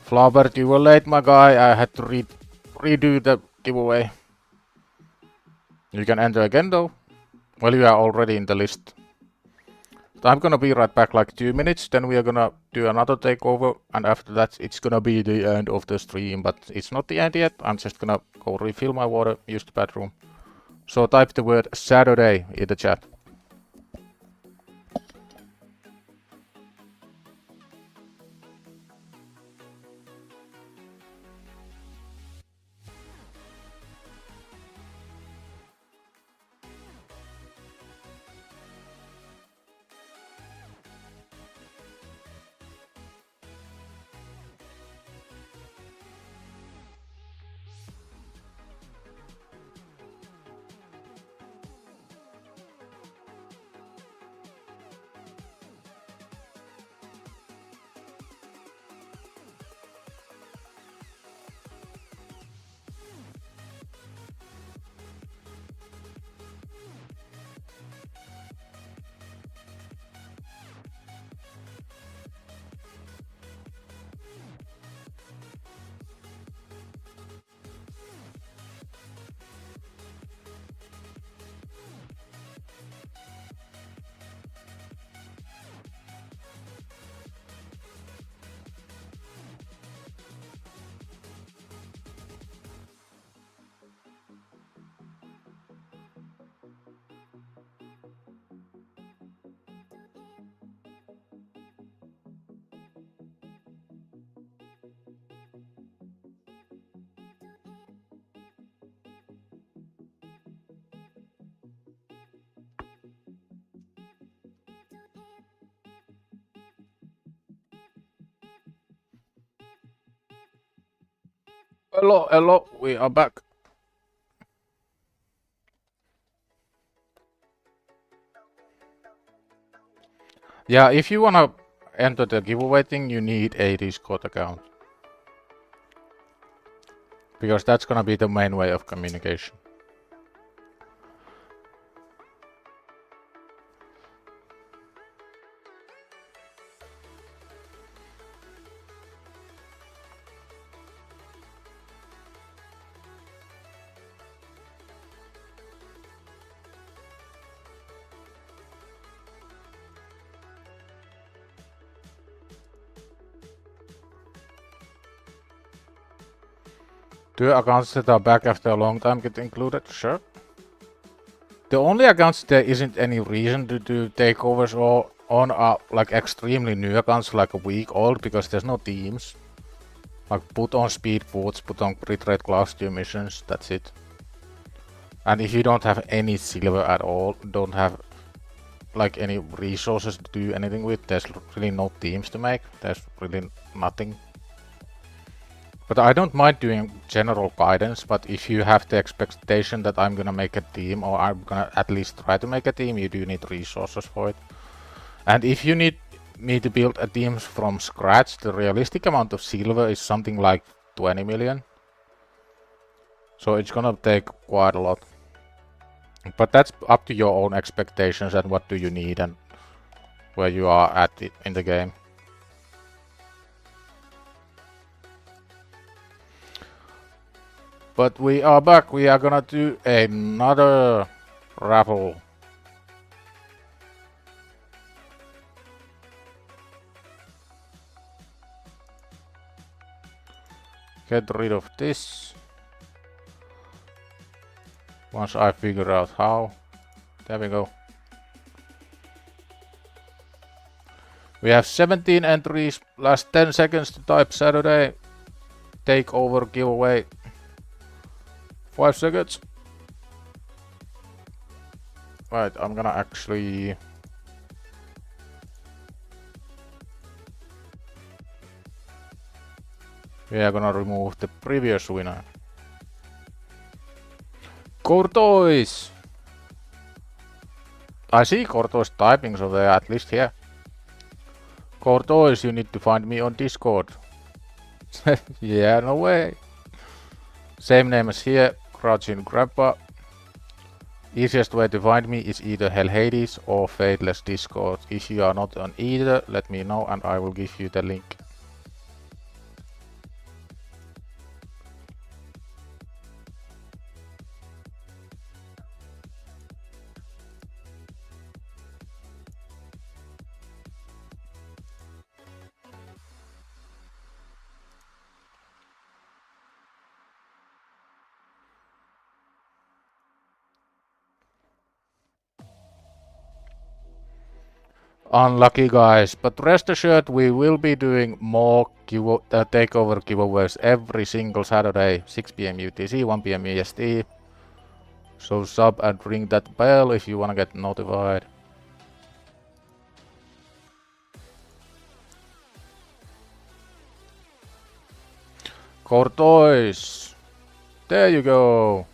Flaubert, you were late, my guy. I had to redo the giveaway. You can enter again though. Well, you are already in the list. I'm gonna be right back like 2 minutes, then we are gonna do another takeover, and after that it's gonna be the end of the stream, but it's not the end yet. I'm just gonna go refill my water, use the bathroom. So type the word Saturday in the chat. Hello, we are back. Yeah, if you wanna enter the giveaway thing, you need a Discord account. Because that's gonna be the main way of communication. Do accounts that are back after a long time get included? Sure. The only accounts there isn't any reason to do takeovers or on are like extremely new accounts, like a week old, because there's no teams. Like put on speed boots, put on crit rate class 2 missions, that's it. And if you don't have any silver at all, don't have like any resources to do anything with, there's really no teams to make, there's really nothing. But I don't mind doing general guidance, but if you have the expectation that I'm gonna make a team, or I'm gonna at least try to make a team, you do need resources for it. And if you need me to build a team from scratch, the realistic amount of silver is something like 20 million. So it's gonna take quite a lot. But that's up to your own expectations and what do you need and where you are at it in the game. But we are back. We are gonna do another raffle. Get rid of this. Once I figure out how. There we go. We have 17 entries. Last 10 seconds to type Saturday. Takeover giveaway. 5 seconds. Right, I'm gonna actually... We are gonna remove the previous winner. Courtois! I see Courtois typing, so they are at least here. Courtois, you need to find me on Discord. Yeah, no way. Same name as here, CrouchingGrandpa. Easiest way to find me is either HellHades or Fateless Discord. If you are not on either, let me know and I will give you the link. Unlucky guys, but rest assured we will be doing more takeover giveaways every single Saturday, 6 PM UTC, 1 PM EST. So sub and ring that bell if you wanna get notified. Courtois! There you go!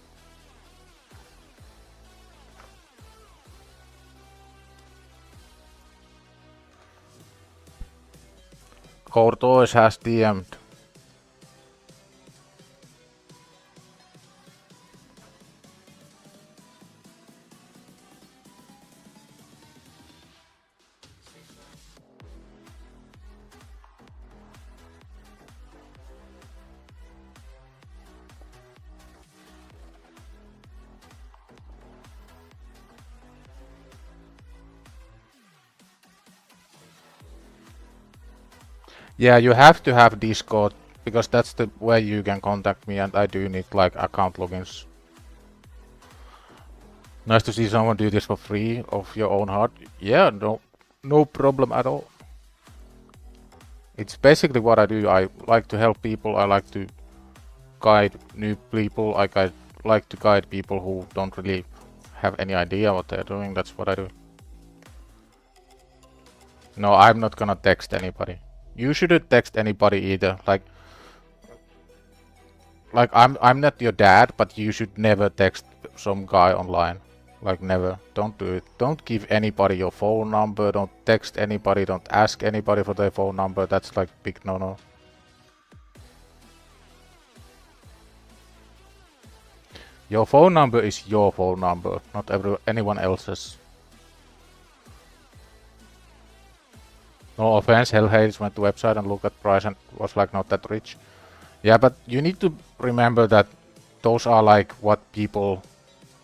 Courtois has DM'd. Yeah, you have to have Discord, because that's the way you can contact me and I do need like account logins. Nice to see someone do this for free, of your own heart. Yeah, no problem at all. It's basically what I do. I like to help people, I like to guide new people, I like to guide people who don't really have any idea what they're doing, that's what I do. No, I'm not gonna text anybody. You shouldn't text anybody either. Like I'm not your dad, but you should never text some guy online. Like never. Don't do it. Don't give anybody your phone number. Don't text anybody. Don't ask anybody for their phone number. That's like big no-no. Your phone number is your phone number, not anyone else's. No offense, HellHades went to website and looked at price and was like not that rich. Yeah, but you need to remember that those are like what people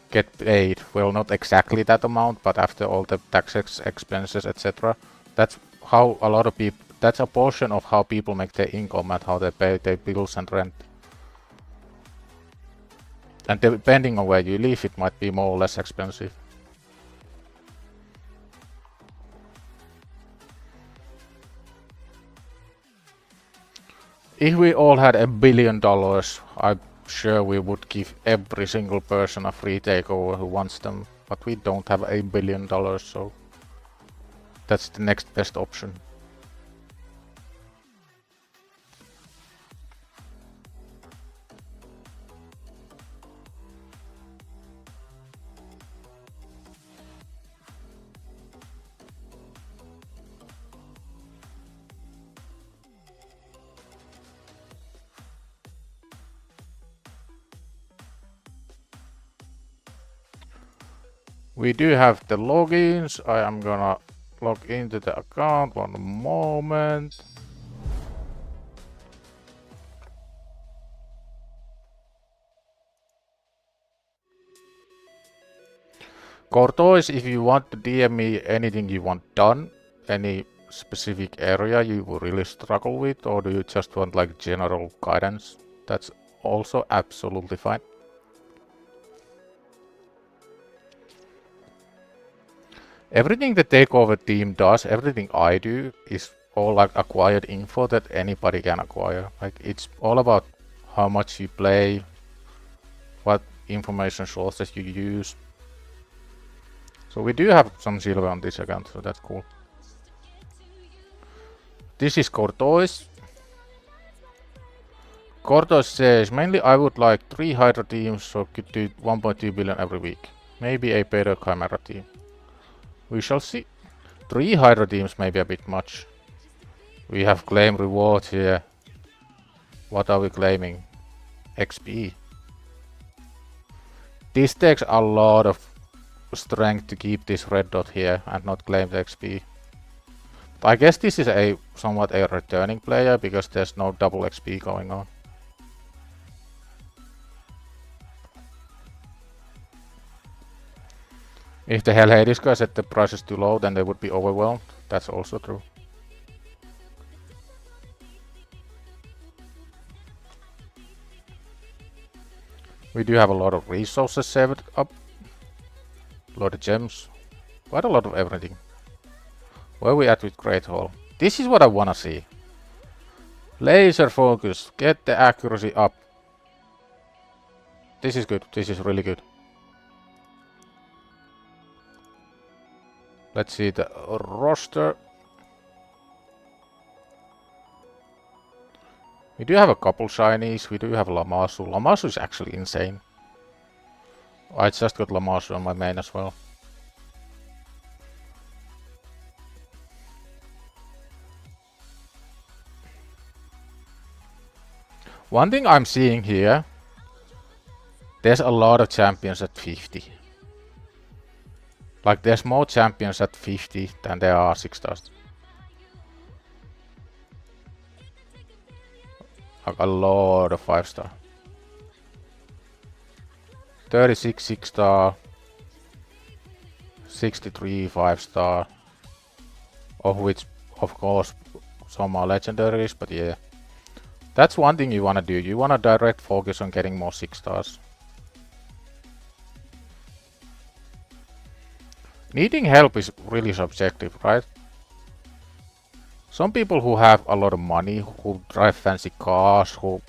get paid. Well, not exactly that amount, but after all the taxes, expenses, etc. That's how a lot of people, that's a portion of how people make their income and how they pay their bills and rent. And depending on where you live, it might be more or less expensive. If we all had $1 billion, I'm sure we would give every single person a free takeover who wants them. But we don't have $1 billion, so that's the next best option. We do have the logins. I am gonna log into the account one moment. Cortois, if you want to DM me anything you want done, any specific area you will really struggle with, or do you just want like general guidance, that's also absolutely fine. Everything the Takeover team does, everything I do, is all like acquired info that anybody can acquire. Like it's all about how much you play, what information sources you use. So we do have some silver on this account, so that's cool. This is Cortois. Cortois says, mainly I would like 3 Hydra teams, so could do 1.2 billion every week. Maybe a better Chimera team. We shall see. 3 Hydra teams may be a bit much. We have claim rewards here. What are we claiming? XP. This takes a lot of strength to keep this red dot here and not claim the XP. But I guess this is a somewhat a returning player because there's no double XP going on. If the HellHades guy set the prices too low, then they would be overwhelmed. That's also true. We do have a lot of resources saved up. A lot of gems. Quite a lot of everything. Where are we at with Great Hall? This is what I wanna see. Laser focus. Get the accuracy up. This is good. This is really good. Let's see the roster. We do have a couple shinies. We do have Lamasu. Lamasu is actually insane. I just got Lamasu on my main as well. One thing I'm seeing here, there's a lot of champions at 50. Like there's more champions at 50 than there are 6 stars. Like a lot of 5 star. 36 6 star. 63 5 star. Of which of course some are legendaries, but yeah. That's one thing you wanna do. You wanna direct focus on getting more 6 stars. Needing help is really subjective, right? Some people who have a lot of money, who drive fancy cars, who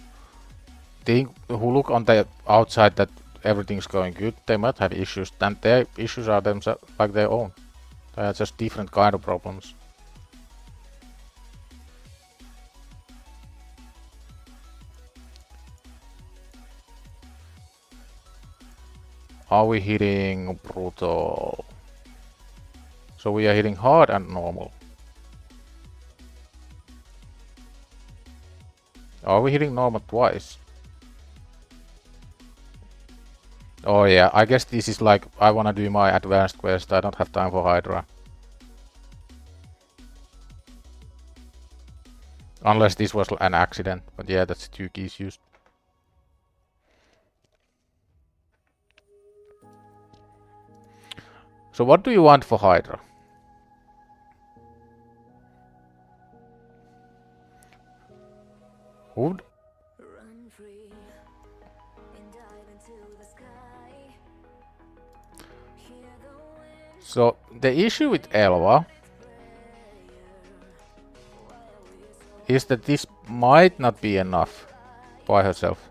look on the outside that everything's going good, they might have issues. And their issues are themselves like their own. They are just different kind of problems. Are we hitting brutal? So we are hitting hard and normal. Are we hitting normal twice? Oh yeah, I guess this is like, I wanna do my advanced quest, I don't have time for Hydra. Unless this was an accident, but yeah, that's 2 keys used. So what do you want for Hydra? Would So the issue with Elva is that this might not be enough by herself.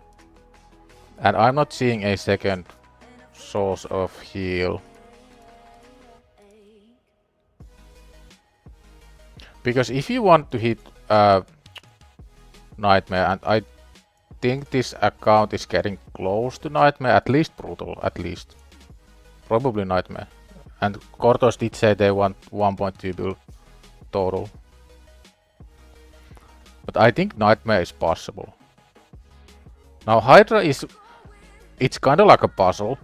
And I'm not seeing a second source of heal. Because if you want to hit Nightmare, and I think this account is getting close to Nightmare, at least Brutal, at least. Probably Nightmare. And Kortos did say they want 1.2 build total. But I think Nightmare is possible. Now Hydra is... It's kinda like a puzzle.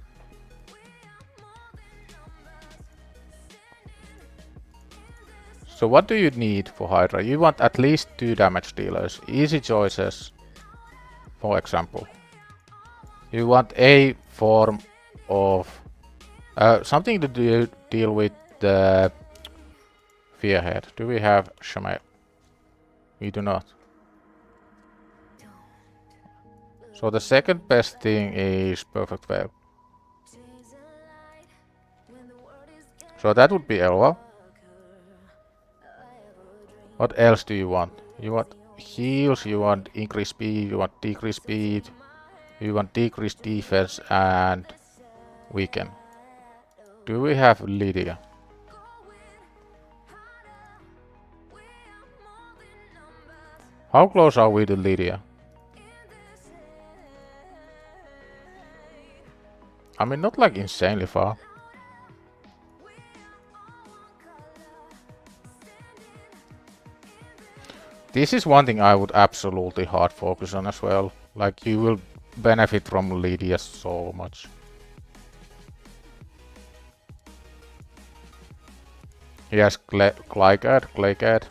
So what do you need for Hydra? You want at least 2 damage dealers. Easy choices. For example. You want a form of... something to deal with the Fearhead. Do we have Shamail? We do not. So the second best thing is Perfect Veil. So that would be Elva. What else do you want? You want heals, you want increased speed, you want decreased speed, you want decreased defense and weaken. Do we have Lydia? How close are we to Lydia? I mean, not like insanely far. This is one thing I would absolutely hard focus on as well. Like, you will benefit from Lydia so much. He has Claycat.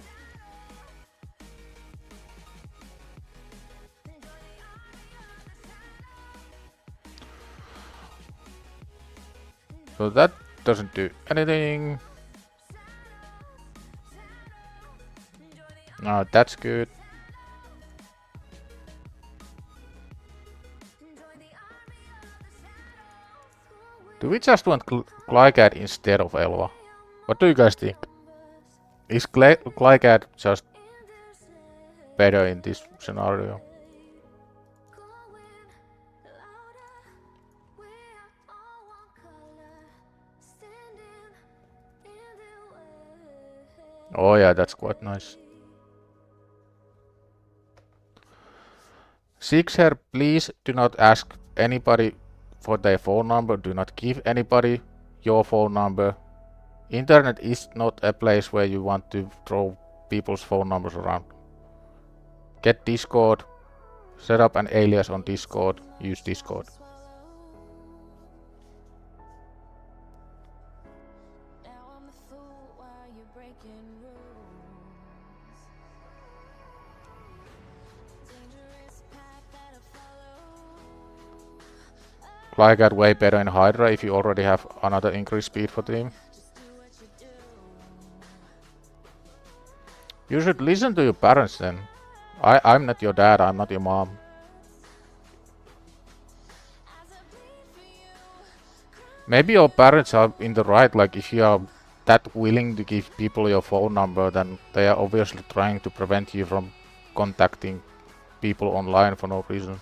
So that doesn't do anything. No, that's good. Do we just want Claycat instead of Elva? What do you guys think? Is Claycat just better in this scenario? Oh yeah, that's quite nice. Sixer, please do not ask anybody for their phone number. Do not give anybody your phone number. Internet is not a place where you want to throw people's phone numbers around. Get Discord, set up an alias on Discord, use Discord. I got way better in Hydra if you already have another increased speed for team. You should listen to your parents then. I'm not your dad, I'm not your mom. Maybe your parents are in the right, like if you are that willing to give people your phone number, then they are obviously trying to prevent you from contacting people online for no reason.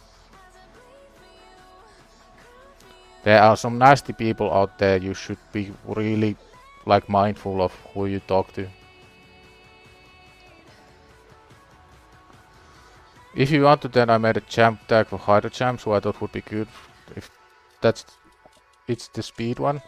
There are some nasty people out there, you should be really like mindful of who you talk to. If you want to, then I made a champ tag for Hydra champs, who I thought would be good. If it's the speed one.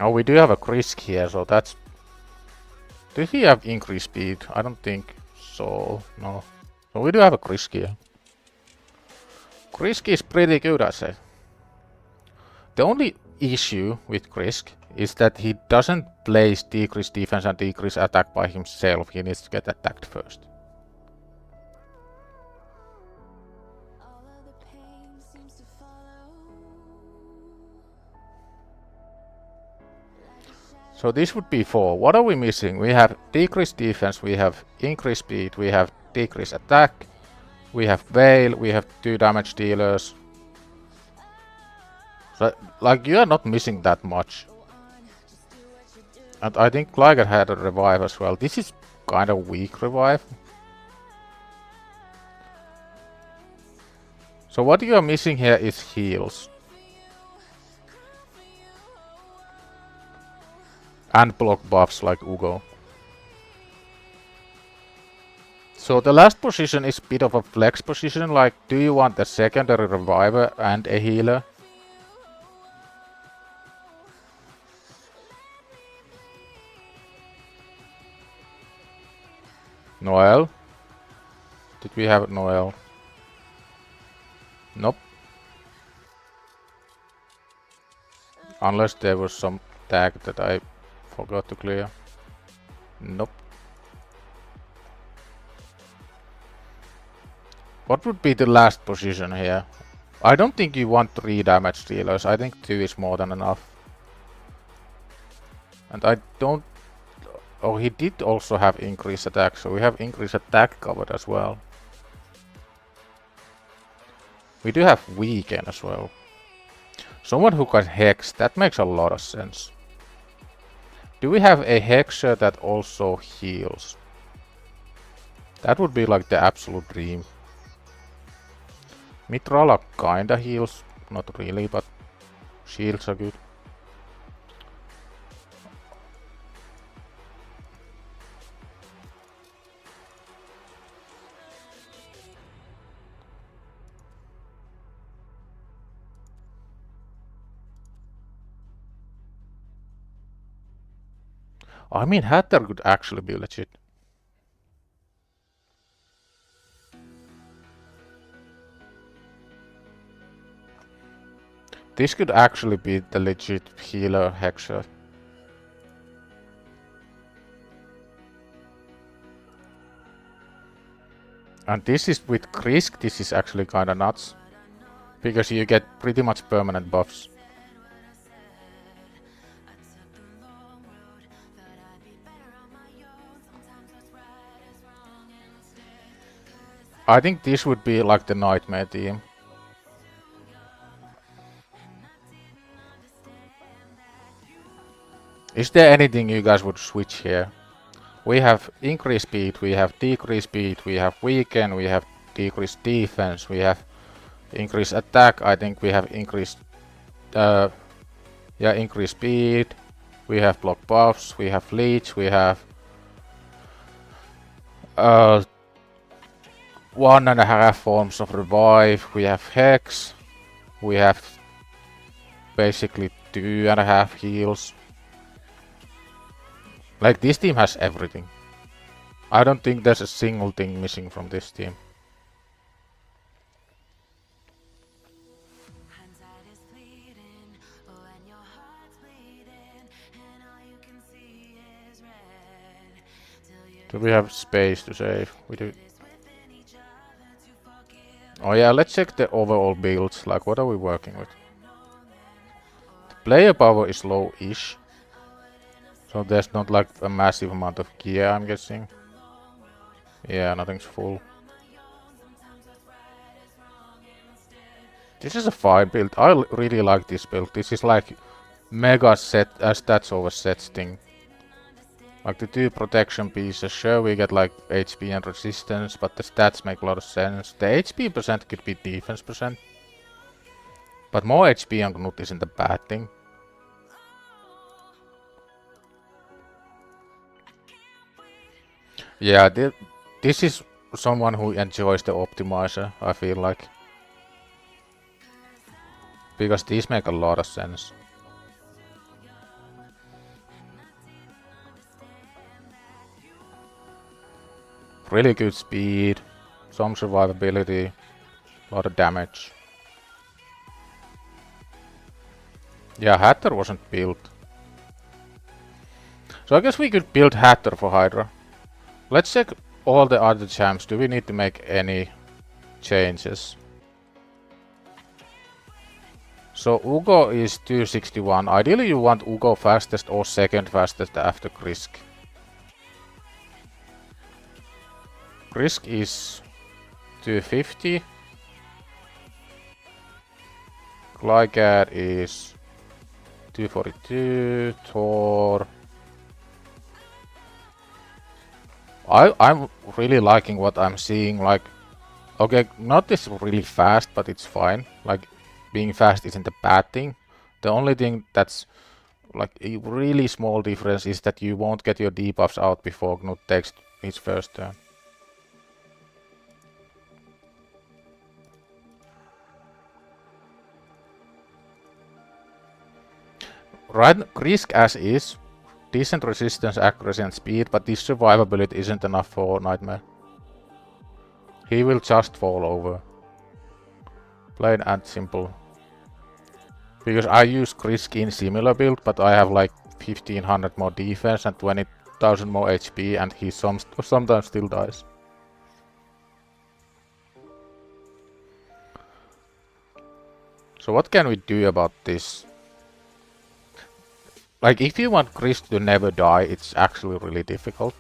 Oh, we do have a Krisk here, so that's... Did he have increased speed? I don't think so, no. So we do have a Krisk here. Krisk is pretty good, I say. The only issue with Krisk is that he doesn't place decreased defense and decreased attack by himself. He needs to get attacked first. So this would be 4. What are we missing? We have decreased defense, we have increased speed, we have decreased attack, we have veil, we have 2 damage dealers. So, like, you are not missing that much. And I think Gligar had a revive as well. This is kind of weak revive. So what you are missing here is heals. And block buffs like Ugo. So the last position is a bit of a flex position, like do you want a secondary reviver and a healer? Noel? Did we have Noel? Nope. Unless there was some tag that I forgot to clear. Nope. What would be the last position here? I don't think you want 3 damage dealers. I think 2 is more than enough. And I don't... Oh, he did also have increased attack, so we have increased attack covered as well. We do have weaken as well. Someone who can hex, that makes a lot of sense. Do we have a hexer that also heals? That would be like the absolute dream. Mitrala kinda heals, not really, but shields are good. I mean, Hatter could actually be legit. This could actually be the legit healer hexer. And this is with Krisk, this is actually kinda nuts. Because you get pretty much permanent buffs. I think this would be like the nightmare team. Is there anything you guys would switch here? We have increased speed, we have decreased speed, we have weaken, we have decreased defense, we have increased attack, I think we have increased increased speed, we have block buffs, we have leech, we have 1.5 forms of revive, we have hex, we have basically 2.5 heals. Like, this team has everything. I don't think there's a single thing missing from this team. Do we have space to save? We do. Oh yeah, let's check the overall builds. Like, what are we working with? The player power is low-ish. So there's not like a massive amount of gear, I'm guessing. Yeah, nothing's full. This is a fine build. I really like this build. This is like mega set stats over sets thing. Like the 2 protection pieces, sure we get like HP and resistance, but the stats make a lot of sense. The HP percent could be defense percent. But more HP on Knut isn't a bad thing. Yeah, this is someone who enjoys the optimizer, I feel like. Because these make a lot of sense. Really good speed, some survivability, a lot of damage. Yeah, Hatter wasn't built. So I guess we could build Hatter for Hydra. Let's check all the other champs. Do we need to make any changes? So Ugo is 261. Ideally you want Ugo fastest or second fastest after Krisk. Krisk is 250. Glycad is 242. Thor. I'm really liking what I'm seeing. Like, okay, not this really fast, but it's fine. Like, being fast isn't a bad thing. The only thing that's like a really small difference is that you won't get your debuffs out before Knut takes his first turn. Right, Krisk as is, decent resistance, accuracy and speed, but this survivability isn't enough for Nightmare. He will just fall over. Plain and simple. Because I use Krisk in similar build, but I have like 1500 more defense and 20,000 more HP, and he sometimes still dies. So what can we do about this? Like, if you want Krisk to never die, it's actually really difficult.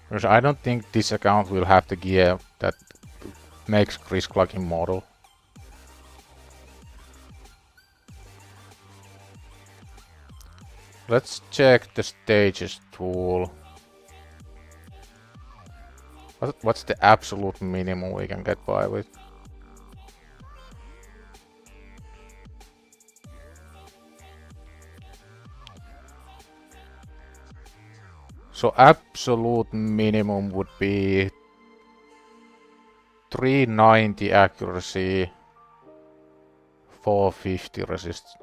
Because I don't think this account will have the gear that makes Krisk like immortal. Let's check the stages tool. What's the absolute minimum we can get by with? So absolute minimum would be 390 accuracy, 450 resist.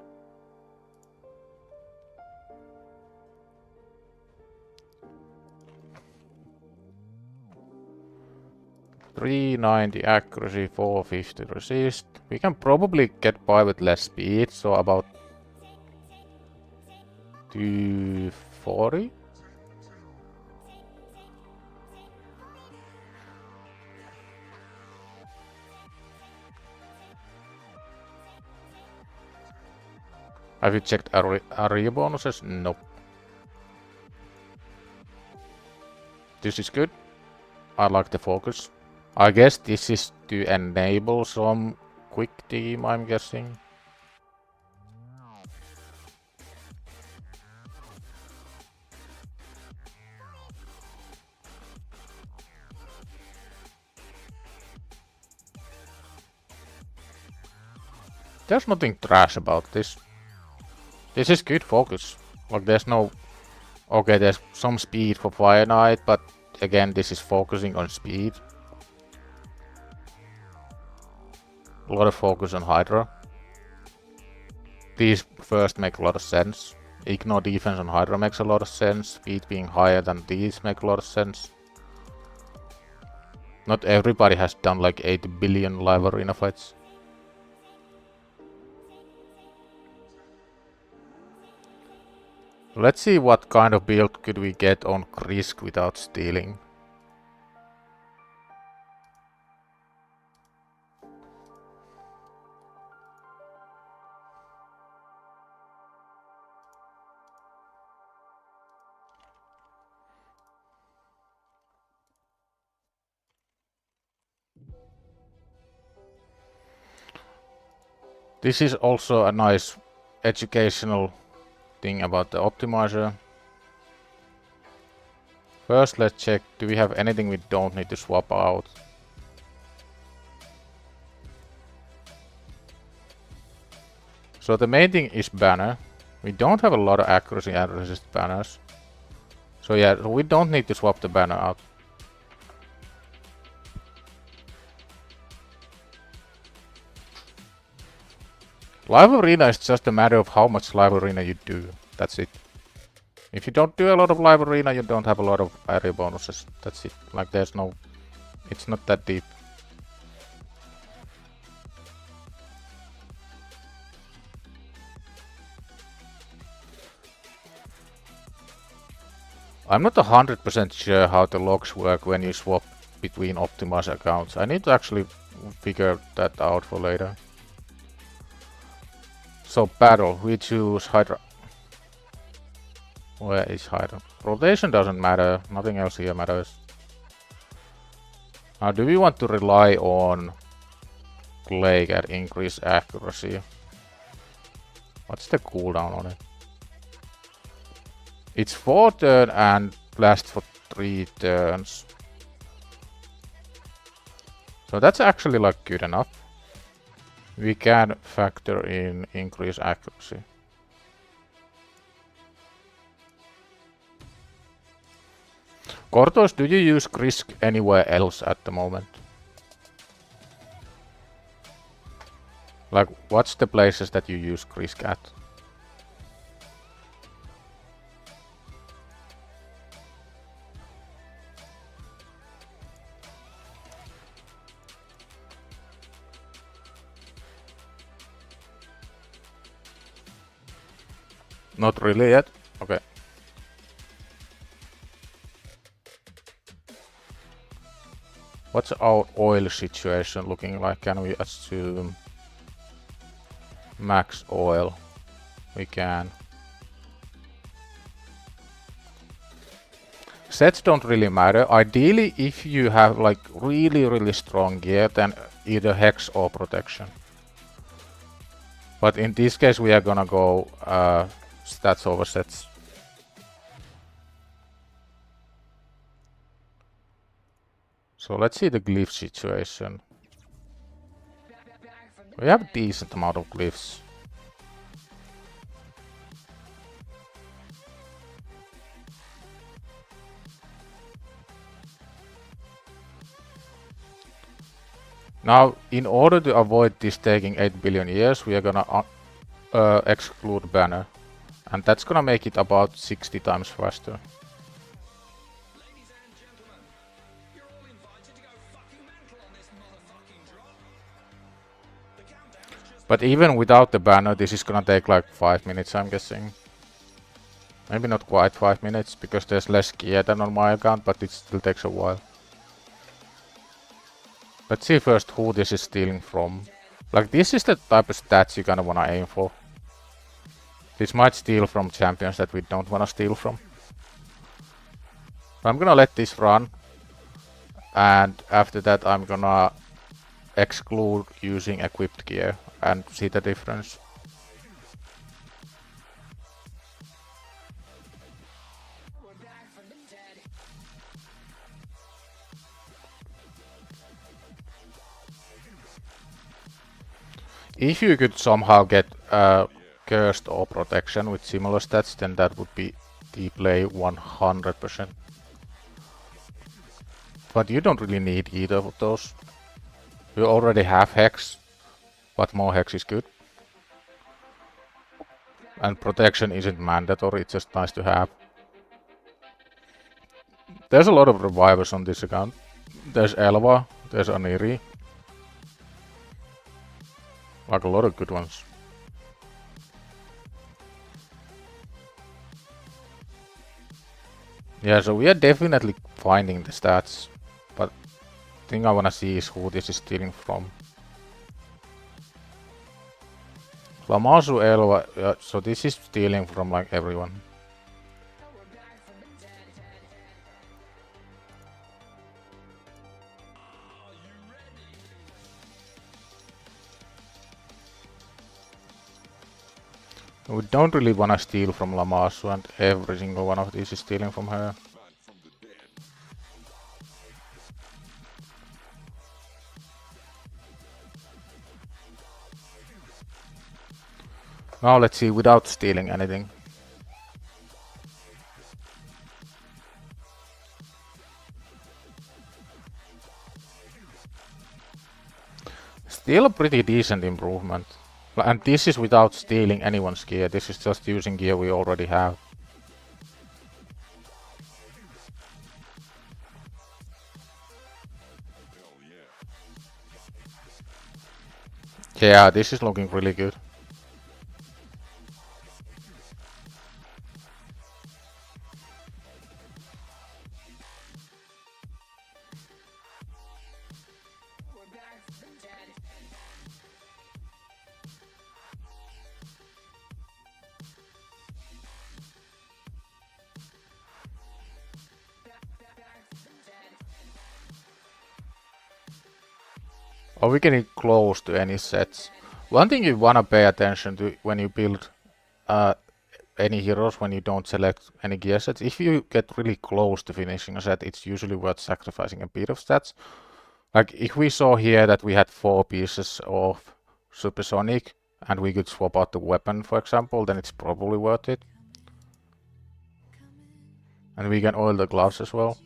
.390 accuracy, 450 resist. We can probably get by with less speed, so about 240. Have you checked area bonuses? Nope. This is good. I like the focus. I guess this is to enable some quick team, I'm guessing. There's nothing trash about this. This is good focus. Like, there's no... Okay, there's some speed for Fire Knight, but again, this is focusing on speed. A lot of focus on Hydra. These first make a lot of sense. Ignore defense on Hydra makes a lot of sense. Speed being higher than these make a lot of sense. Not everybody has done like 8 billion live arena fights. Let's see what kind of build could we get on Krisk without stealing. This is also a nice educational thing about the optimizer. First, let's check, do we have anything we don't need to swap out? So the main thing is banner. We don't have a lot of accuracy and resist banners. So yeah, we don't need to swap the banner out. Live arena is just a matter of how much live arena you do. That's it. If you don't do a lot of live arena, you don't have a lot of area bonuses. That's it. Like, there's no... It's not that deep. I'm not 100% sure how the logs work when you swap between optimized accounts. I need to actually figure that out for later. So battle, we choose Hydra. Where is Hydra? Rotation doesn't matter, nothing else here matters. Now do we want to rely on Plague and increase accuracy? What's the cooldown on it? It's 4 turns and lasts for 3 turns. So that's actually like good enough. We can factor in increase accuracy. Kortos, do you use Krisk anywhere else at the moment? Like, what's the places that you use Krisk at? Not really yet? Okay. What's our oil situation looking like? Can we assume max oil? We can. Sets don't really matter. Ideally, if you have like really strong gear, then either hex or protection. But in this case, we are gonna go stats over sets. So let's see the glyph situation. We have a decent amount of glyphs. Now, in order to avoid this taking 8 billion years, we are gonna exclude banner. And that's gonna make it about 60 times faster. But even without the banner, this is gonna take like 5 minutes, I'm guessing. Maybe not quite 5 minutes, because there's less gear than on my account, but it still takes a while. Let's see first who this is stealing from. Like, this is the type of stats you kinda wanna aim for. This might steal from champions that we don't wanna steal from. I'm gonna let this run. And after that I'm gonna exclude using equipped gear and see the difference. If you could somehow get cursed or protection with similar stats, then that would be the play 100%. But you don't really need either of those. You already have hex, but more hex is good. And protection isn't mandatory, it's just nice to have. There's a lot of revivers on this account. There's Elva, there's Aniri. Like a lot of good ones. Yeah, so we are definitely finding the stats. But the thing I wanna see is who this is stealing from. Lamasu Elva, so this is stealing from like everyone. We don't really want to steal from Lamasu, and every single one of these is stealing from her. Now let's see without stealing anything. Still a pretty decent improvement. And this is without stealing anyone's gear, this is just using gear we already have. Yeah, this is looking really good. Or we getting close to any sets. One thing you wanna pay attention to when you build any heroes, when you don't select any gear sets, if you get really close to finishing a set, it's usually worth sacrificing a bit of stats. Like if we saw here that we had 4 pieces of supersonic and we could swap out the weapon, for example, then it's probably worth it. And we can oil the gloves as well.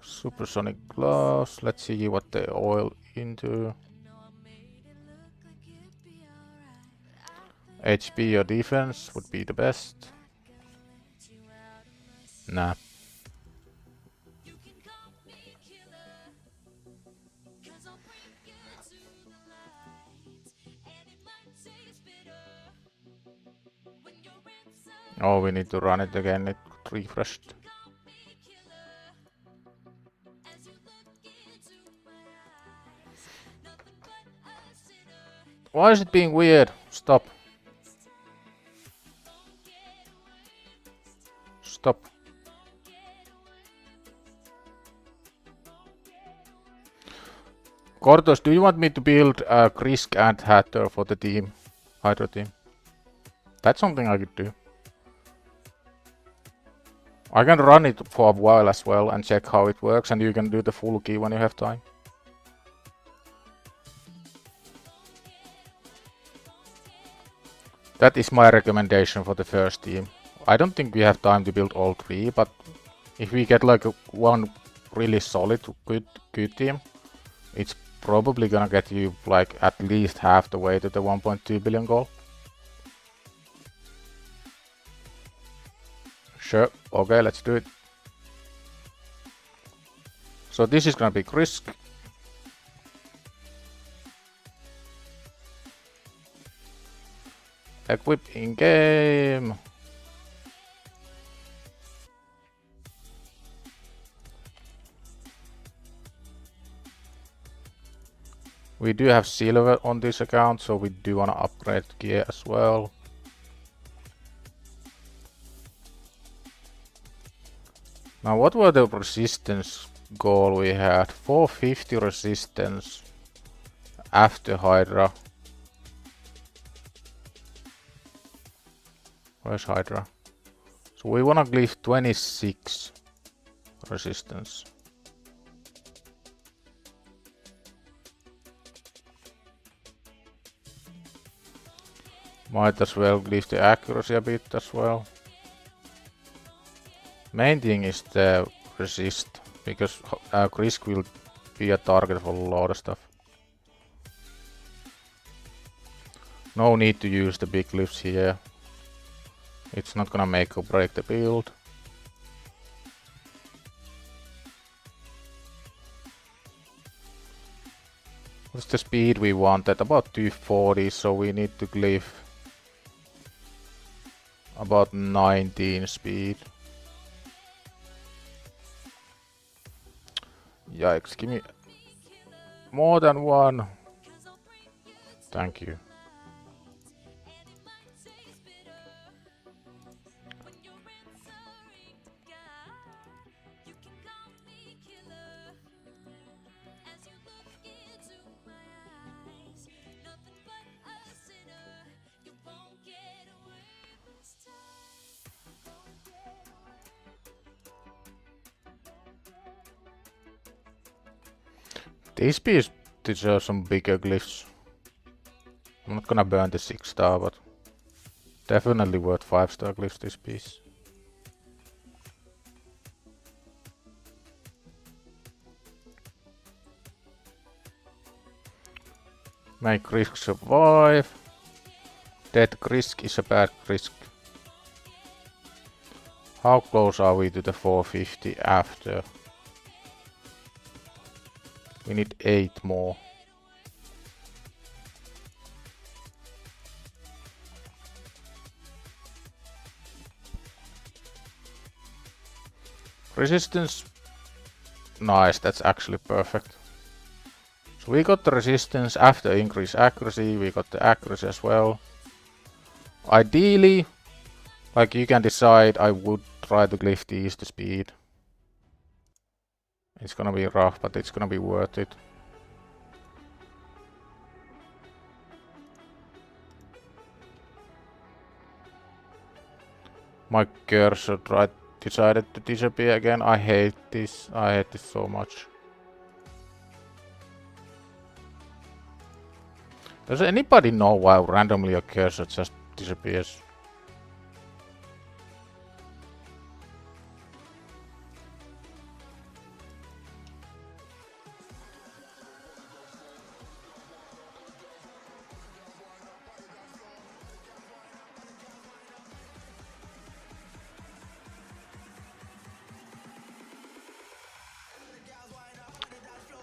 Supersonic gloves, let's see what they oil into. HP or defense would be the best. Nah. Oh, we need to run it again, it refreshed. Why is it being weird? Stop. Stop. Kortos, do you want me to build Krisk and Hatter for the team? Hydra team? That's something I could do. I can run it for a while as well and check how it works, and you can do the full key when you have time. That is my recommendation for the first team. I don't think we have time to build all 3, but if we get like one really solid, good team, it's probably gonna get you like at least half the way to the 1.2 billion goal. Sure, okay, let's do it. So this is gonna be Krisk. Equip in game. We do have silver on this account, so we do wanna upgrade gear as well. Now what were the resistance goal we had? 450 resistance after Hydra. Where's Hydra? So we wanna leave 26 resistance. Might as well leave the accuracy a bit as well. Main thing is the resist, because Krisk will be a target for a lot of stuff. No need to use the big lifts here. It's not gonna make or break the build. What's the speed we want? At about 240, so we need to leave about 19 speed. Yikes, give me more than one. Thank you. These pieces deserve some bigger glyphs. I'm not gonna burn the 6-star, but definitely worth 5-star glyphs this piece. Make Krisk survive. Dead Krisk is a bad Krisk. How close are we to the 450 after? We need 8 more. Resistance. Nice, that's actually perfect. So we got the resistance after increased accuracy, we got the accuracy as well. Ideally, like you can decide, I would try to cliff these to speed. It's gonna be rough, but it's gonna be worth it. My cursor decided to disappear again. I hate this. I hate this so much. Does anybody know why randomly a cursor just disappears?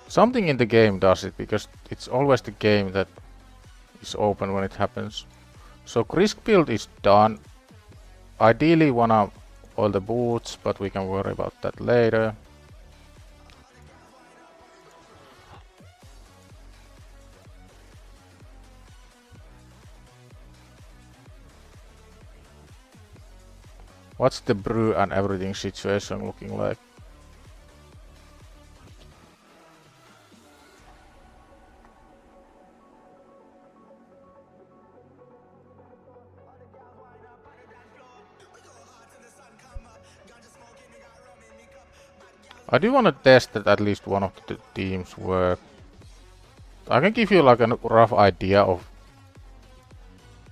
Something in the game does it, because it's always the game that is open when it happens. So Krisk build is done. Ideally wanna oil the boots, but we can worry about that later. What's the brew and everything situation looking like? I do want to test that at least one of the teams work. I can give you like a rough idea of.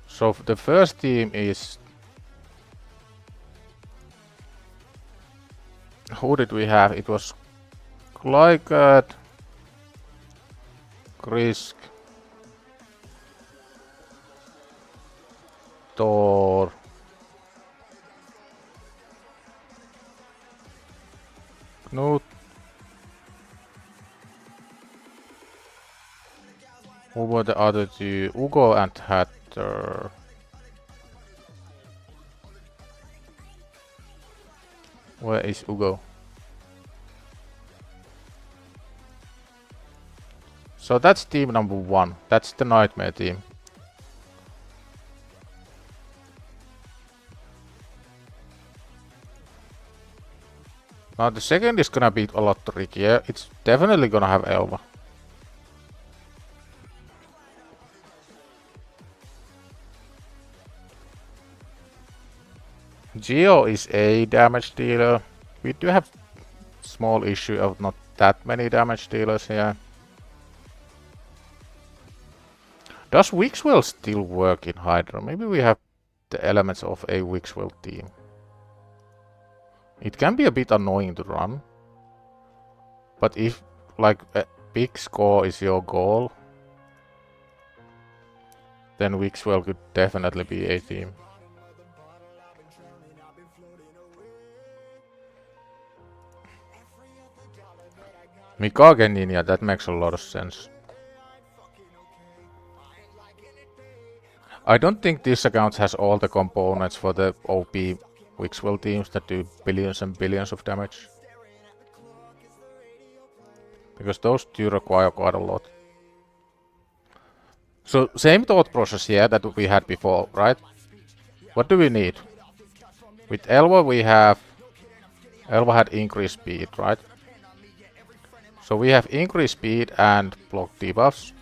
So the first team is. Who did we have? It was Clycat, Krisk, Thor, Knut. Who were the other two? Ugo and Hydra. Where is Ugo? So that's team number 1. That's the Nightmare team. Now the second is gonna be a lot trickier. It's definitely gonna have Elva. Geo is a damage dealer. We do have small issue of not that many damage dealers here. Does Wixwell still work in Hydra? Maybe we have the elements of a Wixwell team. It can be a bit annoying to run. But if like a big score is your goal, then Wixwell could definitely be a team. Mikage Ninja, that makes a lot of sense. I don't think this account has all the components for the OP Wixwell teams that do billions and billions of damage. Because those do require quite a lot. So same thought process here that we had before, right? What do we need? With Elva we have... Elva had increased speed, right? So we have increased speed and block debuffs.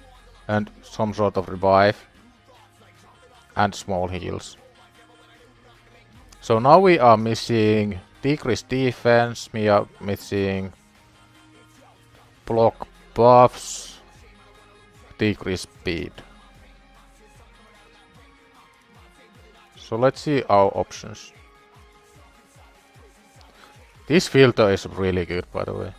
And some sort of revive. And small heals. So now we are missing decreased defense, we are missing block buffs, decreased speed. So let's see our options. This filter is really good, by the way.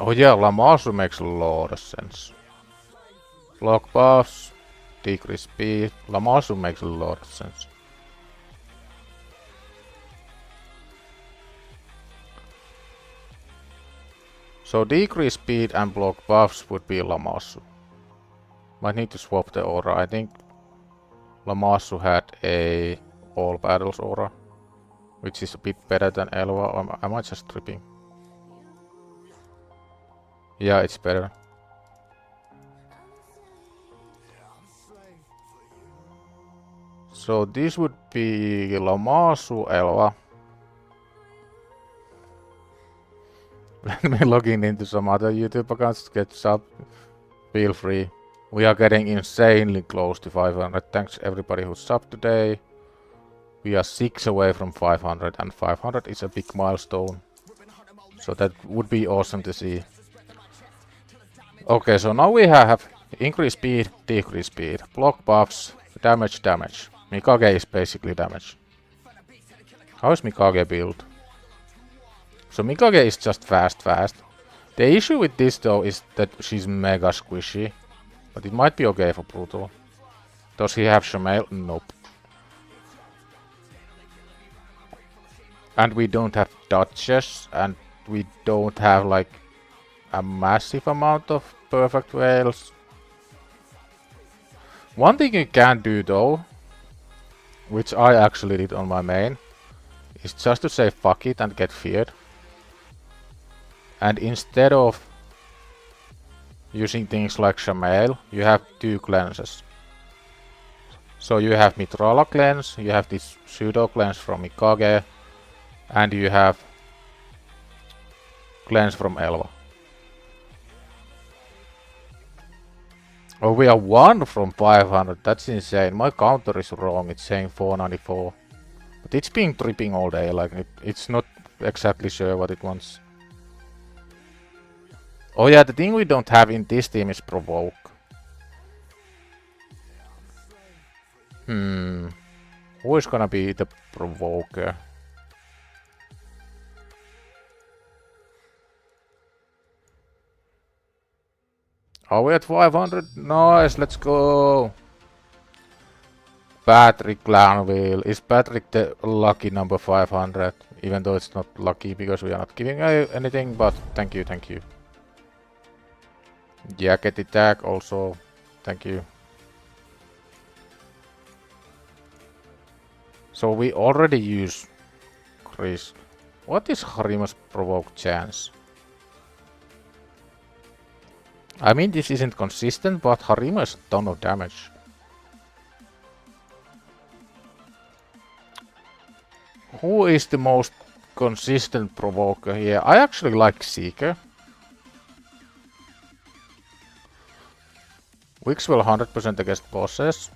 Oh yeah, Lamasu makes a lot of sense. Block buffs, decrease speed. Lamasu makes a lot of sense. So decrease speed and block buffs would be Lamasu. Might need to swap the aura. I think Lamasu had a all battles aura, which is a bit better than Elva, or am I just tripping? Yeah, it's better. So this would be Lamasu Elva. Let me log into some other YouTube accounts to get sub. Feel free. We are getting insanely close to 500. Thanks everybody who subbed today. We are 6 away from 500 and 500 is a big milestone. So that would be awesome to see. Okay, so now we have increase speed, decrease speed, block buffs, damage. Mikage is basically damage. How is Mikage built? So Mikage is just fast. The issue with this though is that she's mega squishy. But it might be okay for Brutal. Does he have Shamail? Nope. And we don't have dodges, and we don't have like a massive amount of perfect whales. One thing you can do though, which I actually did on my main, is just to say fuck it and get feared. And instead of using things like Shamail, you have 2 cleanses. So you have Mitrala cleanse, you have this pseudo cleanse from Mikage, and you have cleanse from Elva. Oh, we are 1 from 500, that's insane. My counter is wrong, it's saying 494. But it's been tripping all day, like it's not exactly sure what it wants. Oh yeah, the thing we don't have in this team is Provoke. Who is gonna be the Provoker? Are we at 500? Nice, let's go! Patrick Glanville. Is Patrick the lucky number 500? Even though it's not lucky because we are not giving anything, but thank you. Jacket attack also, thank you. So we already use Chris. What is Harima's provoke chance? I mean, this isn't consistent, but Harima is a ton of damage. Who is the most consistent provoker here? I actually like Seeker. Wixwell 100% against bosses.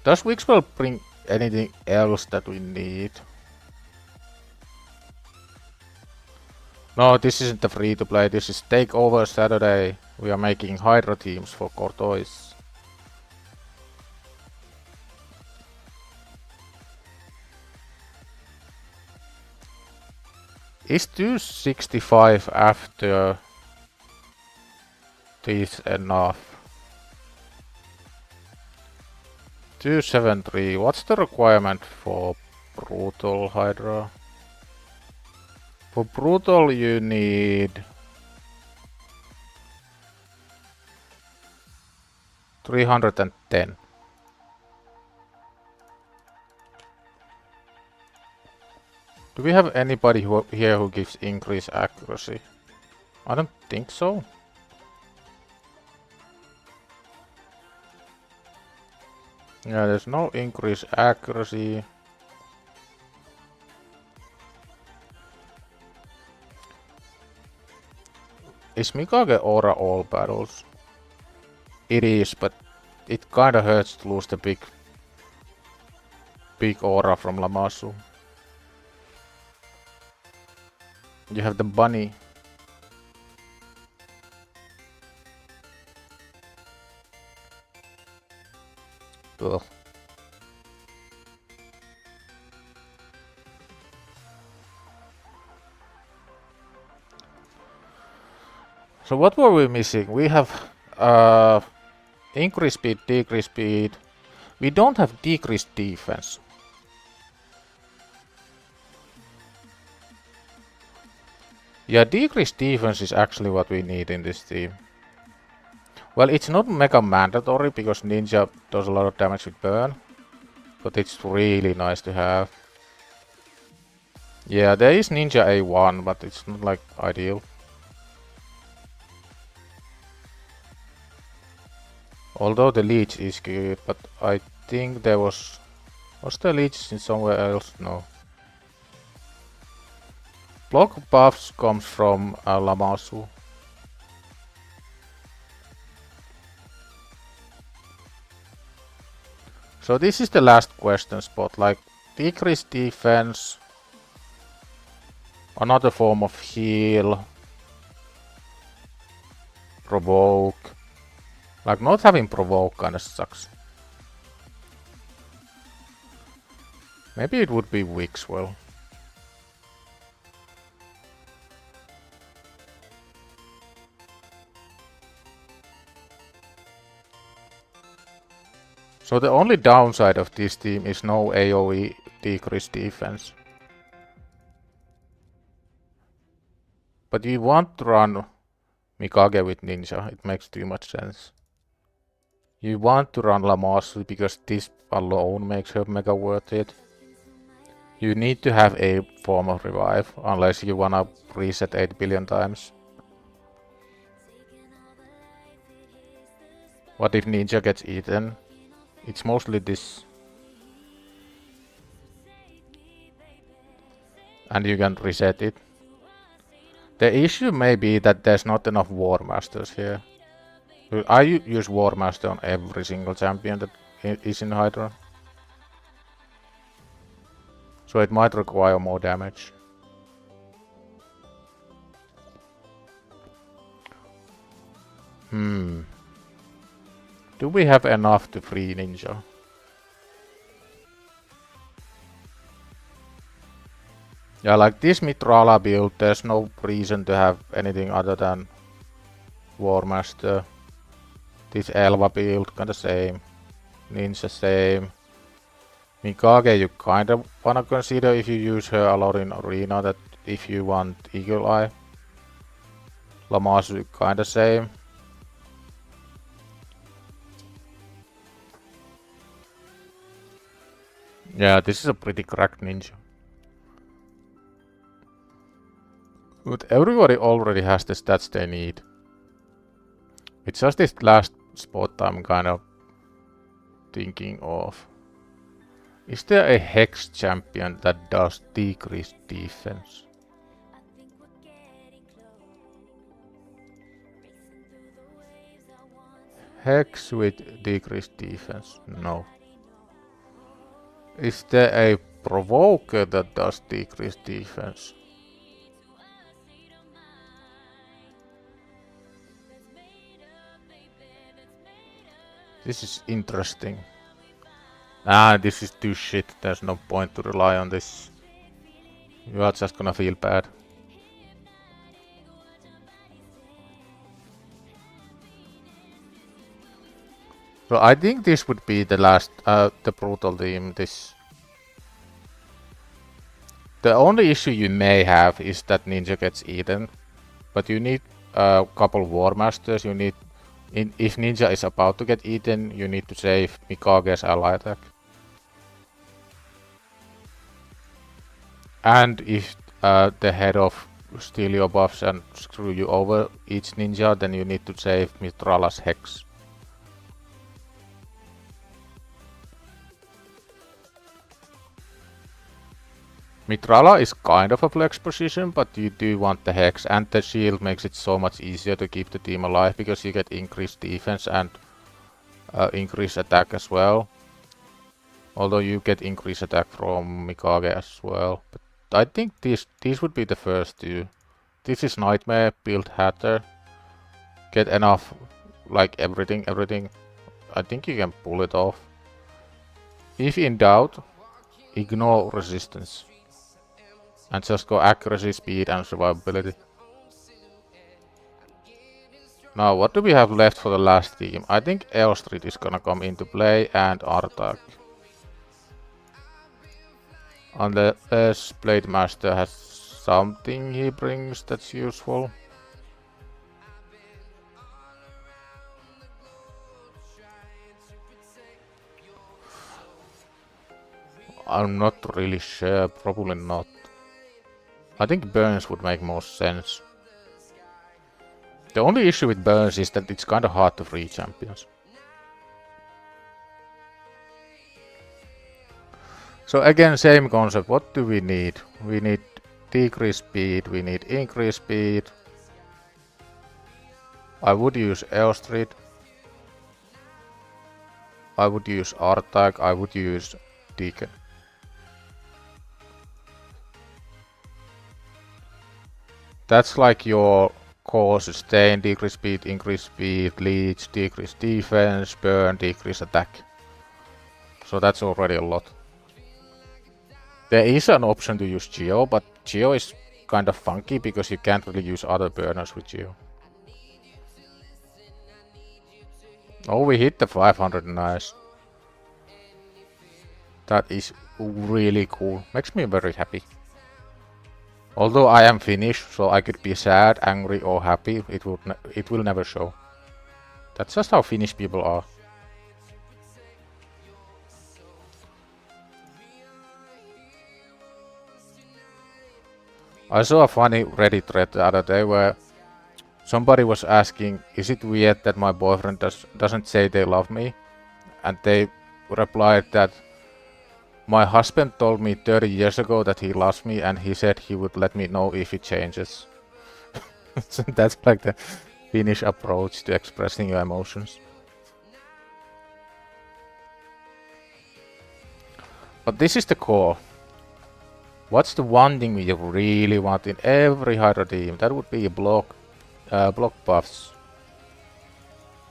Does Wixwell bring anything else that we need? No, this isn't the free to play, this is Takeover Saturday. We are making Hydra teams for Cortois. Is 265 after this enough? 273, what's the requirement for Brutal Hydra? For Brutal you need 310. Do we have anybody here who gives increased accuracy? I don't think so. Yeah, there's no increased accuracy. Is Mikage Aura all battles? It is, but it kinda hurts to lose the big aura from Lamasu. You have the bunny. Ugh. So what were we missing? We have increase speed, decrease speed. We don't have decreased defense. Yeah, decreased defense is actually what we need in this team. Well, it's not mega mandatory because Ninja does a lot of damage with burn. But it's really nice to have. Yeah, there is Ninja A1, but it's not like ideal. Although the leech is good, but I think there was the leech in somewhere else? No. Block buffs comes from Lamasu. So this is the last question spot, like decrease defense, another form of heal, provoke. Like not having provoke kinda sucks. Maybe it would be Wixwell. So the only downside of this team is no AoE decreased defense. But you want to run Mikage with Ninja, it makes too much sense. You want to run Lamasu because this alone makes her mega worth it. You need to have a form of revive, unless you wanna reset 8 billion times. What if Ninja gets eaten? It's mostly this. And you can reset it. The issue may be that there's not enough War Masters here. I use War Master on every single champion that is in Hydra. So it might require more damage. Do we have enough to free Ninja? Yeah, like this Mitrala build, there's no reason to have anything other than War Master. This Elva build, kinda same. Ninja same. Mikage you kinda wanna consider if you use her a lot in Arena, that if you want Eagle Eye. Lamasu kinda same. Yeah, this is a pretty cracked Ninja. But everybody already has the stats they need. It's just this last spot I'm kind of thinking of. Is there a Hex champion that does decreased defense? Hex with decreased defense? No. Is there a Provoker that does decreased defense? This is interesting. This is too shit. There's no point to rely on this. You are just gonna feel bad. So I think this would be the last, the brutal team. The only issue you may have is that Ninja gets eaten, but you need a couple War Masters. You need, if Ninja is about to get eaten, you need to save Mikage's ally attack. And if the head of steal your buffs and screw you over each Ninja, then you need to save Mitrala's Hex. Mitrala is kind of a flex position, but you do want the Hex, and the shield makes it so much easier to keep the team alive because you get increased defense and increased attack as well. Although you get increased attack from Mikage as well. But I think these would be the first two. This is Nightmare, build Hatter. Get enough, like everything. I think you can pull it off. If in doubt, ignore resistance. And just go accuracy, speed and survivability. Now what do we have left for the last team? I think Elstrid is gonna come into play and Artak. Unless Blade Master has something he brings that's useful. I'm not really sure, probably not. I think Burns would make more sense. The only issue with Burns is that it's kinda hard to free champions. So again, same concept. What do we need? We need decrease speed, we need increase speed. I would use Airstreet. I would use R-Tag, I would use Deacon. That's like your core sustain, decrease speed, increase speed, leech, decrease defense, burn, decrease attack. So that's already a lot. There is an option to use Geo, but Geo is kind of funky because you can't really use other burners with Geo. Oh, we hit the 500, nice. That is really cool. Makes me very happy. Although I am Finnish, so I could be sad, angry or happy, it will never show. That's just how Finnish people are. I saw a funny Reddit thread the other day where somebody was asking, is it weird that my boyfriend doesn't say they love me? And they replied that my husband told me 30 years ago that he loves me and he said he would let me know if it changes. So that's like the Finnish approach to expressing your emotions. But this is the core. What's the one thing we really want in every Hydra team? That would be block buffs.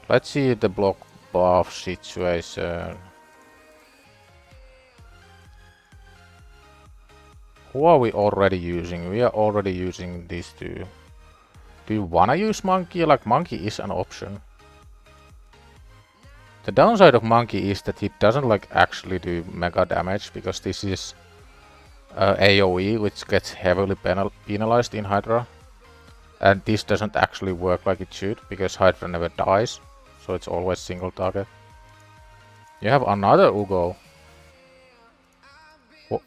Let's see the block buff situation. Who are we already using? We are already using these two. Do you wanna use Monkey? Like, Monkey is an option. The downside of Monkey is that he doesn't like actually do mega damage, because this is AoE, which gets heavily penalized in Hydra. And this doesn't actually work like it should, because Hydra never dies, so it's always single target. You have another Ugo. Oh,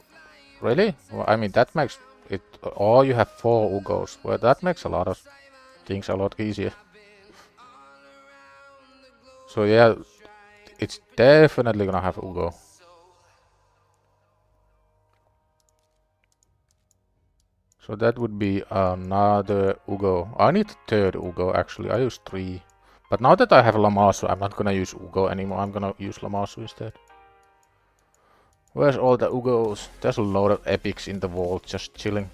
really? Well, I mean, that makes it... Oh, you have 4 Ugos. Well, that makes a lot of things a lot easier. So yeah, it's definitely gonna have Ugo. So that would be another Ugo. I need a third Ugo actually. I use 3. But now that I have Lamasu, I'm not gonna use Ugo anymore. I'm gonna use Lamasu instead. Where's all the Ugos? There's a lot of epics in the vault just chilling.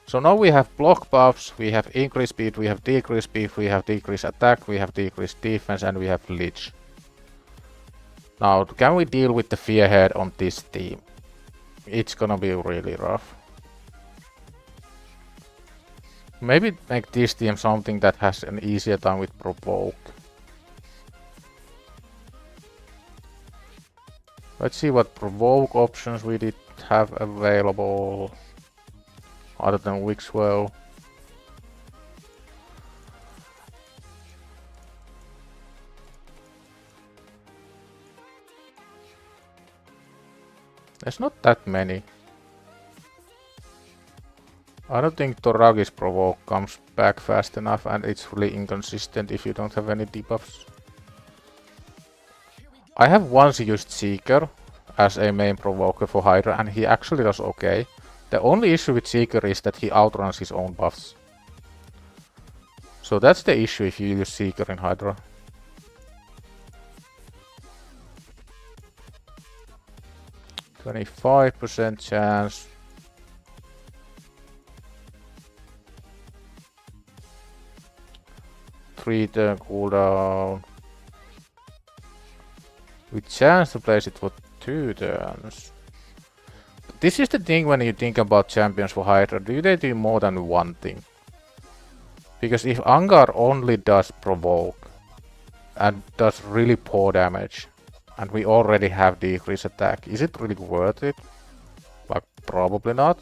So now we have block buffs, we have increase speed, we have decrease speed, we have decrease attack, we have decrease defense, and we have leech. Now, can we deal with the Fearhead on this team? It's gonna be really rough. Maybe make this team something that has an easier time with provoke. Let's see what provoke options we did have available other than Wixwell. There's not that many. I don't think Toragi's provoke comes back fast enough, and it's really inconsistent if you don't have any debuffs. I have once used Seeker as a main provoker for Hydra, and he actually does okay. The only issue with Seeker is that he outruns his own buffs. So that's the issue if you use Seeker in Hydra. %25 chance. Turn cooldown. With chance to place it for 2 turns. This is the thing when you think about champions for Hydra. Do they do more than one thing? Because if Angar only does provoke and does really poor damage, and we already have decreased attack, is it really worth it? Like, probably not.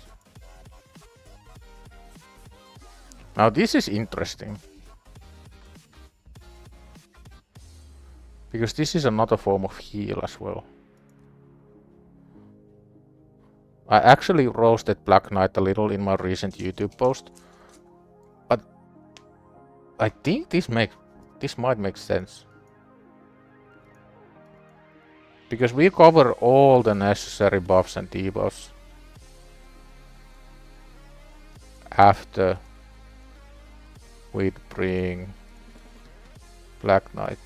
Now this is interesting. Because this is another form of heal as well. I actually roasted Black Knight a little in my recent YouTube post. But I think this might make sense. Because we cover all the necessary buffs and debuffs after we bring Black Knight.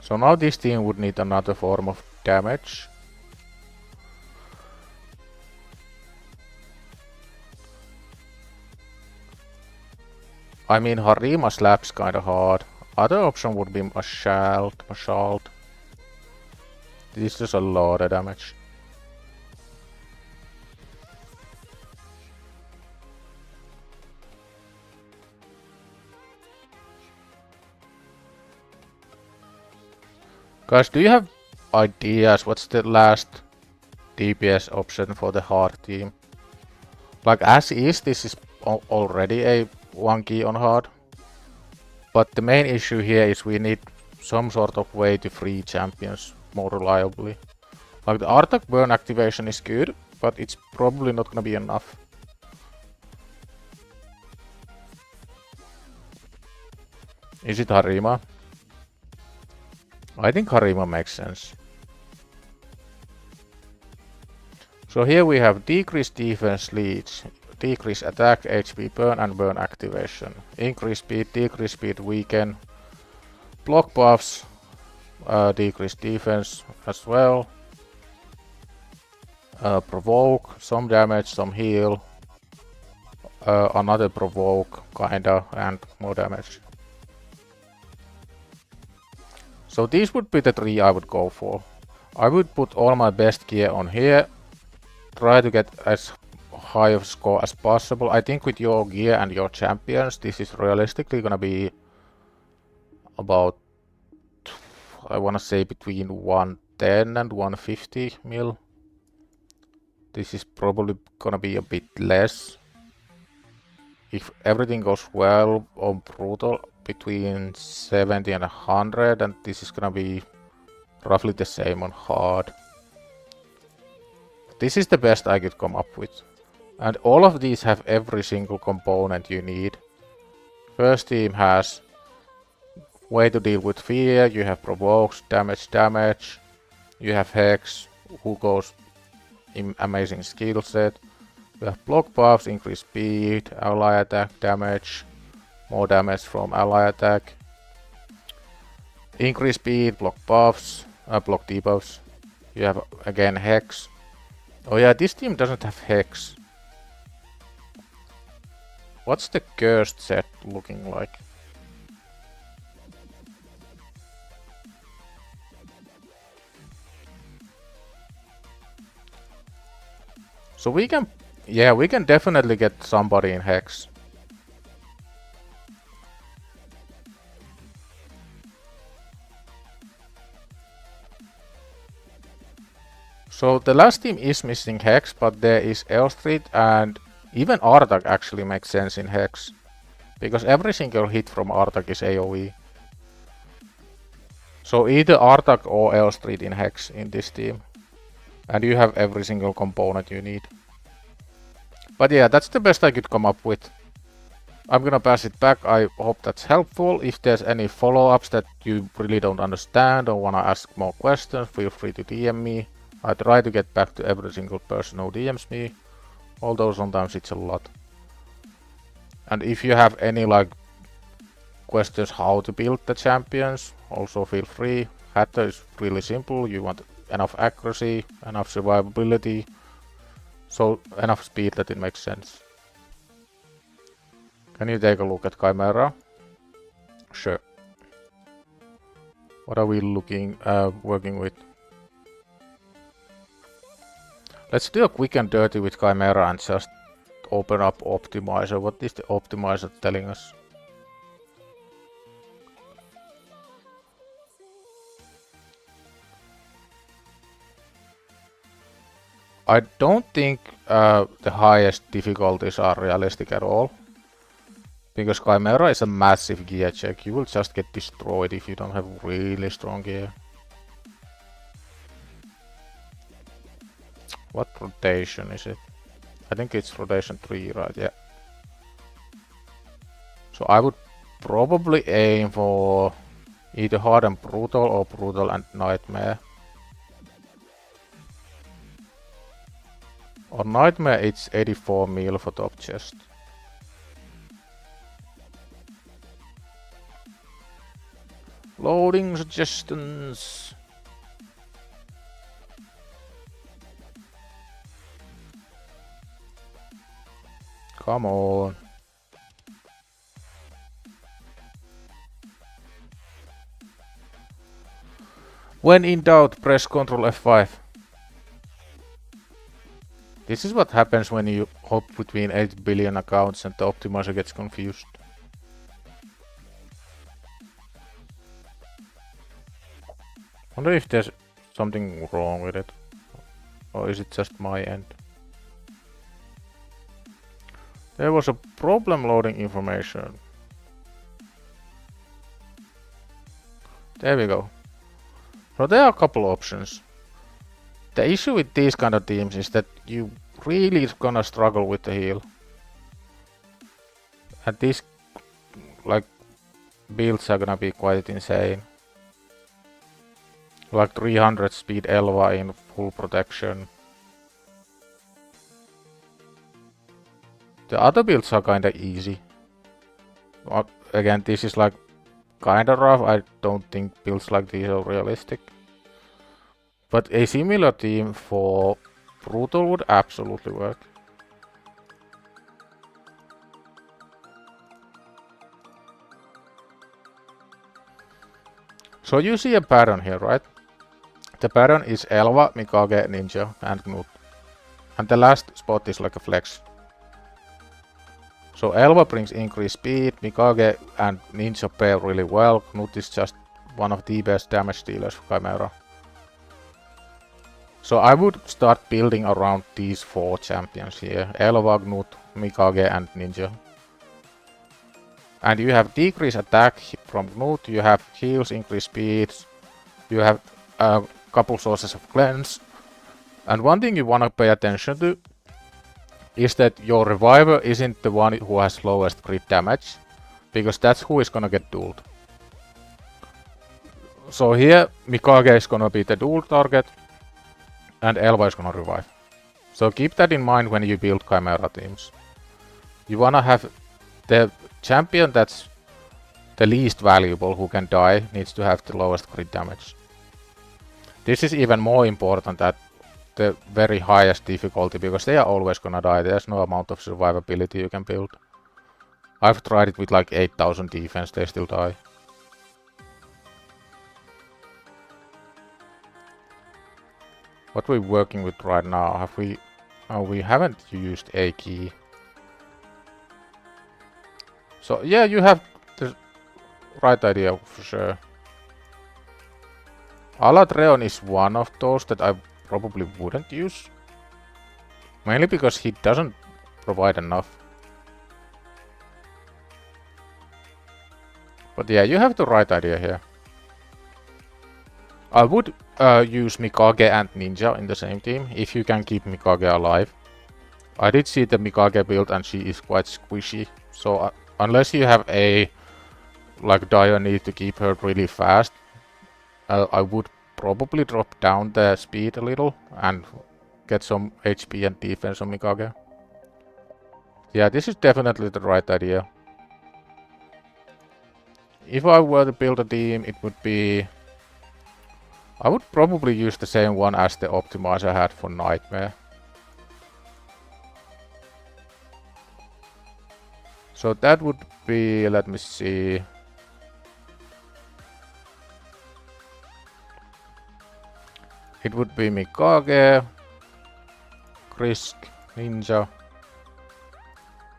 So now this team would need another form of damage. I mean, Harima slaps kinda hard. Other option would be Mashalt. This is a lot of damage. Guys, do you have ideas what's the last DPS option for the hard team? Like as is, this is already a 1 key on hard. But the main issue here is we need some sort of way to free champions more reliably. Like the Artak burn activation is good, but it's probably not gonna be enough. Is it Harima? I think Harima makes sense. So here we have decreased defense leads, decrease attack, HP burn and burn activation, increase speed, decrease speed weaken, block buffs, decrease defense as well, provoke, some damage, some heal, another provoke kinda, and more damage. So these would be the 3 I would go for. I would put all my best gear on here, try to get as high of a score as possible. I think with your gear and your champions, this is realistically gonna be about, I wanna say between 110 and 150 mil. This is probably gonna be a bit less. If everything goes well on brutal, between 70 and 100, and this is gonna be roughly the same on hard. This is the best I could come up with. And all of these have every single component you need. First team has way to deal with fear, you have provokes, damage, you have Hex, who goes in amazing skill set. You have block buffs, increase speed, ally attack damage, more damage from ally attack, increase speed, block buffs, block debuffs. You have again Hex. Oh yeah, this team doesn't have Hex. What's the cursed set looking like? So we can, yeah, we can definitely get somebody in Hex. So the last team is missing Hex, but there is Elstrid, and even Artak actually makes sense in Hex. Because every single hit from Artak is AoE. So either Artak or Elstrid in Hex in this team. And you have every single component you need. But yeah, that's the best I could come up with. I'm gonna pass it back. I hope that's helpful. If there's any follow-ups that you really don't understand or wanna ask more questions, feel free to DM me. I try to get back to every single person who DMs me, although sometimes it's a lot. And if you have any like questions how to build the champions, also feel free. Hydra is really simple. You want enough accuracy, enough survivability, so enough speed that it makes sense. Can you take a look at Chimera? Sure. What are we working with? Let's do a quick and dirty with Chimera and just open up Optimizer. What is the Optimizer telling us? I don't think the highest difficulties are realistic at all. Because Chimera is a massive gear check. You will just get destroyed if you don't have really strong gear. What rotation is it? I think it's rotation 3, right? Yeah. So I would probably aim for either hard and brutal or brutal and nightmare. Or nightmare, it's 84 mil for top chest. Loading suggestions. Come on. When in doubt, press Ctrl F5. This is what happens when you hop between 8 billion accounts and the optimizer gets confused. Wonder if there's something wrong with it. Or is it just my end? There was a problem loading information. There we go. So there are a couple options. The issue with these kind of teams is that you really gonna struggle with the heal. And these like builds are gonna be quite insane. Like 300 speed Elva in full protection. The other builds are kinda easy. Again, this is like kinda rough. I don't think builds like these are realistic. But a similar team for brutal would absolutely work. So you see a pattern here, right? The pattern is Elva, Mikage, Ninja, and Knut. And the last spot is like a flex. So Elva brings increased speed, Mikage and Ninja pair really well. Knut is just one of the best damage dealers for Chimera. So I would start building around these 4 champions here. Elva, Knut, Mikage and Ninja. And you have decreased attack from Knut, you have heals, increased speeds, you have a couple sources of cleanse. And one thing you wanna pay attention to is that your reviver isn't the one who has lowest crit damage, because that's who is gonna get dueled. So here Mikage is gonna be the duel target, and Elva is gonna revive. So keep that in mind when you build Chimera teams. You wanna have the champion that's the least valuable who can die needs to have the lowest crit damage. This is even more important at the very highest difficulty because they are always gonna die. There's no amount of survivability you can build. I've tried it with like 8000 defense, they still die. What we're working with right now, have we... Oh, we haven't used a key. So yeah, you have the right idea for sure. Alatreon is one of those that I probably wouldn't use. Mainly because he doesn't provide enough. But yeah, you have the right idea here. I would use Mikage and Ninja in the same team, if you can keep Mikage alive. I did see the Mikage build and she is quite squishy, so unless you have a like dire need to keep her really fast, I would probably drop down the speed a little and get some HP and defense on Mikage. Yeah, this is definitely the right idea. If I were to build a team, it would be... I would probably use the same one as the optimizer had for Nightmare. So that would be, let me see. It would be Mikage, Krisk, Ninja,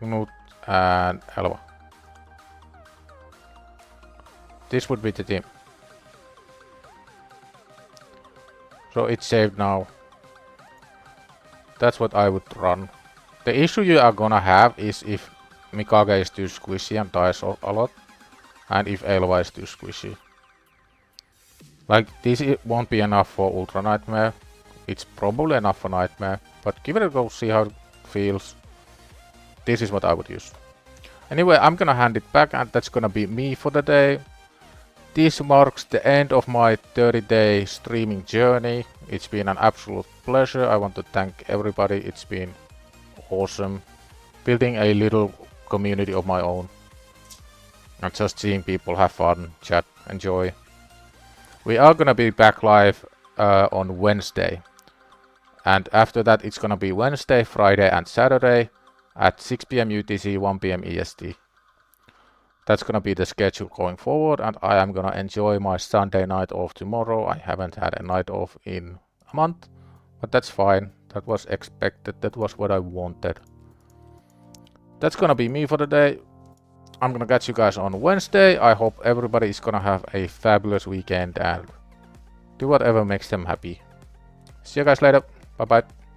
Knut and Elva. This would be the team. So it's saved now. That's what I would run. The issue you are gonna have is if Mikage is too squishy and dies a lot, and if Elva is too squishy. Like, this won't be enough for Ultra Nightmare. It's probably enough for Nightmare, but give it a go, see how it feels. This is what I would use. Anyway, I'm gonna hand it back, and that's gonna be me for the day. This marks the end of my 30-day streaming journey. It's been an absolute pleasure. I want to thank everybody. It's been awesome building a little community of my own and just seeing people have fun, chat, enjoy. We are gonna be back live on Wednesday, and after that it's gonna be Wednesday, Friday and Saturday at 6 PM UTC, 1 PM EST. That's gonna be the schedule going forward, and I am gonna enjoy my Sunday night off tomorrow. I haven't had a night off in a month, but that's fine. That was expected. That was what I wanted. That's gonna be me for the day. I'm gonna catch you guys on Wednesday. I hope everybody is gonna have a fabulous weekend and do whatever makes them happy. See you guys later. Bye bye.